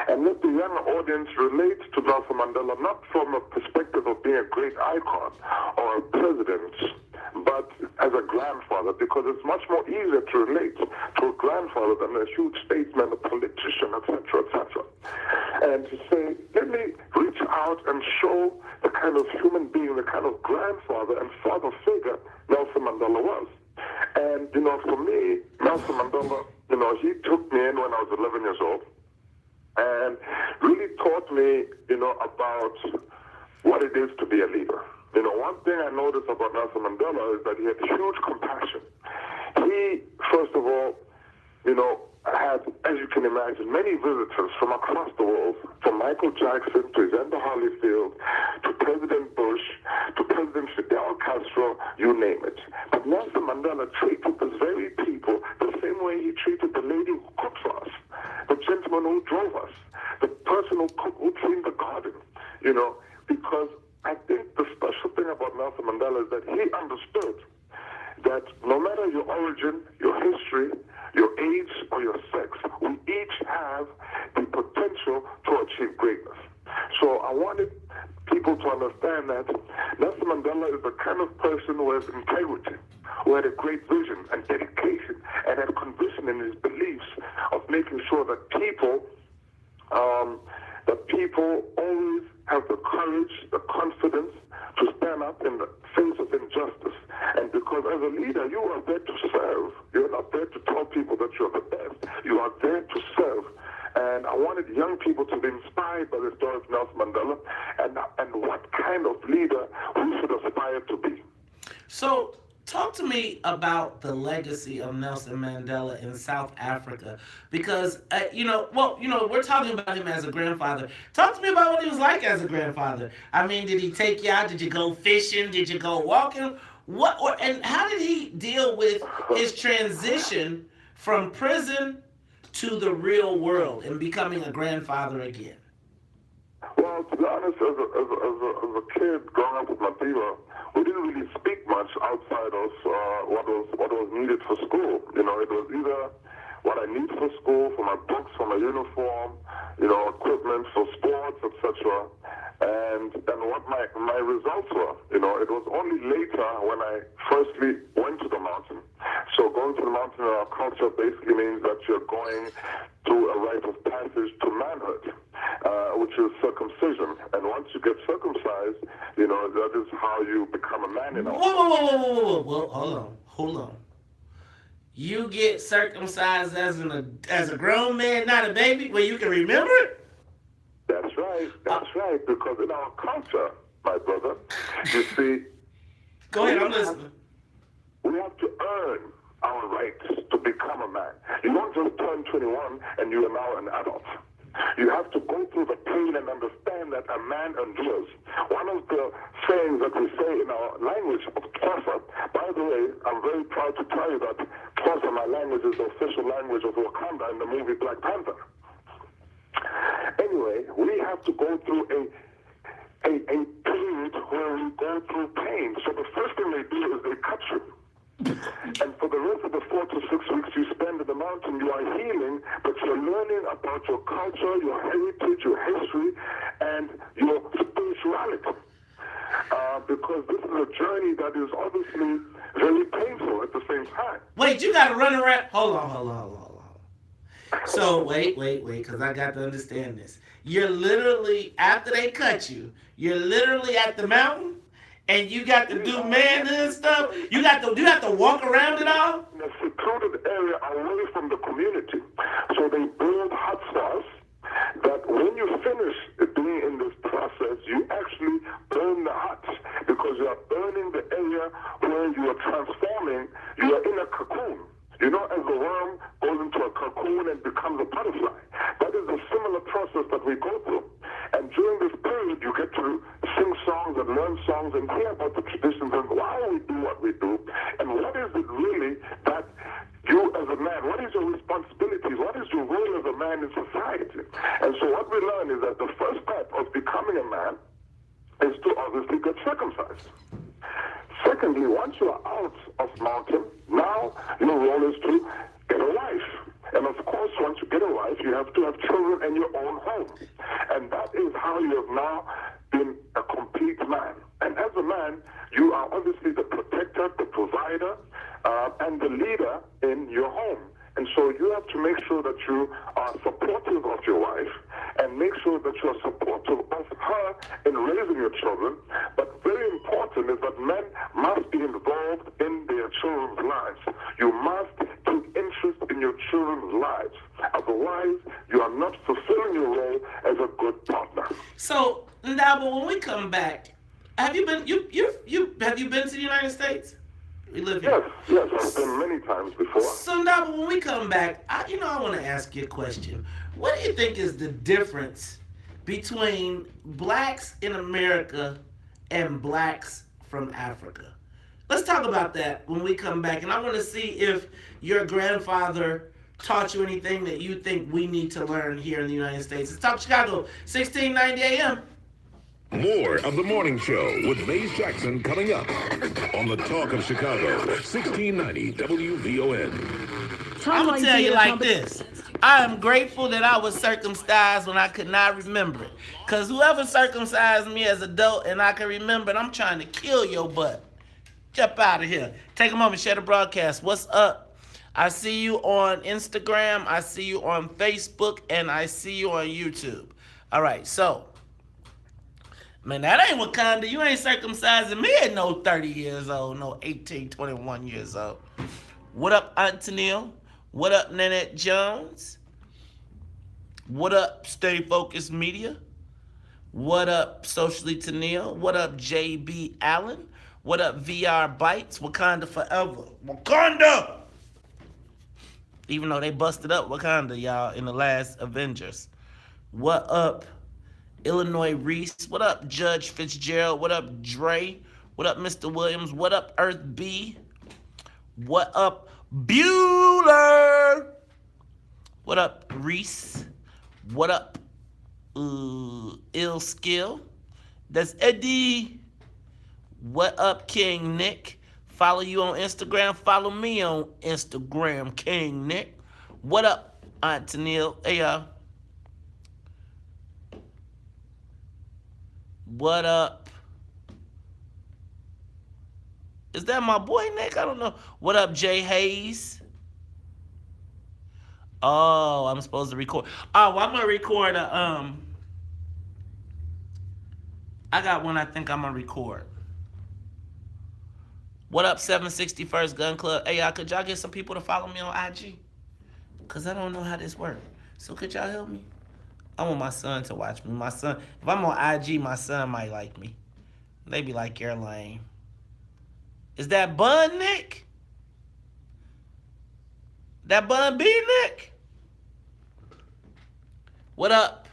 and let the younger audience relate to Nelson Mandela, not from a perspective of being a great icon or a president, but as a grandfather, because it's much more easier to relate to a grandfather than a huge statesman, a politician, etc., etc. And to say, let me reach out and show the kind of human being, the kind of grandfather and father figure Nelson Mandela was. And, you know, for me, Nelson Mandela, you know, he took me in when I was 11 years old and really taught me, you know, about what it is to be a leader. You know, one thing I noticed about Nelson Mandela is that he had huge compassion. He, first of all, you know, had, as you can imagine, many visitors from across the world, from Michael Jackson to Evander Holyfield, to President Bush, to President Fidel Castro, you name it. But Nelson Mandela treated these very people the same way he treated the lady who cooked for us, the gentleman who drove us, the person who cleaned the garden, you know, because I think the special thing about Nelson Mandela is that he understood that no matter your origin, your history, your age, or your sex, we each have the potential to achieve greatness. So I wanted people to understand that Nelson Mandela is the kind of person who has integrity, who had a great vision and dedication, and had conviction in his beliefs of making sure that people always have the courage, the confidence to stand up in the face of injustice. And because as a leader, you are there to serve. You're not there to tell people that you're the best. You are there to serve. And I wanted young people to be inspired by the story of Nelson Mandela and what kind of leader we should aspire to be. So talk to me about the legacy of Nelson Mandela in South Africa, because we're talking about him as a grandfather. Talk to me about what he was like as a grandfather. I mean, did he take you out? Did you go fishing? Did you go walking? And how did he deal with his transition from prison to the real world and becoming a grandfather again? Well, to be honest, as a kid growing up with my Madiba, we didn't really speak much outside of what was needed for school. You know, it was either what I need for school, for my books, for my uniform, equipment for sports, etc. And what my results were. You know, it was only later when I firstly went to the mountain. So going to the mountain in our culture basically means that you're going through a rite of passage to manhood, which is circumcision. And once you get circumcised, that is how you become a man in our Whoa, hold on. You get circumcised as a grown man, not a baby, where you can remember it? That's right, because in our culture, my brother, you see... Go ahead, I'm listening. We have to earn our rights to become a man. You don't just turn 21 and you are now an adult. You have to go through the pain and understand that a man endures. One of the sayings that we say in our language of Xhosa, by the way, I'm very proud to tell you that Xhosa, my language, is the official language of Wakanda in the movie Black Panther. Anyway, we have to go through a period where we go through pain. So the first thing they do is they cut you. And for the rest of the 4 to 6 weeks you spend in the mountain, you are healing, but you're learning about your culture, your heritage, your history, and your spirituality. Because this is a journey that is obviously very painful at the same time. Wait, you got to run around. Hold on. So, wait, because I got to understand this. You're literally, after they cut you, you're literally at the mountain, and you got to do manhood stuff. You got to walk around it all. In a secluded area away from the community. So they build huts for us that when you finish doing in this process, you actually burn the huts because you are burning the area where you are transforming. You are in a cocoon. You know, as the worm goes into a cocoon and becomes a butterfly. That is a similar process that we go through. And during this period, you get to sing songs and learn songs and hear about the traditions and why we do what we do. And what is it really that you as a man, what is your responsibilities? What is your role as a man in society? And so what we learn is that the first step of becoming a man is to obviously get circumcised. Secondly, once you are out of mountain, now your role is to get a wife. And of course, once you get a wife, you have to have children in your own home. And that is how you have now been a complete man. And as a man, you are obviously the protector, the provider, and the leader in your home. And so you have to make sure that you are supportive of your wife and make sure that you are supportive of her in raising your children. But very important is that men must be involved in their children's lives. You must take interest in your children's lives. Otherwise, you are not fulfilling your role as a good partner. So, Ndaba, when we come back, have you been to the United States? We live here. Yes, I've been many times before. So now, when we come back, I want to ask you a question. What do you think is the difference between blacks in America and blacks from Africa? Let's talk about that when we come back. And I want to see if your grandfather taught you anything that you think we need to learn here in the United States. It's Talk Chicago, 1690 AM. More of The Morning Show with Maze Jackson coming up on the Talk of Chicago, 1690 WVON. I'm going to tell you like this. I am grateful that I was circumcised when I could not remember it. Because whoever circumcised me as an adult and I can remember it, I'm trying to kill your butt. Jump out of here. Take a moment, share the broadcast. What's up? I see you on Instagram, I see you on Facebook, and I see you on YouTube. All right, so... Man, that ain't Wakanda. You ain't circumcising me at no 30 years old, no 18, 21 years old. What up, Aunt Neil? What up, Nanette Jones? What up, Stay Focused Media? What up, Socially Tennille? What up, JB Allen? What up, VR Bites? Wakanda forever. Wakanda! Even though they busted up Wakanda, y'all, in the last Avengers. What up, Illinois Reese? What up, Judge Fitzgerald? What up, Dre? What up, Mr. Williams? What up, Earth B? What up, Bueller? What up, Reese? What up, Ill Skill? That's Eddie. What up, King Nick? Follow you on Instagram. Follow me on Instagram, King Nick. What up, Aunt Neil? Hey, y'all. What up? Is that my boy Nick? I don't know. What up, Jay Hayes? Oh, I'm supposed to record. Oh, well, I'm gonna record a I got one I think I'm gonna record. What up, 761st Gun Club? Hey, y'all, could y'all get some people to follow me on IG? Because I don't know how this works. So could y'all help me? I want my son to watch me. My son, if I'm on IG, my son might like me. They be like, you're lame. Is that Bun Nick? That Bun B Nick? What up,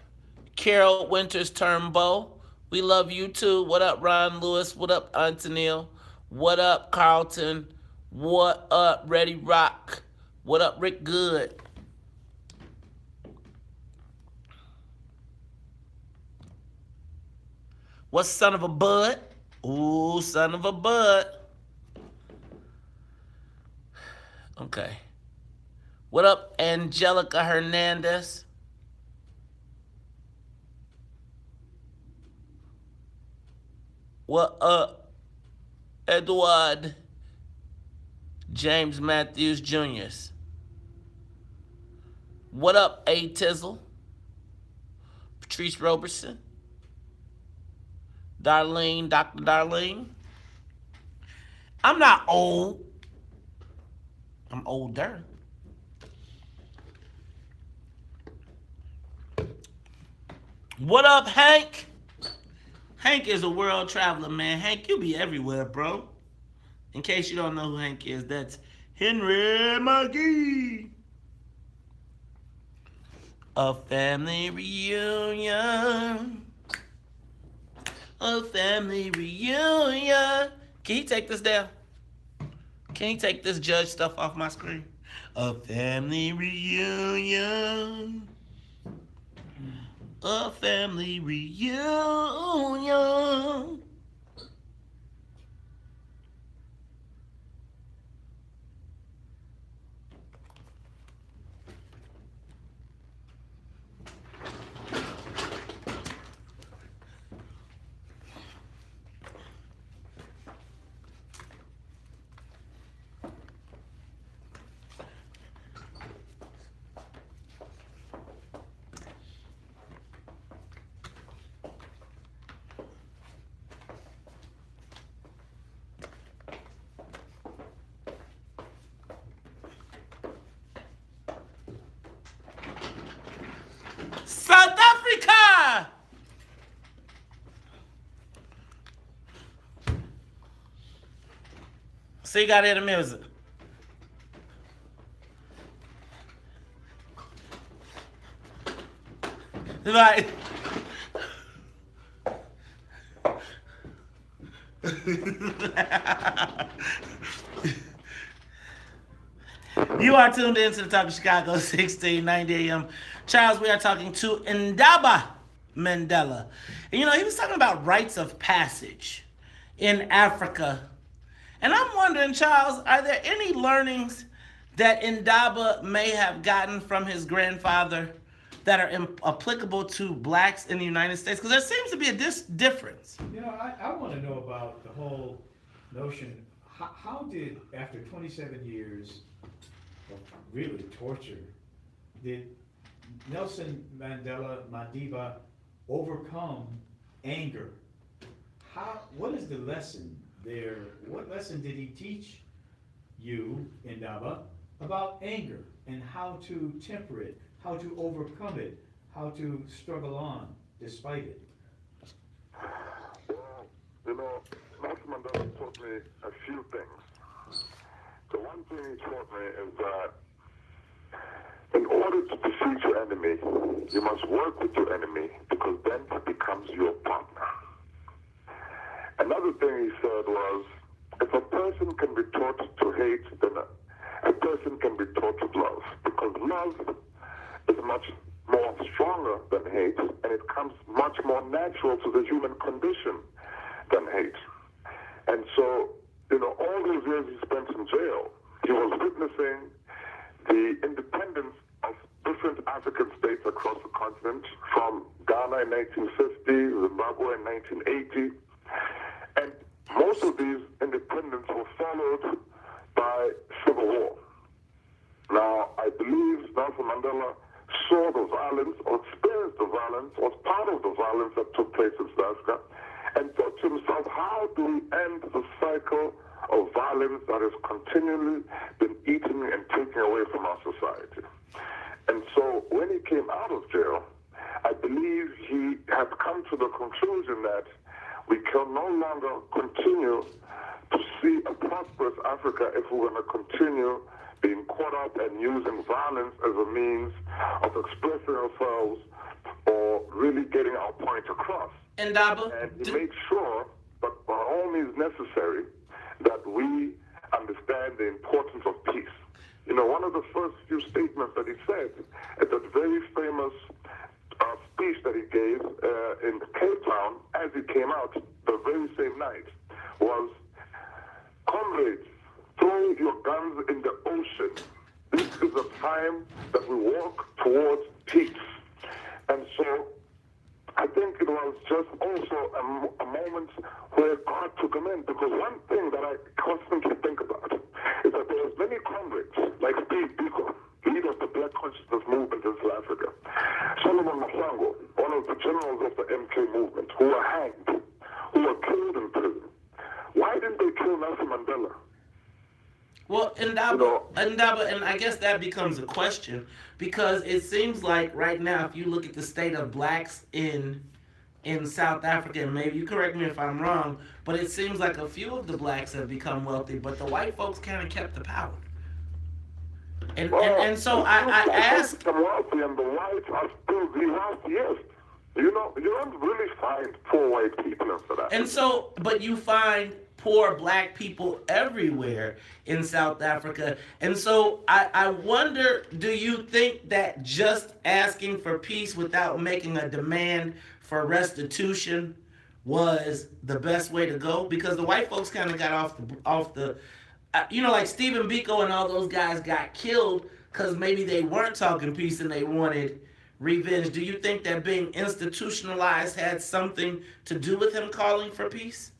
Carol Winters Turnbow? We love you too. What up, Ron Lewis? What up, Antonil? What up, Carlton? What up, Ready Rock? What up, Rick Good? What's son of a bud? Ooh, son of a bud. Okay. What up, Angelica Hernandez? What up, Edward James Matthews Jr.? What up, A. Tizzle? Patrice Roberson? Darlene, Dr. Darlene? I'm not old. I'm older. What up, Hank? Hank is a world traveler, man. Hank, you be everywhere, bro. In case you don't know who Hank is, that's Henry McGee. A family reunion. A family reunion. Can you take this down? Can you take this judge stuff off my screen? A family reunion. A family reunion. South Africa! So you gotta hear the music. Like, you are tuned in to the Talk of Chicago, 1690 AM. Charles, we are talking to Ndaba Mandela. And you know, he was talking about rites of passage in Africa. And I'm wondering, Charles, are there any learnings that Ndaba may have gotten from his grandfather that are applicable to blacks in the United States? Because there seems to be a difference. You know, I want to know about the whole notion. How did, after 27 years of really torture, did Nelson Mandela Madiba overcome anger? What is the lesson there? What lesson did he teach you, Ndaba, about anger and how to temper it, how to overcome it, how to struggle on despite it? You know, Nelson Mandela taught taught me a few things. The one thing he taught me is that in order to defeat your enemy, you must work with your enemy because then he becomes your partner. Another thing he said was, if a person can be taught to hate, then a person can be taught to love, because love is much more stronger than hate, and it comes much more natural to the human condition than hate. And so, all those years he spent in jail, he was witnessing the independence of different African states across the continent, from Ghana in 1950, Zimbabwe in 1980, and most of these independence were followed by civil war. Now, I believe Nelson Mandela saw the violence, or experienced the violence, was part of the violence that took place in South Africa, and thought to himself, how do we end the cycle of violence that has continually been eating and taking away from our society? And so when he came out of jail, I believe he had come to the conclusion that we can no longer continue to see a prosperous Africa if we're going to continue being caught up and using violence as a means of expressing ourselves or really getting our point across. And he made sure, but by all means necessary, that we understand the importance of peace. One of the first few statements that he said at that very famous speech that he gave in Cape Town as he came out the very same night was, comrades, throw your guns in the ocean. This is a time that we walk towards peace. And so I think it was just also a moment where God took him in, because one thing that I constantly think about is that there was many comrades, like Steve Biko, leader of the Black Consciousness Movement in South Africa, Solomon Masango, one of the generals of the MK movement, who were hanged, who were killed in prison. Why didn't they kill Nelson Mandela? Well, Ndaba, and I guess that becomes a question, because it seems like right now, if you look at the state of blacks in South Africa, and maybe you correct me if I'm wrong, but it seems like a few of the blacks have become wealthy, but the white folks kind of kept the power. And so I ask, the wealthy and the whites are still the wealthiest. You don't really find poor white people in South Africa. And so, but you find poor black people everywhere in South Africa. And so I wonder, do you think that just asking for peace without making a demand for restitution was the best way to go? Because the white folks kind of got off the like Stephen Biko and all those guys got killed because maybe they weren't talking peace and they wanted revenge. Do you think that being institutionalized had something to do with him calling for peace?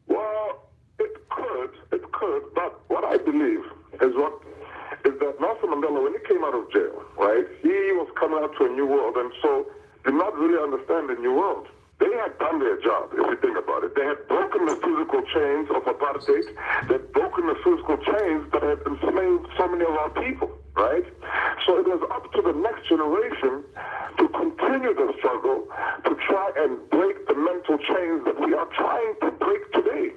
Well, it could, but what I believe is that Nelson Mandela, when he came out of jail, right, he was coming out to a new world, and so did not really understand the new world. They had done their job, if you think about it. They had broken the physical chains of apartheid. They had broken the physical chains that had enslaved so many of our people, right? So it was up to the next generation to continue the struggle, to try and break the mental chains that we are trying to break today.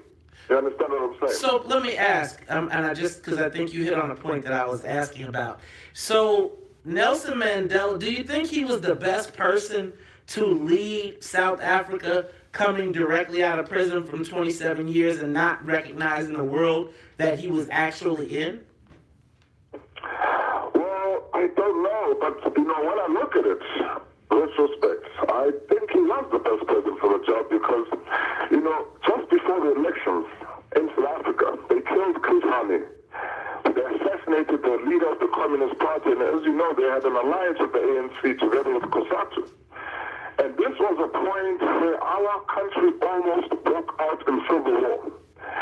You understand what I'm saying? So let me ask, and I just, because I think you hit on a point that I was asking about. So Nelson Mandela, do you think he was the best person to lead South Africa, coming directly out of prison from 27 years and not recognizing the world that he was actually in? Well, I don't know, but when I look at it, retrospect, I think he was the best person for the job because, just before the elections in South Africa, they killed Chris Hani. They assassinated the leader of the Communist Party, and as you know, they had an alliance with the ANC together with COSATU. And this was a point where our country almost broke out in civil war.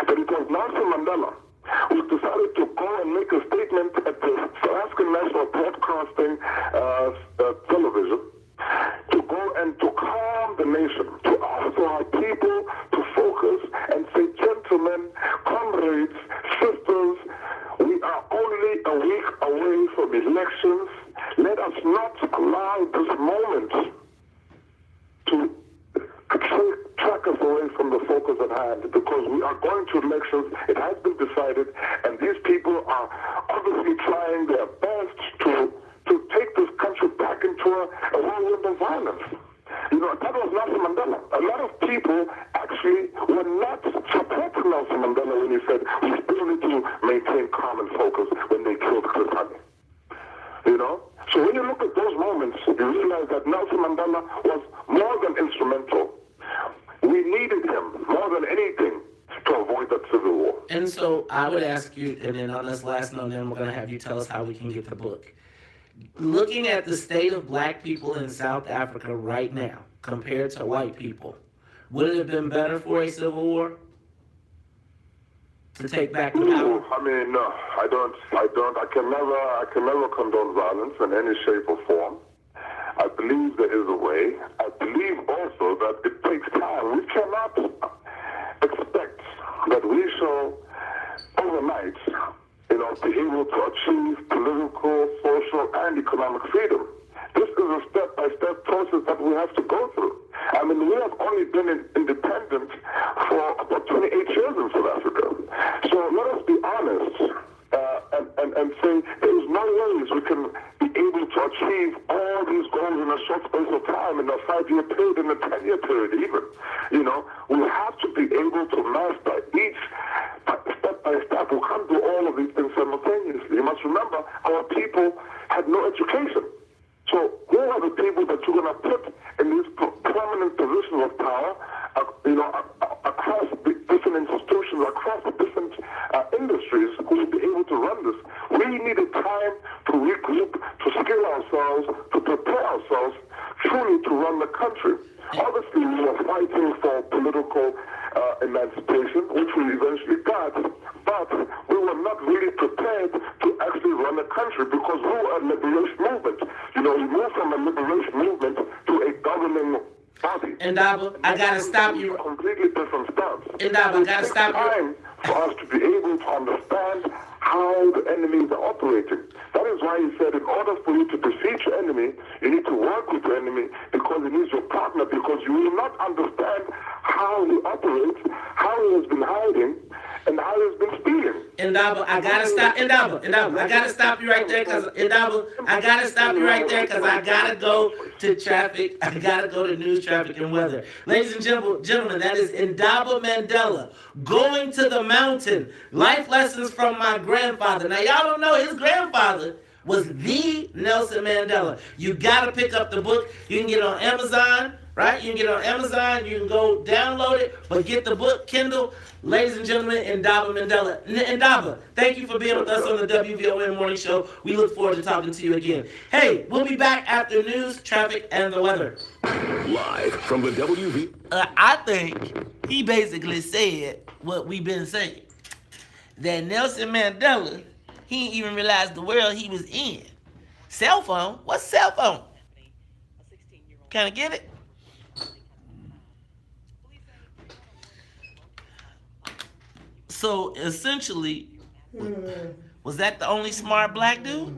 But it was Nelson Mandela who decided to go and make a statement at the South African National Broadcasting television to go and to calm the nation, to ask for our people to focus and say, gentlemen, comrades, sisters, we are only a week away from elections. Let us not allow this moment to track us away from the focus at hand, because we are going to elections. It has been decided, and these people are obviously trying their best to take this country back into a whirlwind of violence. You know, that was Nelson Mandela. A lot of people actually were not supporting Nelson Mandela when he said we still need to maintain calm and focus when they killed Chris Hani. You know? So when you look at those moments, you realize that Nelson Mandela was more than instrumental. We needed him more than anything to avoid that civil war. And so I would ask you, and then on this last note, then we're going to have you tell us how we can get the book. Looking at the state of black people in South Africa right now compared to white people, would it have been better for a civil war to take back the power? I mean, no, I can never condone violence in any shape or form. I believe there is a way. I believe also that it takes time. We cannot expect that we shall overnight, you know, be able to achieve political, social, and economic freedom. This is a step-by-step process that we have to go through. I mean, we have only been independent for about 28 years in South Africa. So let us be honest and say there is no ways we can be able to achieve all these goals in a short space of time, in a 5-year period, in a 10-year period even. You know, we have to be able to master each step by step. We can't do all of these things simultaneously. You must remember, our people had no education. So who are the people that you're going to put in these prominent positions of power, you know, across the different institutions, across the different industries who will be able to run this? We needed time to regroup, to skill ourselves, to prepare ourselves truly to run the country. Obviously, we were fighting for political emancipation, which we eventually got, but we were not really prepared to actually run a country because we were a liberation movement. You know, we moved from a liberation movement to a governing body. And I gotta stop you. A completely different stance. And I gotta stop you. Time for us to be able to understand how the enemies are operating. That is why he said in order for you to defeat your enemy, you need to work with your enemy because he needs your partner, because you will not understand how he operates, how he has been hiding, and how he has been stealing. Indaba, I gotta stop. Indaba, I gotta stop you right there because I gotta stop you right there because I gotta go to traffic. I gotta go to news, traffic, and weather. Ladies and gentlemen, that is Indaba Mandela, Going to the Mountain, Life Lessons from My Grandfather. Now, y'all don't know his grandfather was the Nelson Mandela. You gotta pick up the book. You can get it on Amazon, right? You can get it on Amazon. You can go download it, but get the book, Kindle. Ladies and gentlemen, Indaba Mandela. Indaba, thank you for being with us on the WVON Morning Show. We look forward to talking to you again. Hey, we'll be back after news, traffic, and the weather. Live from the WV. I think he basically said what we've been saying. That Nelson Mandela, he didn't even realize the world he was in. Cell phone? What's cell phone? Can I get it? So essentially, was that the only smart black dude?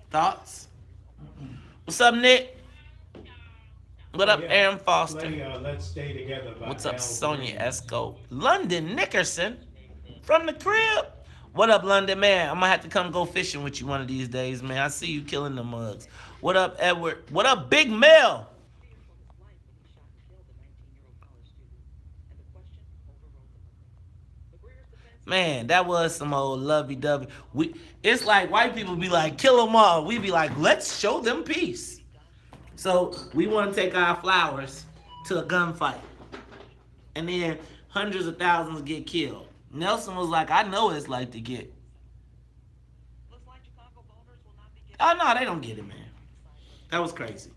Thoughts? What's up, Nick? What up, Aaron Foster? Let's stay together. What's up, Sonia Esco? London Nickerson from the crib. What up, London, man? I'm gonna have to come go fishing with you one of these days, man. I see you killing the mugs. What up, Edward? What up, Big Mel? Man, that was some old lovey-dovey. It's like white people be like, kill them all. We be like, let's show them peace. So we want to take our flowers to a gunfight. And then hundreds of thousands get killed. Nelson was like, I know what it's like to get. Oh, no, they don't get it, man. That was crazy.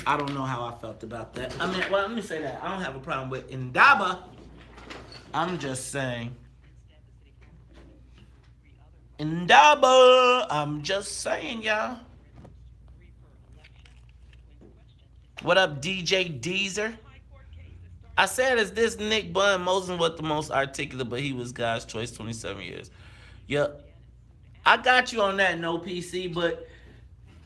I don't know how I felt about that. I mean, well, let me say that. I don't have a problem with Indaba. I'm just saying. Indaba. I'm just saying, y'all. What up, DJ Deezer? I said, is this Nick Bun? Moses was the most articulate, but he was God's choice 27 years. Yep. I got you on that, no PC, but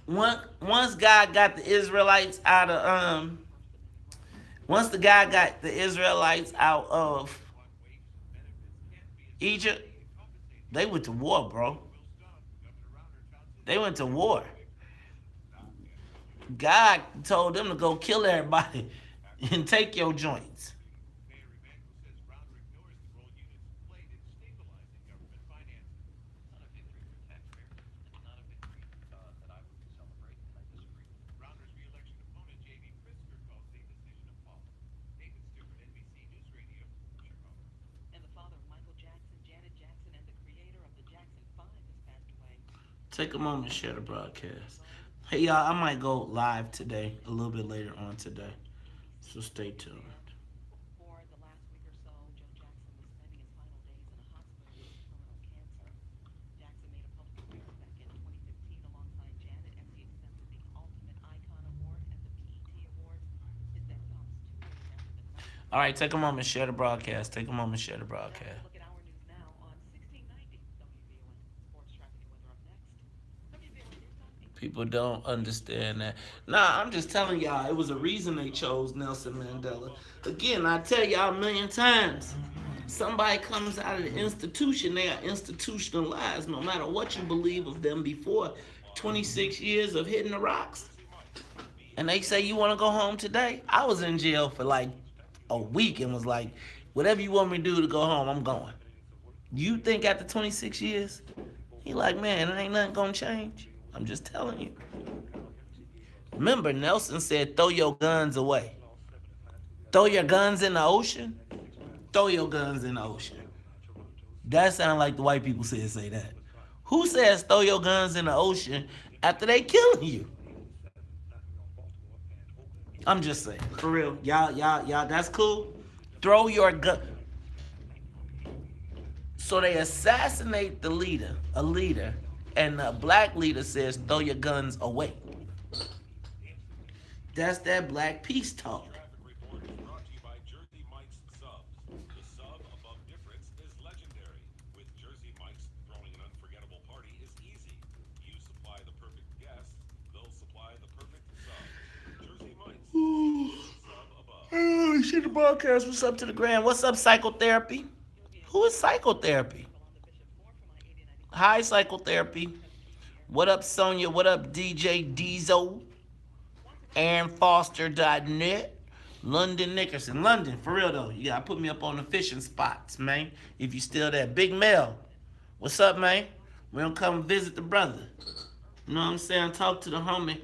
once God got the Israelites out of once the guy got the Israelites out of Egypt, they went to war, bro. They went to war. God told them to go kill everybody and take your joints. Take a moment, share the broadcast. Hey y'all, I might go live today, a little bit later on today. So stay tuned. All right, take a moment, share the broadcast. Take a moment, share the broadcast. People don't understand that. Nah, I'm just telling y'all, it was a reason they chose Nelson Mandela. Again, I tell y'all a million times. Somebody comes out of the institution, they are institutionalized no matter what you believe of them before 26 years of hitting the rocks. And they say, you want to go home today? I was in jail for like a week and was like, whatever you want me to do to go home, I'm going. You think after 26 years? He like, man, it ain't nothing gonna change. I'm just telling you. Remember, Nelson said, throw your guns away. Throw your guns in the ocean? Throw your guns in the ocean. That sounds like the white people said say that. Who says throw your guns in the ocean after they killing you? I'm just saying. For real. Y'all, that's cool? Throw your gun. So they assassinate the leader, a leader, and the black leader says, throw your guns away. That's that black peace talk. Oh, shit, the broadcast. What's up to the grand? What's up, psychotherapy? Who is psychotherapy? Hi, psychotherapy. What up, Sonia? What up, DJ Diesel? AaronFoster.net. London Nickerson. London, for real though. You gotta put me up on the fishing spots, man. If you still there. Big Mel. What's up, man? We don't come visit the brother. You know what I'm saying? Talk to the homie.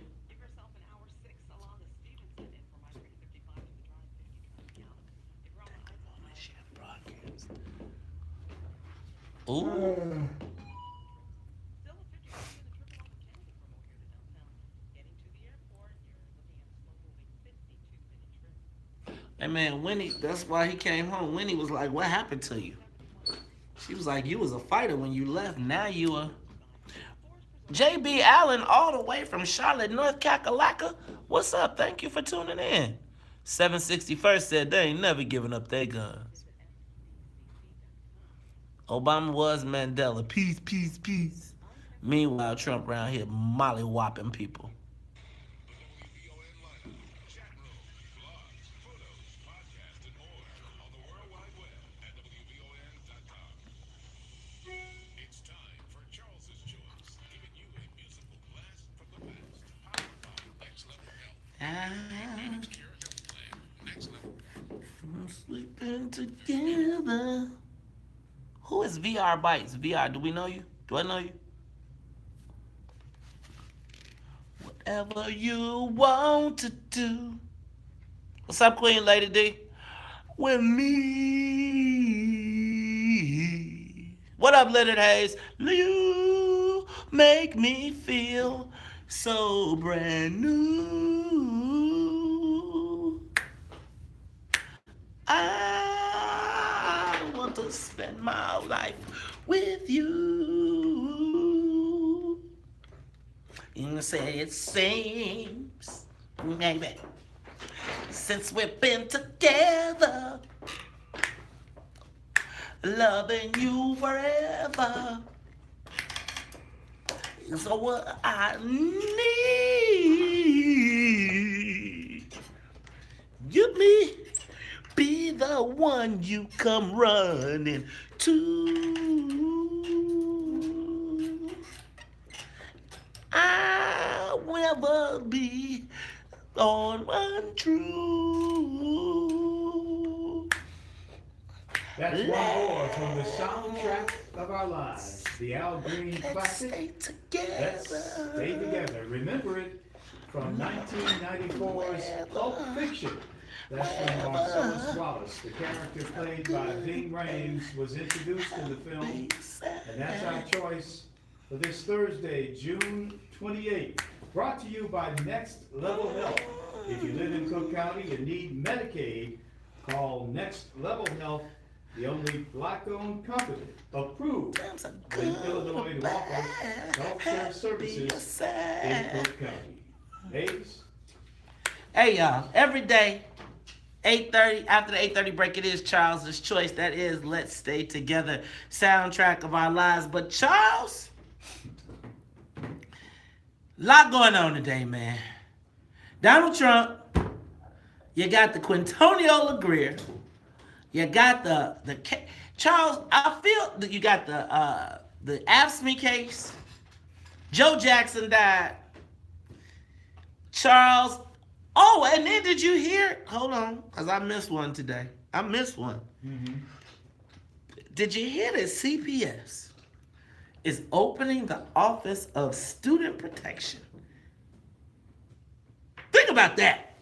Ooh. Hey man, Winnie, that's why he came home. Winnie was like, what happened to you? She was like, you was a fighter when you left. Now you a... JB Allen all the way from Charlotte, North Kakalaka. What's up? Thank you for tuning in. 761st said they ain't never giving up their guns. Obama was Mandela. Peace, peace, peace. Meanwhile, Trump around here molly-whopping people. I'm sleeping together. Who is VR Bites? VR, do we know you? Do I know you? Whatever you want to do. What's up, Queen Lady D? With me. What up, Leonard Hayes? You make me feel so brand new. I want to spend my life with you. You say it seems, baby, since we've been together, loving you forever. So what I need, give me, be the one you come running to. I will never be on untrue. That's one more from the soundtrack of our lives, the Al Green classic. Let's Stay Together. Remember it from 1994's Pulp Fiction. That's when Marcellus Wallace, the character played by Ving Rhames, was introduced to the film. And that's our choice for this Thursday, June 28th. Brought to you by Next Level Health. If you live in Cook County and need Medicaid, call Next Level Health, the only black-owned company approved in Illinois to offer health care services in Cook County. Hayes? Hey, y'all, every day, 8:30, after the 8:30 break, it is Charles's Choice. That is Let's Stay Together, soundtrack of our lives. But Charles, lot going on today, man. Donald Trump, you got the Quintonio LaGreer, you got the Charles, I feel that you got the AFSCME case. Joe Jackson died. Charles, oh, and then did you hear, hold on, because I missed one today. I missed one. Mm-hmm. Did you hear that CPS is opening the Office of Student Protection? Think about that.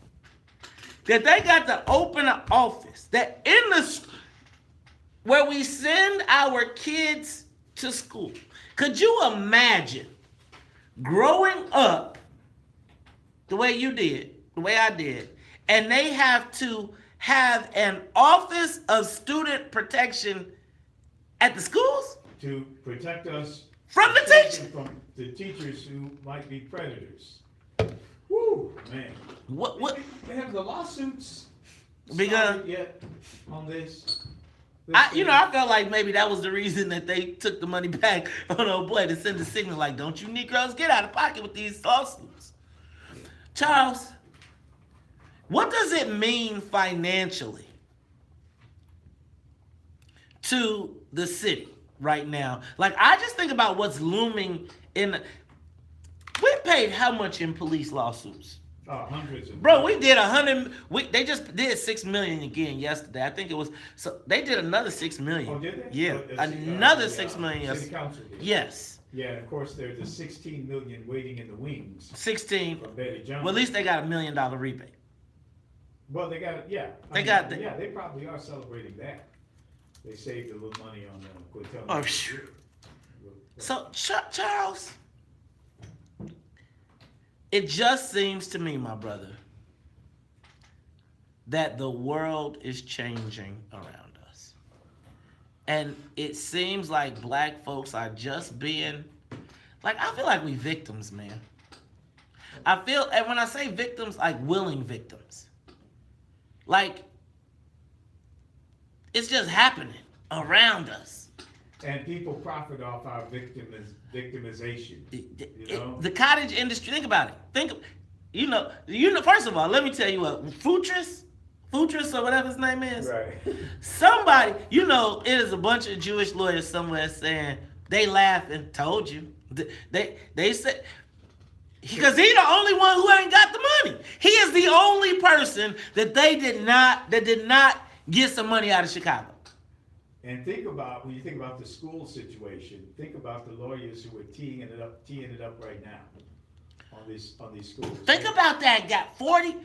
That they got to open an office that in the where we send our kids to school. Could you imagine growing up the way you did, the way I did, and they have to have an Office of Student Protection at the schools? To protect us from the teachers. From the teachers who might be predators. Woo, man. What? Have the lawsuits Because yet on this? I felt like maybe that was the reason that they took the money back on old boy to send a signal like, don't you Negroes get out of pocket with these lawsuits. Charles, what does it mean financially to the city right now? Like, I just think about what's looming in. We paid how much in police lawsuits? Hundreds of. Bro, we did 100. They just did $6 million again yesterday. I think it was. So they did another $6 million. Oh, did they? Yeah, another $6 million yesterday. City Council did. Yes. Yeah, and of course there's the $16 million waiting in the wings. 16. From Betty Johnson. Well, at least they got $1 million rebate. Well, they got it. Yeah. Yeah, they probably are celebrating that. They saved a little money on Quintel. Oh, sure. So, Charles, it just seems to me, my brother, that the world is changing around us. And it seems like black folks are just being, like, I feel like we victims, man. I feel, and when I say victims, like willing victims. Like, it's just happening around us. And people profit off our victimization. The cottage industry, think about it. First of all, let me tell you what, Futris or whatever his name is. Right. Somebody, it is a bunch of Jewish lawyers somewhere saying, they laughing, told you. They said, because he's the only one who ain't got the money. He is the only person that did not get some money out of Chicago. And when you think about the school situation, think about the lawyers who are teeing it up right now on these schools. Think about that. Got 40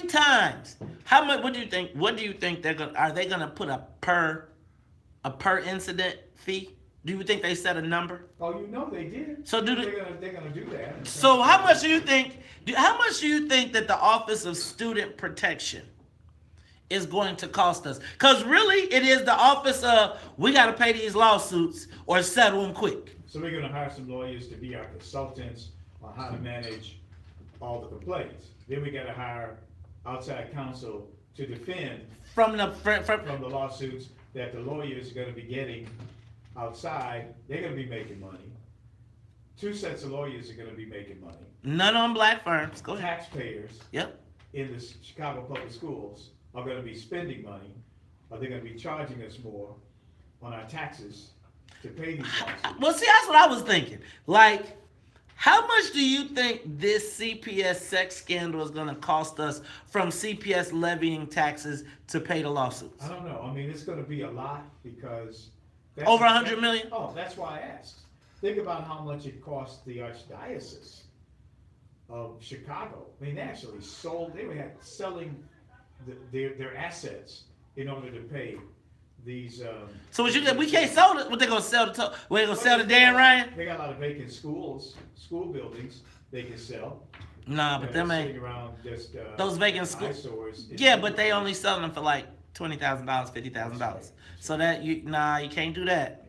times. How much? What do you think? What do you think are they gonna put a per incident fee? Do you think they set a number? Oh, they did. So they're gonna do that. So how much do you think? How much do you think that the Office of Student Protection is going to cost us? Because really, it is the office of, we got to pay these lawsuits or settle them quick. So we're going to hire some lawyers to be our consultants on how to manage all the complaints. Then we got to hire outside counsel to defend from the lawsuits that the lawyers are gonna be getting outside. They're gonna be making money. 2 sets of lawyers are gonna be making money. None on black firms. Go ahead. Taxpayers. Yep. In the Chicago Public Schools are gonna be spending money, or they're gonna be charging us more on our taxes to pay these lawsuits. Well, see, that's what I was thinking. Like, how much do you think this CPS sex scandal is going to cost us from CPS levying taxes to pay the lawsuits? I don't know. I mean, it's going to be a lot because over $100 million. Oh, that's why I asked. Think about how much it cost the Archdiocese of Chicago. I mean, they actually sold. They were selling their assets in order to pay these. So what we can't sell it. What they gonna sell the? What they gonna sell the Dan Ryan? They got a lot of vacant school buildings they can sell. Nah, but them ain't those vacant schools. Yeah, but they only selling them for like $20,000, $50,000. So that you can't do that.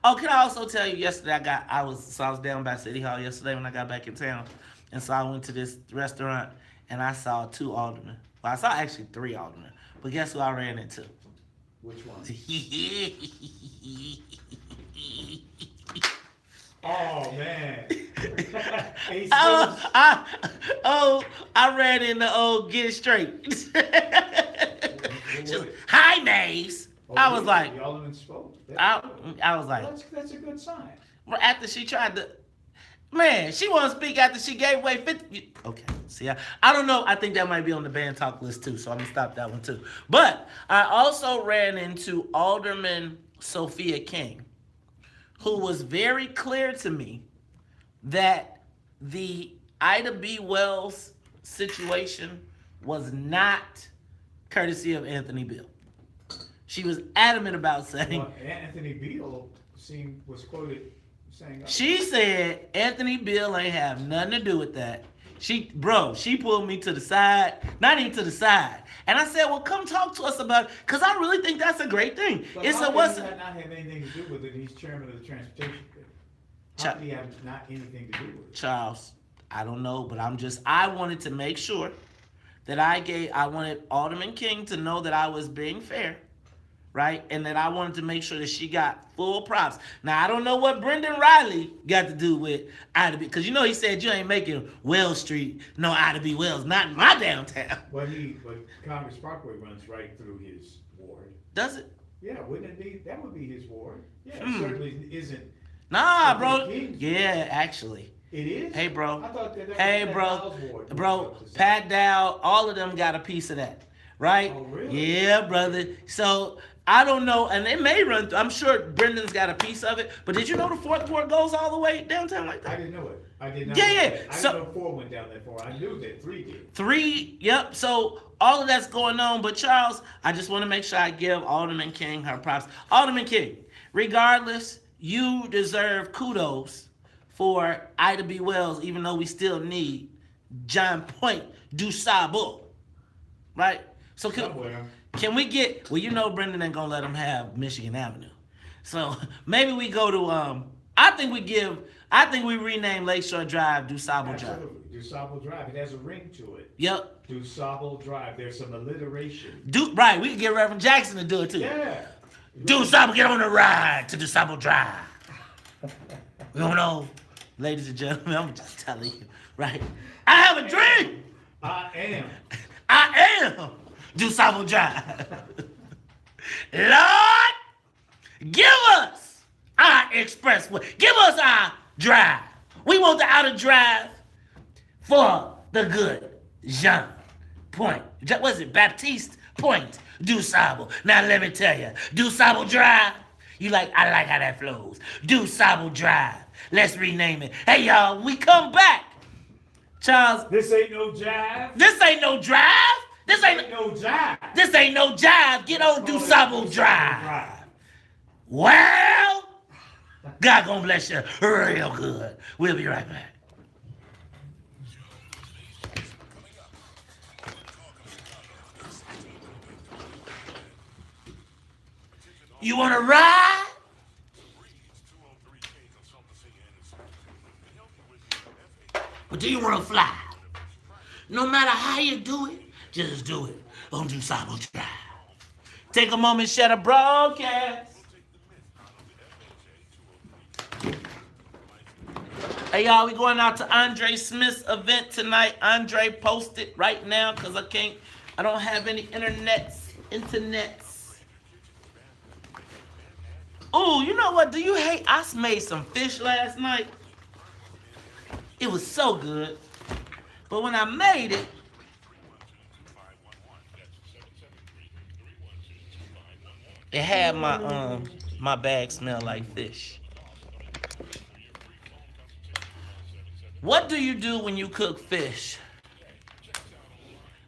Oh, can I also tell you? Yesterday I was down by City Hall yesterday when I got back in town, and so I went to this restaurant and I saw 2 aldermen. Well, I saw actually 3 aldermen, but guess who I ran into? Which one? Oh man! I ran into old Get It Straight. Hi, Maves. I was like, the alderman spoke. I was like, that's a good sign. After she tried to, man, she want to speak after she gave away 50. Okay, see, I don't know. I think that might be on the band talk list too, so I'm gonna stop that one too. But I also ran into Alderman Sophia King, who was very clear to me that the Ida B. Wells situation was not courtesy of Anthony Beale. She was adamant about saying. Well, Anthony Beale was quoted saying. She said Anthony Beale ain't have nothing to do with that. She pulled me to the side, not even to the side, and I said, "Well, come talk to us about it, because I really think that's a great thing." But It's how what's does that not have anything to do with it? He's chairman of the transportation committee. How do he have not anything to do with it? Charles, I don't know, but I wanted to make sure that I wanted Alderman King to know that I was being fair, right? And that I wanted to make sure that she got full props. Now, I don't know what Brendan Riley got to do with Ida B, because he said you ain't making Wells Street no Ida B. Wells, not in my downtown. But Congress Parkway runs right through his ward. Does it? Yeah, wouldn't it be? That would be his ward. Yeah, it certainly isn't. Nah, bro. Yeah, actually. It is? Hey, bro. I thought that hey, bro. Pat Dow, all of them got a piece of that, right? Oh, really? Yeah, brother. So, I don't know, and it may run through. I'm sure Brendan's got a piece of it, but did you know the 4th Ward goes all the way downtown like that? I didn't know it. I did not. Yeah. I didn't know 4 went down that far. I knew that 3 did. 3, yep. So, all of that's going on, but Charles, I just want to make sure I give Alderman King her props. Alderman King, regardless, you deserve kudos for Ida B. Wells, even though we still need John Point du Sable, right? So can we get? Well, Brendan ain't gonna let him have Michigan Avenue, so maybe we go to. I think we rename Lakeshore Drive du Sable Drive. Absolutely, du Sable Drive. It has a ring to it. Yep. Du Sable Drive. There's some alliteration. Right. We can get Reverend Jackson to do it too. Yeah. Du Sable, get on the ride to du Sable Drive. You don't know. Ladies and gentlemen, I'm just telling you, right? I have a dream. I am. Du Sable Drive. Lord, give us our expressway. Give us our drive. We want the outer drive for the good Jean Point. What is it? Baptiste Point. Du Sable. Now let me tell you, Du Sable Drive. I like how that flows. Du Sable Drive. Let's rename it. Hey, y'all, we come back. Charles. This ain't no jive. This ain't no drive. This ain't no jive. This ain't no jive. Get on Du Sable Drive. Well, God gonna bless you real good. We'll be right back. You want to ride? Or do you want to fly? No matter how you do it, Just do it. Don't do cyber drive. Take a moment, share the broadcast. Hey, y'all, we going out to Andre Smith's event tonight. Andre posted right now because I don't have any internets. Oh, you know what? Do you hate? I made some fish last night. It was so good. But when I made it, it had my bag smell like fish. What do you do when you cook fish?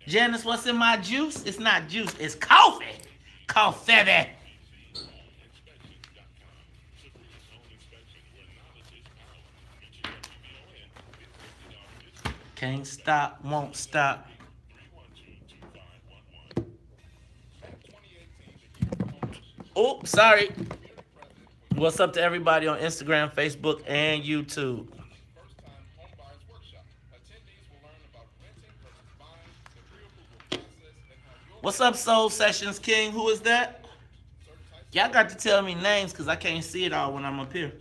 Janice, what's in my juice? It's not juice, it's coffee. Coffee. Can't stop, won't stop. Oh, sorry. What's up to everybody on Instagram, Facebook, and YouTube? What's up, Soul Sessions King? Who is that? Y'all got to tell me names because I can't see it all when I'm up here.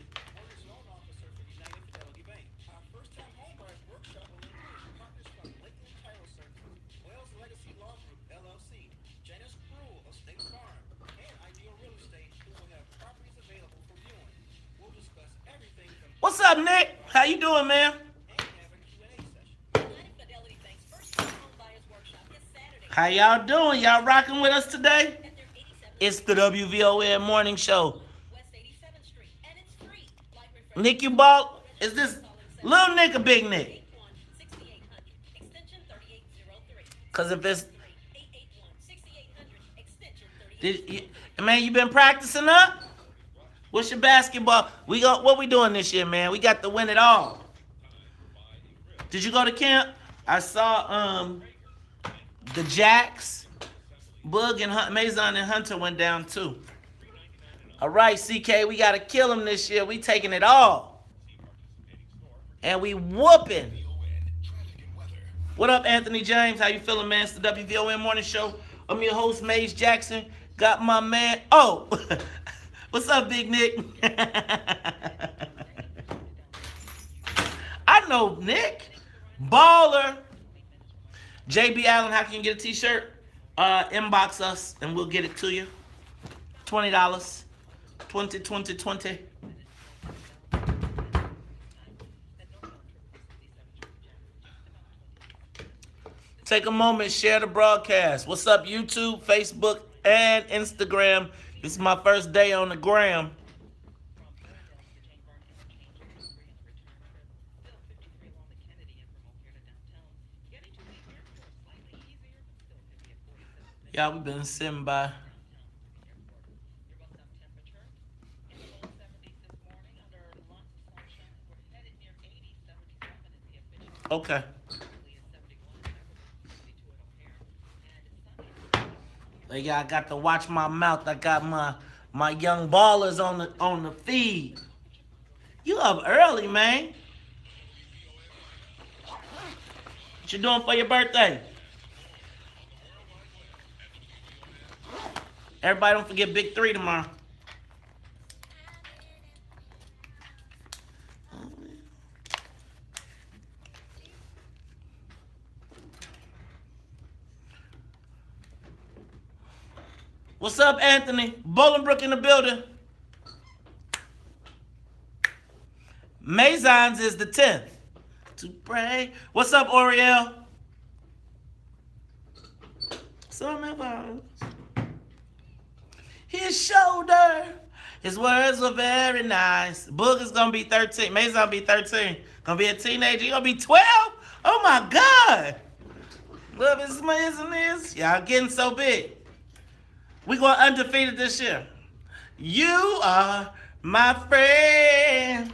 What's up, Nick? How you doing, man? How y'all doing? Y'all rocking with us today? It's the WVON Morning Show. Nick, you bought? Is this little Nick or big Nick? Because if it's... Man, you been practicing up? What's your basketball? What we doing this year, man? We got to win it all. Did you go to camp? I saw the Jacks, Bug and Mason and Hunter went down too. All right, CK, we got to kill them this year. We taking it all. And we whooping. What up, Anthony James? How you feeling, man? It's the WVON Morning Show. I'm your host, Maze Jackson. Got my man. Oh, what's up, Big Nick? I know Nick. Baller. JB Allen, how can you get a t-shirt? Inbox us and we'll get it to you. $20. 20. Take a moment, share the broadcast. What's up, YouTube, Facebook, and Instagram? This is my first day on the gram. Y'all, we've been sitting by. Okay. Yeah, I got to watch my mouth. I got my young ballers on the feed. You up early, man. What you doing for your birthday? Everybody don't forget Big 3 tomorrow. What's up, Anthony? Bolingbrook in the building. Mazons is the 10th. To pray. What's up, Oriel? His shoulder. His words were very nice. Boog is gonna be 13. Mazon gonna be 13. Gonna be a teenager. He gonna be 12? Oh my God. Love is amazing, is. Y'all getting so big. We going undefeated this year. You are my friend.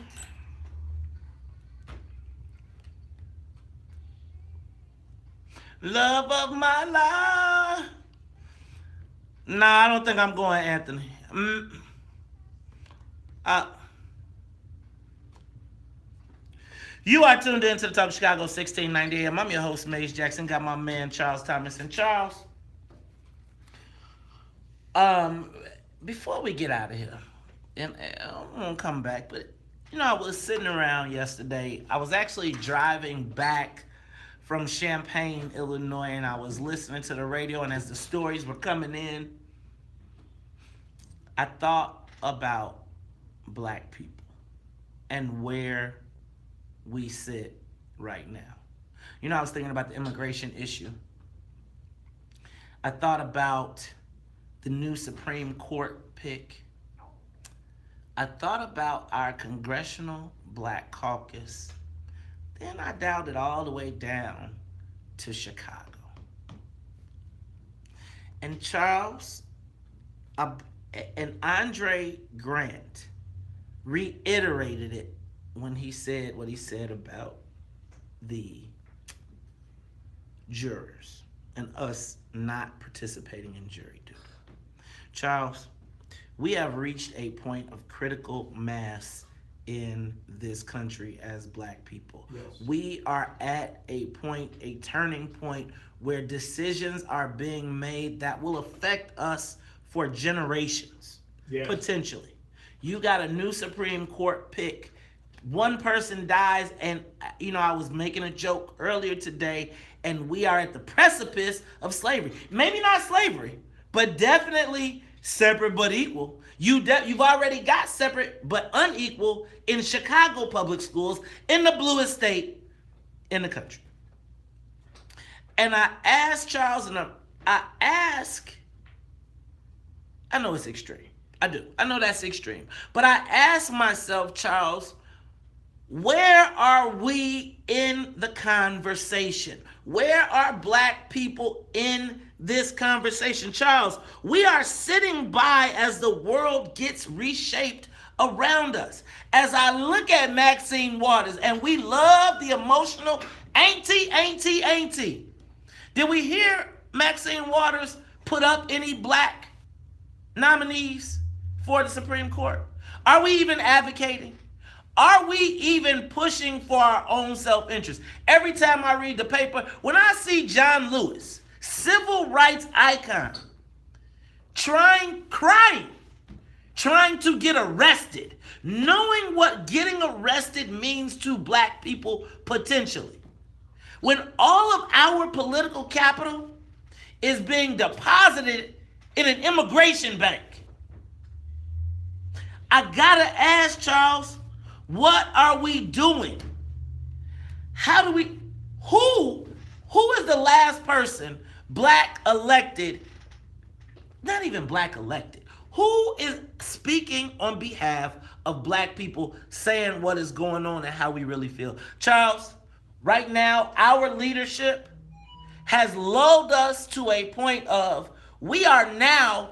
Love of my life. Nah, I don't think I'm going, Anthony. You are tuned in to the Talk of Chicago 1690 AM. I'm your host, Maze Jackson. Got my man Charles Thomas. And Charles, before we get out of here, and I'm gonna come back, but I was sitting around yesterday. I was actually driving back from Champaign, Illinois, and I was listening to the radio, and as the stories were coming in, I thought about black people and where we sit right now. I was thinking about the immigration issue. I thought about the new Supreme Court pick. I thought about our Congressional Black Caucus. Then I dialed it all the way down to Chicago. And Charles, and Andre Grant reiterated it when he said what he said about the jurors and us not participating in jury duty. Charles, we have reached a point of critical mass in this country as black people. Yes. We are at a point, a turning point, where decisions are being made that will affect us for generations, potentially. You got a new Supreme Court pick. One person dies, and I was making a joke earlier today, and we are at the precipice of slavery. Maybe not slavery, but definitely separate but equal. You've already got separate but unequal in Chicago public schools, in the bluest state in the country. And I asked Charles, and I know it's extreme. I do. I know that's extreme. But I asked myself, Charles, where are we in the conversation? Where are black people in this conversation? Charles, we are sitting by as the world gets reshaped around us. As I look at Maxine Waters, and we love the emotional auntie. Did we hear Maxine Waters put up any black nominees for the Supreme Court? Are we even advocating? Are we even pushing for our own self-interest? Every time I read the paper, when I see John Lewis, civil rights icon, trying to get arrested, knowing what getting arrested means to black people potentially, when all of our political capital is being deposited in an immigration bank, I gotta ask, Charles, what are we doing? Who is the last person black elected, not even black elected, who is speaking on behalf of black people, saying what is going on and how we really feel? Charles, right now, our leadership has lulled us to a point of we are now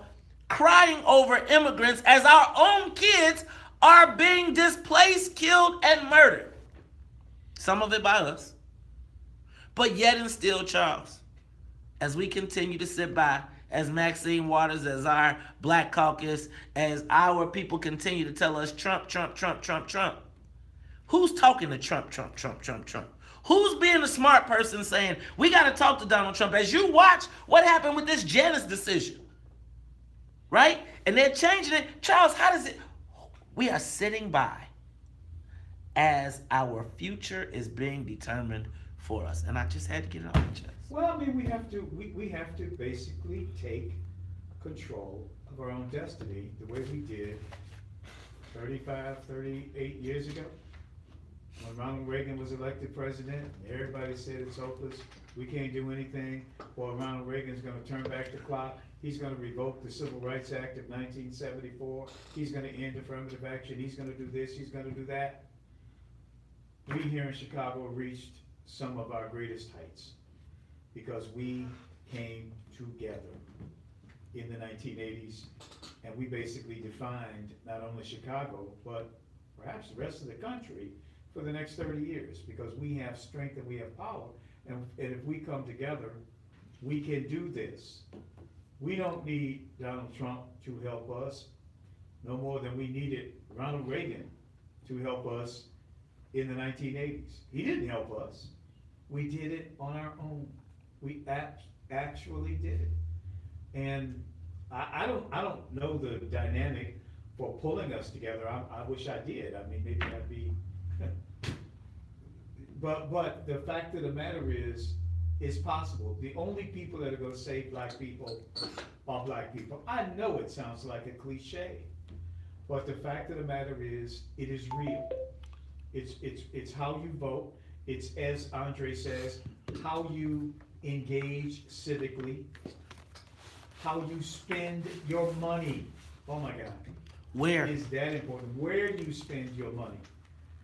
crying over immigrants as our own kids are being displaced, killed, and murdered. Some of it by us. But yet and still, Charles, as we continue to sit by, as Maxine Waters, as our Black Caucus, as our people continue to tell us Trump, who's talking to Trump? Who's being the smart person saying, we got to talk to Donald Trump? As you watch what happened with this Janus decision, right? And they're changing it. Charles, how does it... We are sitting by as our future is being determined for us. And I just had to get it off my chest. Well, I mean, we have to basically take control of our own destiny the way we did 35, 38 years ago when Ronald Reagan was elected president. Everybody said it's hopeless. We can't do anything. Well, Ronald Reagan's going to turn back the clock. He's going to revoke the Civil Rights Act of 1974. He's going to end affirmative action. He's going to do this. He's going to do that. We here in Chicago reached some of our greatest heights because we came together in the 1980s, and we basically defined not only Chicago, but perhaps the rest of the country for the next 30 years, because we have strength and we have power, and if we come together, we can do this. We don't need Donald Trump to help us no more than we needed Ronald Reagan to help us in the 1980s. He didn't help us. We did it on our own. We actually did it. And I don't know the dynamic for pulling us together. I wish I did. I mean, maybe that'd be, but the fact of the matter is, it's possible. The only people that are gonna save black people are black people. I know it sounds like a cliche, but the fact of the matter is, it is real. It's how you vote. It's, as Andre says, how you engage civically, how you spend your money. Oh my God. Where? Is that important? Where you spend your money.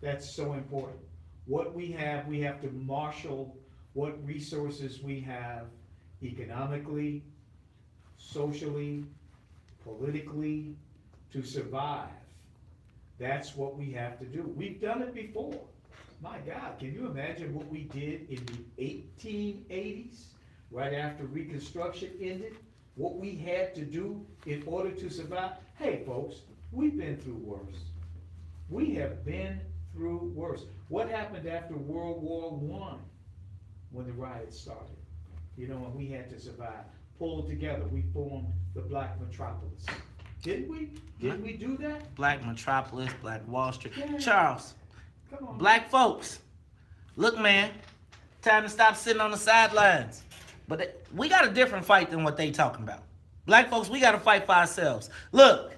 That's so important. What we have to marshal what resources we have economically, socially, politically, to survive. That's what we have to do. We've done it before. My God, can you imagine what we did in the 1880s, right after Reconstruction ended? What we had to do in order to survive? Hey folks, we've been through worse. We have been through worse. What happened after World War I when the riots started? You know, and we had to survive. Pulled together, we formed the Black Metropolis. Didn't we? Didn't we do that? Black Metropolis, Black Wall Street. Yeah. Charles, Come on. black folks, look, man, time to stop sitting on the sidelines. But we got a different fight than what they talking about. Black folks, we got to fight for ourselves. Look,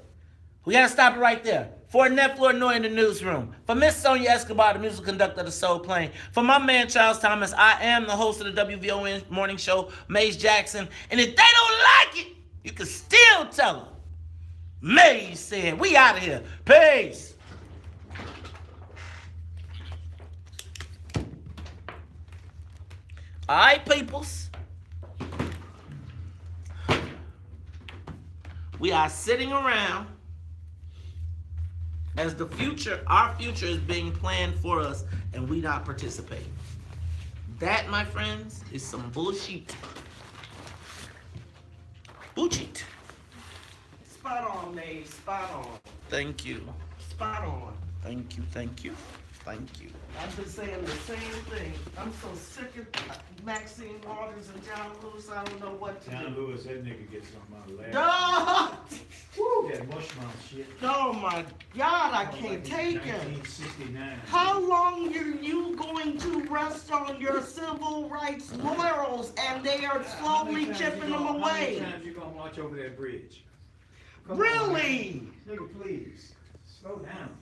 we got to stop it right there. For Annette Flournoy in the newsroom. For Miss Sonia Escobar, the musical conductor of the Soul Plane. For my man Charles Thomas, I am the host of the WVON Morning Show, Maze Jackson. And if they don't like it, you can still tell them. Maze said, we out of here. Peace. All right, peoples. We are sitting around as the future, our future is being planned for us, and we not participating. That, my friends, is some bullshit. Bullshit. Spot on, Maze. Spot on. Thank you. Spot on. Thank you. Thank you. Thank you. I've been saying the same thing. I'm so sick of Maxine Waters and John Lewis. I don't know what to do. John Lewis, that nigga gets something out of that. Woo! That mushmouth shit. Oh my God, I can't take it. 1969. How long are you going to rest on your civil rights laurels and they are slowly chipping them away? How many times you gonna watch over that bridge? Come Really? on, nigga, please. Slow down.